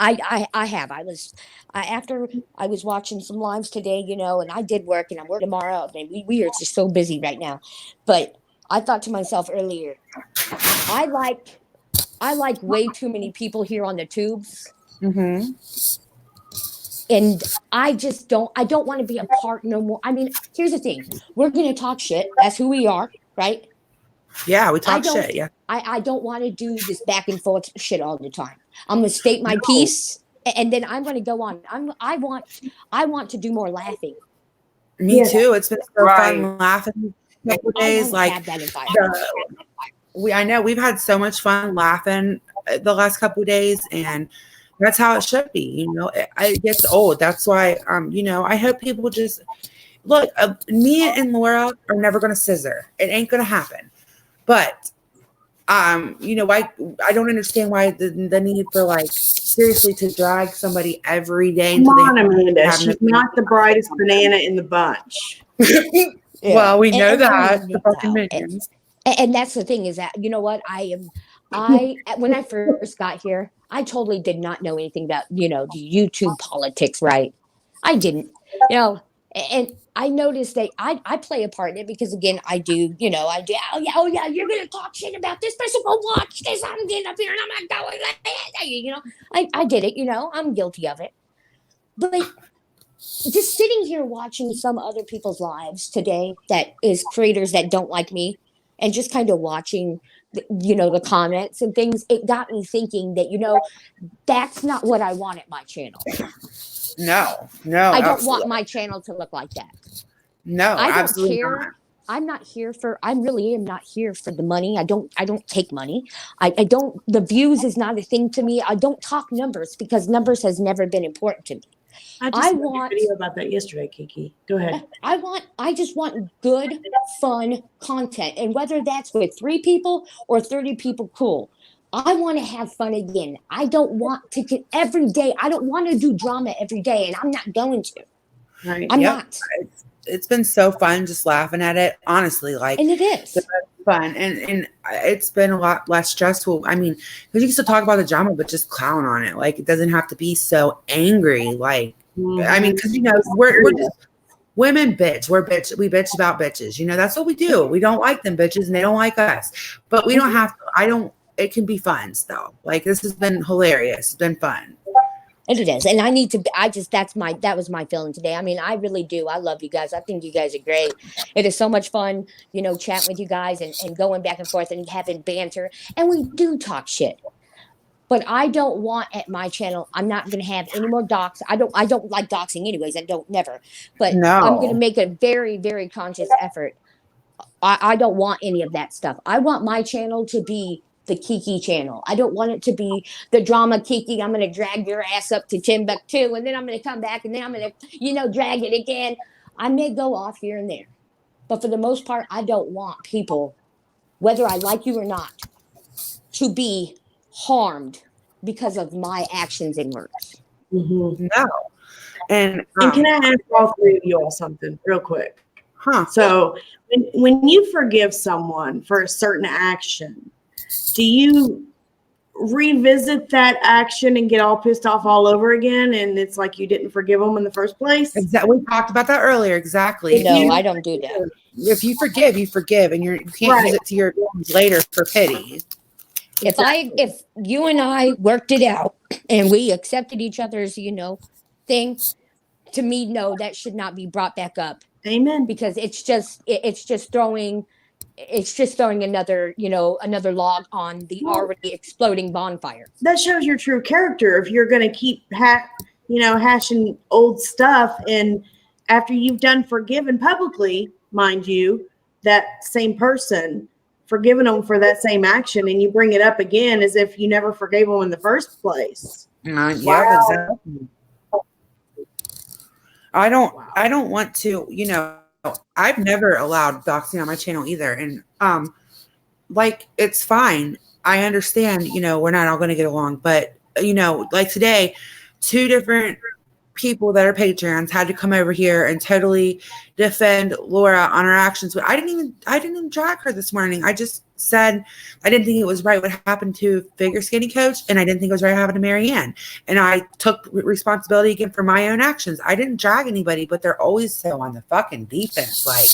after I was watching some lives today, and I did work and I'm working tomorrow. And we are just so busy right now. But I thought to myself earlier, I like way too many people here on the tubes. Mm-hmm. And I don't want to be a part no more. I mean, here's the thing. We're going to talk shit. That's who we are, right? Yeah, we talk shit, yeah. I don't want to do this back and forth shit all the time. I'm going to state my piece and then I'm going to go on. I want to do more laughing. Me too. It's been so Right. fun laughing a couple days. I Like, have that environment. I know we've had so much fun laughing the last couple of days, and that's how it should be. It gets old. That's why, I hope people just look. Me and Laura are never going to scissor. It ain't going to happen. But, I don't understand why the need for, like, seriously to drag somebody every day. Come until on, they Amanda. have She's no- not the brightest banana in the bunch. Well, we know And that the fucking minions. And that's the thing is that, you know what? When I first got here, I totally did not know anything about, the YouTube politics, right? I didn't, and I noticed that I play a part in it because again, I do, oh yeah, you're going to talk shit about this person. Well, watch this. I'm getting up here and I'm not going, I did it, I'm guilty of it. But just sitting here watching some other people's lives today that is creators that don't like me and just kind of watching the comments and things, it got me thinking that that's not what I want at my channel. No, I don't absolutely. want my channel to look like that. No, I don't absolutely care. not. I really am not here for the money. I don't take money. I don't, the views is not a thing to me. I don't talk numbers because numbers has never been important to me. I watched a video about that yesterday, Kiki. Go ahead. I just want good, fun content. And whether that's with 3 people or 30 people, cool. I want to have fun again. I don't want to get every day. I don't want to do drama every day, and I'm not going to. Right. I'm not. It's been so fun just laughing at it, honestly. Like, and it is fun, and it's been a lot less stressful. I mean, because you can still talk about the drama, but just clown on it. Like, it doesn't have to be so angry. Like, I mean, because we're just women, bitch. We bitch about bitches. That's what we do. We don't like them bitches, and they don't like us. But we don't have to. It can be fun still. Like, this has been hilarious. It's been fun. And it is. And I need to, that was my feeling today. I mean, I really do. I love you guys. I think you guys are great. It is so much fun, chatting with you guys and going back and forth and having banter. And we do talk shit. But I don't want at my channel, I'm not going to have any more docs. I don't like doxing anyways. I don't never. But I'm going to make a very, very conscious effort. I don't want any of that stuff. I want my channel to be the Kiki channel. I don't want it to be the drama Kiki. I'm going to drag your ass up to Timbuktu and then I'm going to come back and then I'm going to, drag it again. I may go off here and there. But for the most part, I don't want people, whether I like you or not, to be harmed because of my actions and words. Mm-hmm. No. And can I ask all 3 of you all something real quick? Huh. So when you forgive someone for a certain action, do you revisit that action and get all pissed off all over again, and it's like you didn't forgive them in the first place. Exactly. We talked about that earlier. Exactly. No, I don't do that. If you forgive, you forgive, and you can't use it to your advantage later for pity. If you and I worked it out and we accepted each other's, thing, to me, no, that should not be brought back up. Amen. Because it's just throwing another another log on the already exploding bonfire. That shows your true character if you're going to keep hashing old stuff, and after you've done forgiven publicly, mind you, that same person, forgiving them for that same action, and you bring it up again as if you never forgave them in the first place. Yeah, exactly. I don't want to, I've never allowed doxing on my channel either. And like, it's fine. I understand, we're not all going to get along, but like today, 2 different people that are Patreons had to come over here and totally defend Laura on her actions. But I didn't even drag her this morning. I just said I didn't think it was right what happened to figure skating coach, and I didn't think it was right what happened to Marianne. And I took responsibility again for my own actions. I didn't drag anybody, but they're always so on the fucking defense. Like,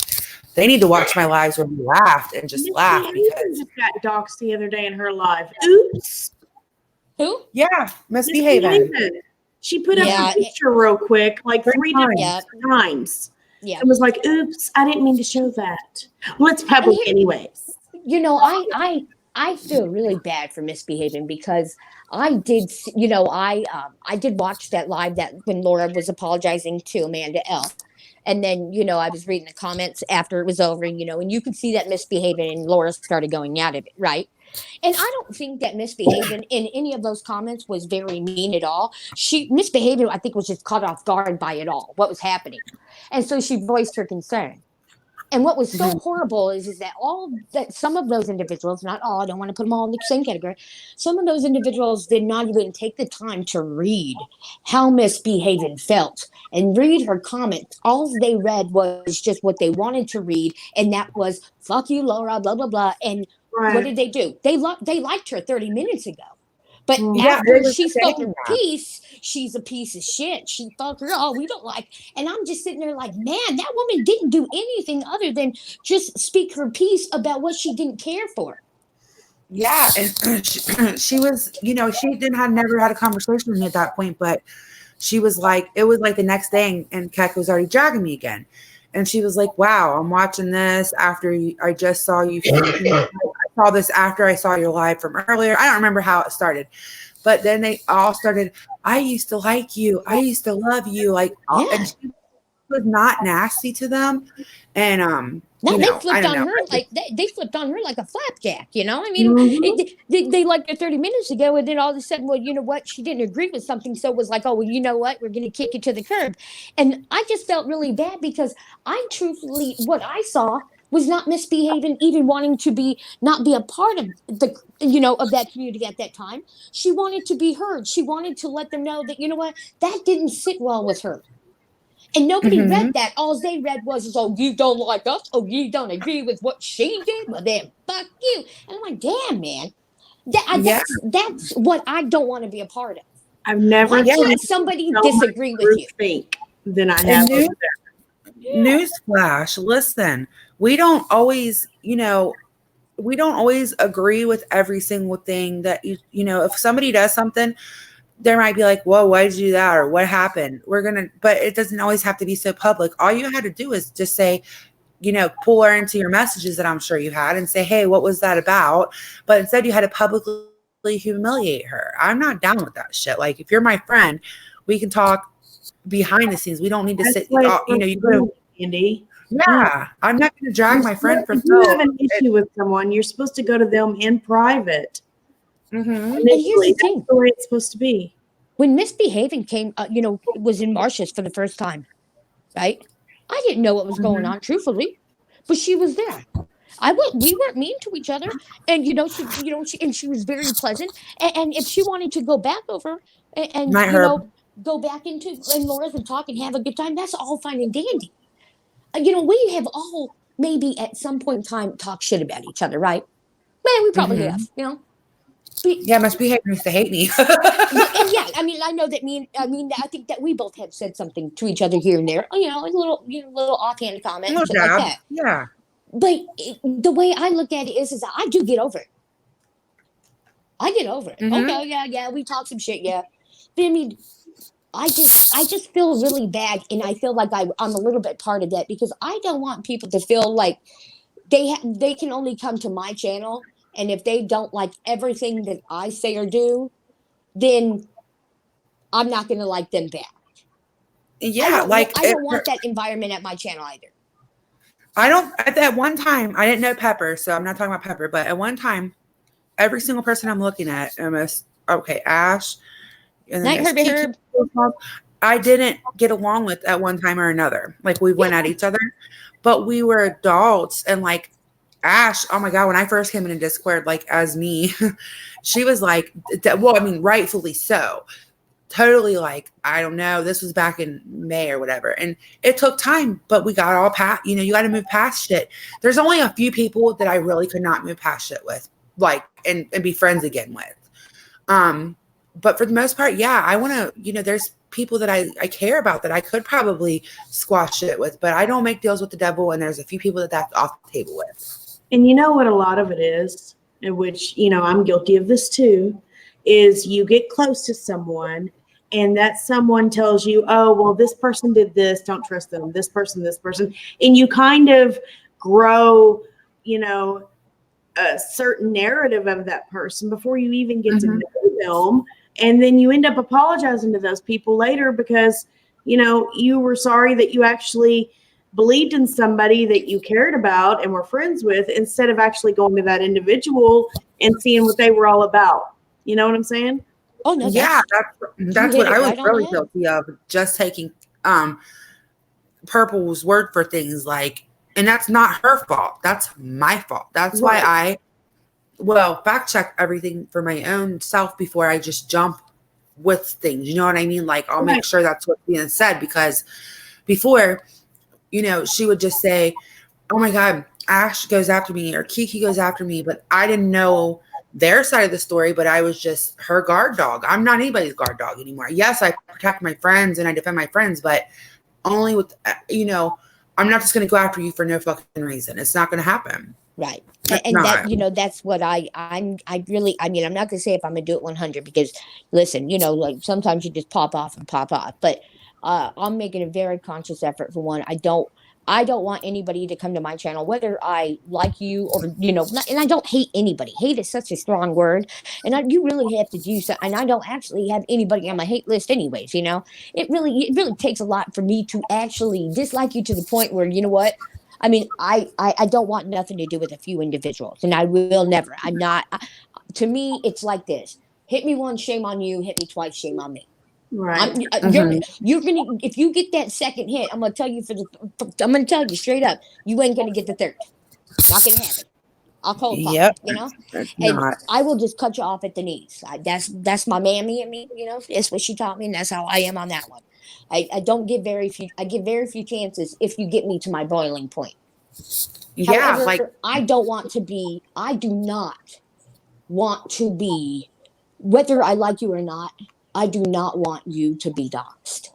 they need to watch my lives where we laughed and just laugh. Because just got doxed the other day in her live. Oops. Who? Yeah, misbehaving. She put up a picture real quick, like 3 different times. Yeah. It was like, oops, I didn't mean to show that. Well, it's public anyways. I feel really bad for misbehaving because I did, I did watch that live that when Laura was apologizing to Amanda L. And then, I was reading the comments after it was over, and you could see that misbehaving, and Laura started going out of it, right? And I don't think that misbehaving in any of those comments was very mean at all. Misbehaving, I think, was just caught off guard by it all, what was happening. And so she voiced her concern. And what was so horrible is that some of those individuals, not all, I don't want to put them all in the same category. Some of those individuals did not even take the time to read how misbehaving felt and read her comments. All they read was just what they wanted to read. And that was, fuck you, Laura, blah, blah, blah. And what did they do? They liked her 30 minutes ago. But after she spoke her piece, she's a piece of shit. She fucked her. Oh, we don't like. And I'm just sitting there like, man, that woman didn't do anything other than just speak her piece about what she didn't care for. Yeah, and she was, she never had a conversation with me at that point, but she was like, it was like the next day, and Keck was already dragging me again. And she was like, wow, I'm watching this after I just saw you. I saw this after I saw your live from earlier. I don't remember how it started, but then they all started, I used to like you. I used to love you. Like, and she was not nasty to them. And, no, they flipped on her like they flipped on her like a flapjack, I mean, they liked her 30 minutes ago, and then all of a sudden, well, you know what? She didn't agree with something, so it was like, oh, well, you know what? We're going to kick you to the curb. And I just felt really bad because what I saw was not misbehaving, even wanting to not be a part of the, of that community at that time. She wanted to be heard. She wanted to let them know that, you know what? That didn't sit well with her. And nobody read that. All they read was, oh, you don't like us? Oh, you don't agree with what she did? Well, then fuck you. And I'm like, damn, man. That's what I don't want to be a part of. I've never seen somebody disagree with you. Think than I have. Newsflash, listen, we don't always agree with every single thing that if somebody does something, there might be like, whoa, why did you do that? Or what happened? But it doesn't always have to be so public. All you had to do is just say, pull her into your messages that I'm sure you had and say, hey, what was that about? But instead you had to publicly humiliate her. I'm not down with that shit. Like, if you're my friend, we can talk behind the scenes. We don't need to sit, Andy. Yeah, I'm not going to drag my friend from. If you have an issue with someone, you're supposed to go to them in private. And here's the thing. That's the way it's supposed to be. When misbehaving came, was in Marcia's for the first time, right? I didn't know what was going on, truthfully, but she was there. We weren't mean to each other, and she was very pleasant. And if she wanted to go back over and go back into Laura's and talk and have a good time, that's all fine and dandy. We have all maybe at some point in time talked shit about each other, right? Man, we probably have, Yeah, must be hating to hate me. And yeah, I mean, I know that I think that we both have said something to each other here and there, a little offhand comment No and shit like doubt. that. Yeah. But the way I look at it is I do get over it. I get over it. Mhm. Okay, yeah, we talk some shit, yeah. But I mean, I just feel really bad, and I feel like I'm a little bit part of that because I don't want people to feel like they can only come to my channel, and if they don't like everything that I say or do, then I'm not going to like them back. Yeah, I don't want that environment at my channel either. I don't. At that one time, I didn't know Pepper, so I'm not talking about Pepper. But at one time, every single person I'm looking at, almost Ash, and then Night, there's Herbie Kiki. Herb. I didn't get along with at one time or another. Like we went at each other, but we were adults. And like Ash, oh my God, when I first came into Discord, like as me, she was like, well, I mean, rightfully so. Totally like, I don't know. This was back in May or whatever. And it took time, but we got all past, you got to move past shit. There's only a few people that I really could not move past shit with, like, and be friends again with. But for the most part, yeah, I want to, there's people that I care about that I could probably squash it with, but I don't make deals with the devil. And there's a few people that's off the table with. And you know what a lot of it is, in which, I'm guilty of this too, is you get close to someone and that someone tells you, oh, well, this person did this, don't trust them, this person. And you kind of grow, a certain narrative of that person before you even get to know them. And then you end up apologizing to those people later because, you were sorry that you actually believed in somebody that you cared about and were friends with instead of actually going to that individual and seeing what they were all about. You know what I'm saying? Oh no, Yeah, that's what I was really guilty of, just taking Purple's word for things, like, and that's not her fault. That's my fault. That's why fact check everything for my own self before I just jump with things. You know what I mean? Like, I'll make sure that's what's being said, because before, she would just say, oh my God, Ash goes after me or Kiki goes after me, but I didn't know their side of the story, but I was just her guard dog. I'm not anybody's guard dog anymore. Yes, I protect my friends and I defend my friends, but only with, I'm not just going to go after you for no fucking reason. It's not going to happen. Right. And that, that's what I'm really, I'm not going to say if I'm going to do it 100 because listen, like sometimes you just pop off, but I'm making a very conscious effort for one. I don't want anybody to come to my channel, whether I like you or, and I don't hate anybody. Hate is such a strong word. And you really have to do so. And I don't actually have anybody on my hate list anyways, it really takes a lot for me to actually dislike you to the point where, you know what? I mean, I don't want nothing to do with a few individuals, and I will never. I'm not. To me, it's like this: hit me once, shame on you; hit me twice, shame on me. Right. You're gonna, if you get that second hit, I'm gonna tell you I'm gonna tell you straight up, you ain't gonna get the third. Not gonna happen. I'll cold pop, and I will just cut you off at the knees. That's my mammy and me, It's what she taught me, and that's how I am on that one. I don't give very few. I give very few chances if you get me to my boiling point. Yeah, however, I do not want to be, whether I like you or not, I do not want you to be doxxed.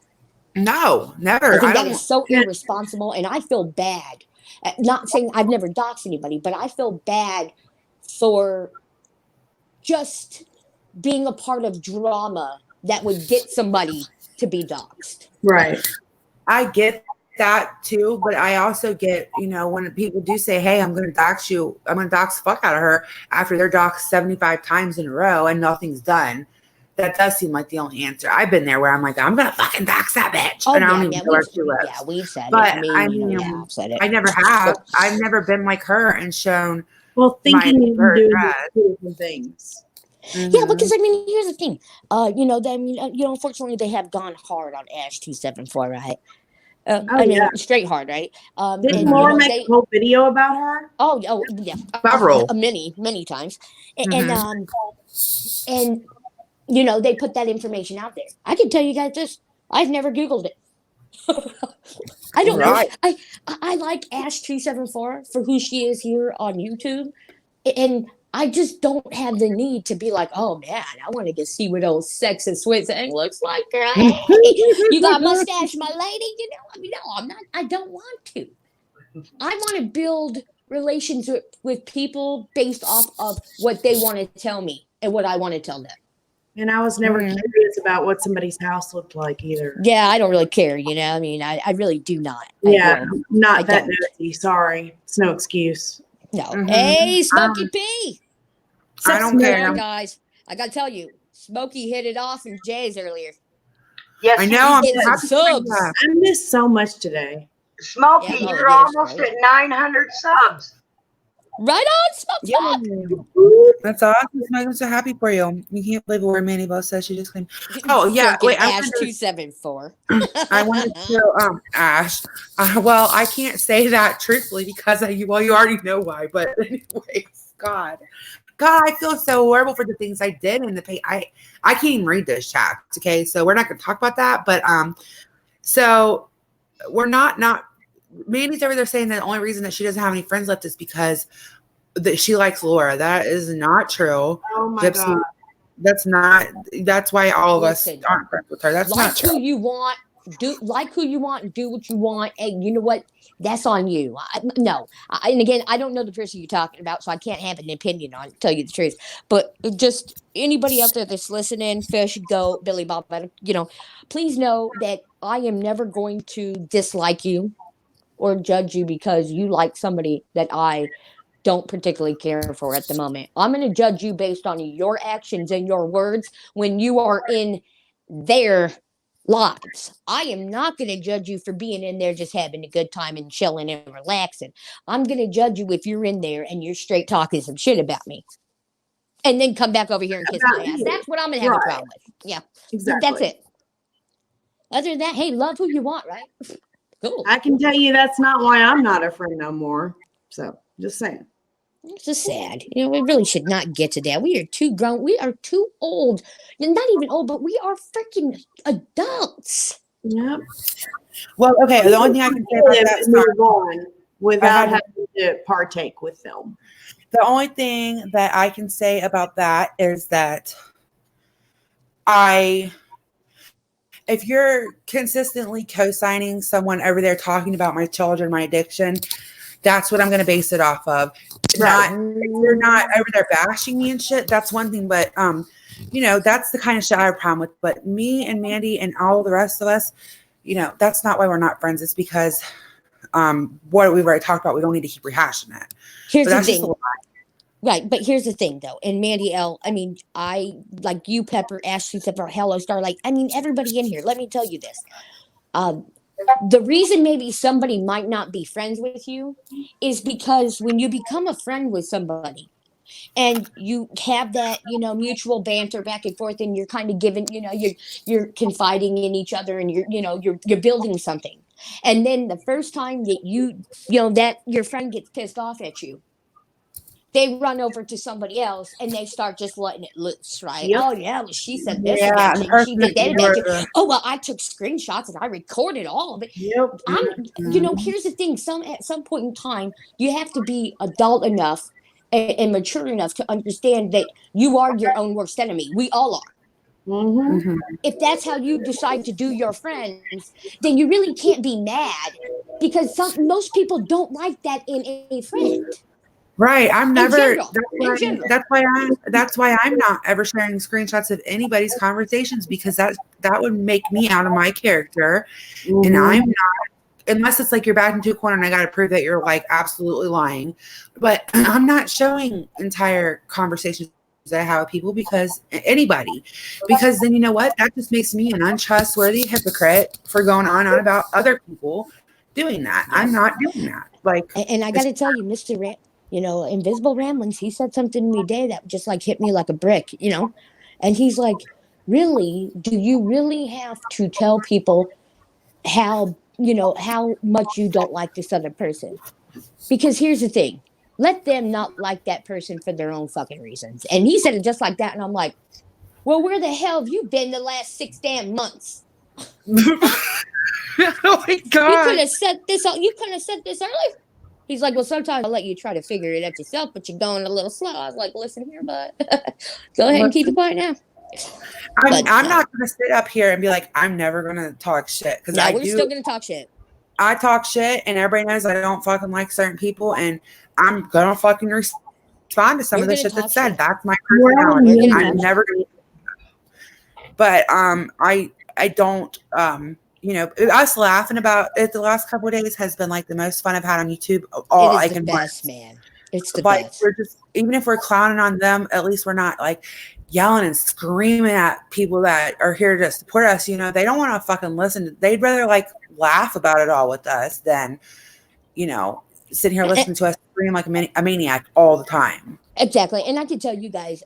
No, never. I think that is so irresponsible, and I feel bad. Not saying I've never doxed anybody, but I feel bad for just being a part of drama that would get somebody to be doxxed. Right. I get that too, but I also get, when people do say, hey, I'm going to dox you, I'm going to dox the fuck out of her after they're doxed 75 times in a row and nothing's done. That does seem like the only answer. I've been there where I'm like, I'm going to fucking dox that bitch. Oh, and I don't even know where she lives. Yeah, we've said but it. I've said it. I never have. I've never been like her and shown. Well, thinking and doing two different things. Mm-hmm. Yeah, because here's the thing. Unfortunately, they have gone hard on Ash 274, right? Straight hard, right? Did Laura make a whole video about her? Oh, yeah, several, many times, and they put that information out there. I can tell you guys this: I've never Googled it. I don't know. I like Ash 274 for who she is here on YouTube, and I just don't have the need to be like, oh man, I want to get see what old sexy sweet thing looks like, girl. Hey, you got a mustache, my lady? You know, I mean, no, I'm not. I don't want to. I want to build relations with people based off of what they want to tell me and what I want to tell them. And I was never curious about what somebody's house looked like either. Yeah, I don't really care, you know. I mean, I really do not. Yeah, not I that don't. nosy. Sorry, it's no excuse. No. Mhm. Hey, Smokey P. I don't care. All right, guys. I got to tell you, Smokey hit it off in Jay's earlier. Yes, I know. I'm getting some happy for you. subs. I missed so much today. Smokey, Yeah, well, you're it is, almost right? at 900 subs. Right on, Smokey. Yeah. That's awesome. I'm so happy for you. You can't believe a word Manny Bell says. She just claimed. Oh yeah. Freaking Wait. Ash 274. I wanted to Ash. Well, I can't say that truthfully because you already know why. But anyways, God, I feel so horrible for the things I did in the pay. I can't even read those chats. Okay, so we're not going to talk about that. But so we're not. Mandy's over there saying that the only reason that she doesn't have any friends left is because that she likes Laura. That is not true. Oh my God. That's not. That's why all of us Listen, aren't friends with her. That's like not true. who you want, do who you want, and do what you want. And you know what? That's on you. And again, I don't know the person you're talking about, so I can't have an opinion on it, tell you the truth. But just anybody out there that's listening, Fish, Goat, Billy Bob, you know, please know that I am never going to dislike you or judge you because you like somebody that I don't particularly care for at the moment. I'm going to judge you based on your actions and your words when you are in their lives. I am not going to judge you for being in there just having a good time and chilling and relaxing. I'm going to judge you if you're in there and you're straight talking some shit about me. And then come back over here and kiss my ass. That's what I'm going to have a problem with. Yeah. Exactly. That's it. Other than that, hey, love who you want, right? Cool. I can tell you that's not why I'm not a friend no more. So just saying. It's just sad. You know, we really should not get to that. We are too grown. We are too old. Not even old, but we are freaking adults. Yep. Well, okay. The only thing I can say about that move on without having to partake with them. The only thing that I can say about that is that if you're consistently co-signing someone over there talking about my children, my addiction, that's what I'm going to base it off of. Right. If you're not over there bashing me and shit, that's one thing. But, you know, that's the kind of shit I have a problem with. But me and Mandy and all the rest of us, you know, that's not why we're not friends. It's because what we've already talked about, we don't need to keep rehashing it. Here's the thing. Right, but here's the thing, though. And Mandy L, I mean, I, like you, Pepper, Ashley, Pepper, Hello Star, like, I mean, everybody in here, let me tell you this. The reason maybe somebody might not be friends with you is because when you become a friend with somebody and you have that, you know, mutual banter back and forth and you're kind of giving, you know, you're confiding in each other and you're building something. And then the first time that you know, that your friend gets pissed off at you, they run over to somebody else and they start just letting it loose, right? Yep. Oh, yeah, well, she said this about you. She did that about you. Oh, well, I took screenshots and I recorded all of it. Yep. You know, here's the thing. At some point in time, you have to be adult enough and mature enough to understand that you are your own worst enemy. We all are. Mm-hmm. If that's how you decide to do your friends, then you really can't be mad because most people don't like that in a friend. Right. I'm never. That's why I'm not ever sharing screenshots of anybody's conversations because that would make me out of my character, and I'm not. Unless it's like you're backed into a corner and I got to prove that you're like absolutely lying, but I'm not showing entire conversations that I have with people because then you know what? That just makes me an untrustworthy hypocrite for going on about other people doing that. I'm not doing that. Like, and I got to tell you, Mr. You know, Invisible Ramblings, he said something to me today that just like hit me like a brick, you know, and he's like, really, do you really have to tell people how much you don't like this other person? Because here's the thing, let them not like that person for their own fucking reasons. And he said it just like that. And I'm like, well, where the hell have you been the last 6 damn months? Oh my God. You could have said this earlier. He's like, well, sometimes I'll let you try to figure it out yourself, but you're going a little slow. I was like, listen here, bud. Go ahead and keep it quiet now. I mean, But I'm not going to sit up here and be like, I'm never going to talk shit because now I we're do. still going to talk shit. I talk shit, and everybody knows I don't fucking like certain people, and I'm gonna fucking respond to some We're of the gonna shit talk that's said. shit. That's my We're personality. gonna I'm talk never gonna. But I don't you know, us laughing about it the last couple of days has been like the most fun I've had on YouTube. All It I is the can best, man. It's the like best. we're just even if we're clowning on them, at least we're not like yelling and screaming at people that are here to support us. You know, they don't want to fucking listen. They'd rather like laugh about it all with us than, you know, sitting here listening to us scream like a maniac all the time. Exactly. And I can tell you guys,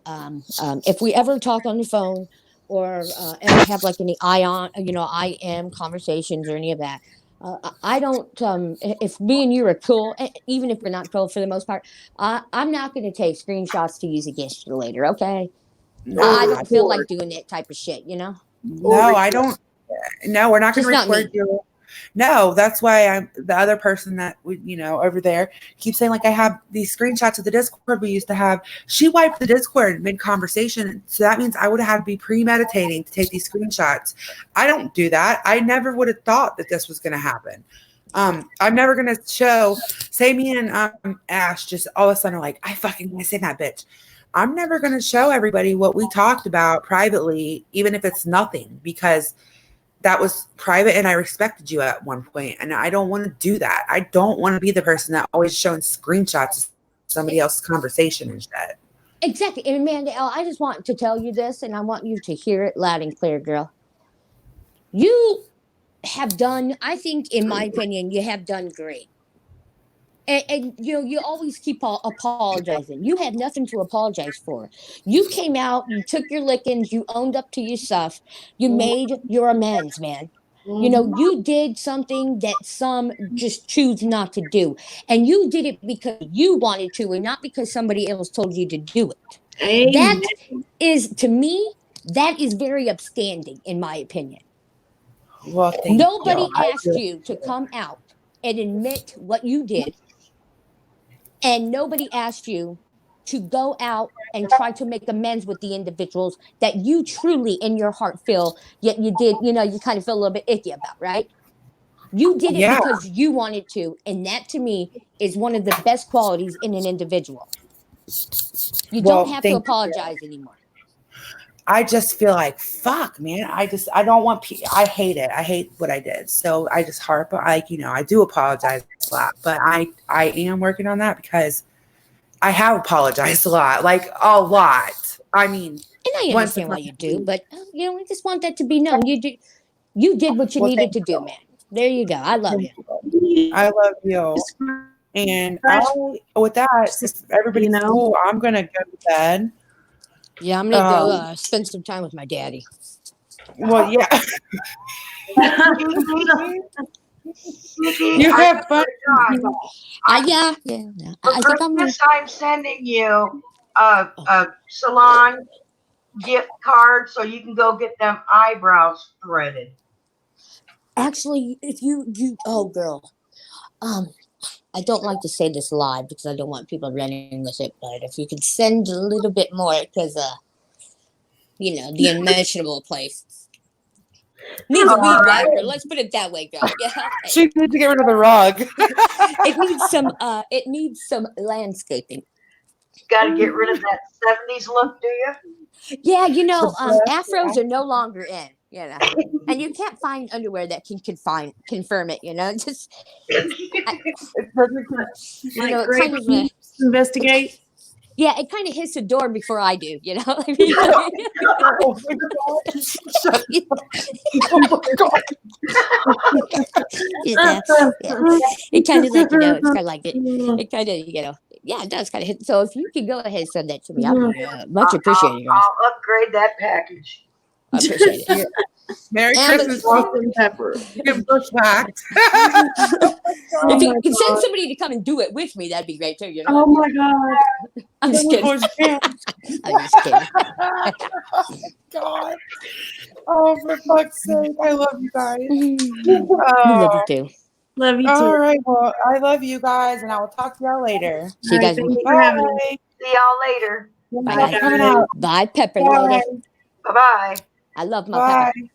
if we ever talk on the phone or ever have like any I am conversations or any of that, I don't, if me and you are cool, even if we're not cool for the most part, I'm not going to take screenshots to use against you later. Okay. I No, don't feel like doing that type of shit, you know? no, I don't. No, we're not going Just to not record me. you. No, that's why I'm the other person that we, you know, over there keeps saying like I have these screenshots of the Discord we used to have. She wiped the Discord mid conversation, so that means I would have had to be premeditating to take these screenshots. I don't do that. I never would have thought that this was going to happen. I'm never going to show. Say me and Ash just all of a sudden are like, I fucking want to say that bitch. I'm never going to show everybody what we talked about privately, even if it's nothing, because that was private and I respected you at one point, and I don't want to do that. I don't want to be the person that always showing screenshots of somebody else's conversation and shit. Exactly. And Mandel, I just want to tell you this, and I want you to hear it loud and clear, girl. You have done, I think, in my opinion, you have done great. And you know, you always keep apologizing. You have nothing to apologize for. You came out, you took your lickings, you owned up to your stuff, you made your amends, man. You know, you did something that some just choose not to do. And you did it because you wanted to and not because somebody else told you to do it. That Amen. is, to me, that is very upstanding, in my opinion. Well, thank Nobody you. I asked you to come out and admit what you did. And nobody asked you to go out and try to make amends with the individuals that you truly in your heart feel, yet you did, you know, you kind of feel a little bit icky about, right? You did it yeah. because you wanted to. And that to me is one of the best qualities in an individual. You don't Well, have to thank you. apologize anymore. I just feel like fuck, man. I don't want. I hate it. I hate what I did. So I just harp like you know. I do apologize a lot, but I am working on that because I have apologized a lot, like a lot. I mean, And I once understand why you do, but you know, I just want that to be known. You did what you well, needed thank to do, you. man. There you go. I love you. Thank you. I love you. And with that, if You everybody's know, cool, I'm gonna go to bed. Yeah, I'm gonna go Um, spend some time with my daddy. well, yeah, Kiki, you I have fun. forgot. Yeah. For I think I'm gonna. Christmas, I'm sending you a salon gift card so you can go get them eyebrows threaded. Actually, if you oh girl, um, I don't like to say this live because I don't want people running with it. But if you could send a little bit more, because you know, the unmentionable place needs a All weed right. whacker. Let's put it that way, girl. Yeah, okay. She needs to get rid of the rug. It needs some landscaping. Got to get rid of that 70s look, do you? Yeah, you know, The afros are no longer in. You know, and you can't find underwear that can confirm it. You know, just I, you like know, it great kind of investigate. yeah, it kind of hits the door before I do. You know, I mean, oh my god! Shut Oh my god! yeah, it kind of like you know, it's kind of like it kind of you know, yeah, it does kind of hit. So if you could go ahead and send that to me, I'd be much appreciated, girl. I'll upgrade that package. I appreciate it. Merry And Christmas, Salt and pepper. get bushwhacked. if you my could send God. somebody to come and do it with me, that'd be great too. You know, Oh my God. I'm just kidding. I'm just kidding. God. Oh, for fuck's sake. I love you guys. We love you too. Love you All too. right. Well, I love you guys, and I will talk to y'all later. See you guys. Thank you for having us. Bye. See y'all later. Thanks Bye, for guys. coming out. Bye, Pepper Bye. Lady. Bye bye. I love my Bye. Pepper.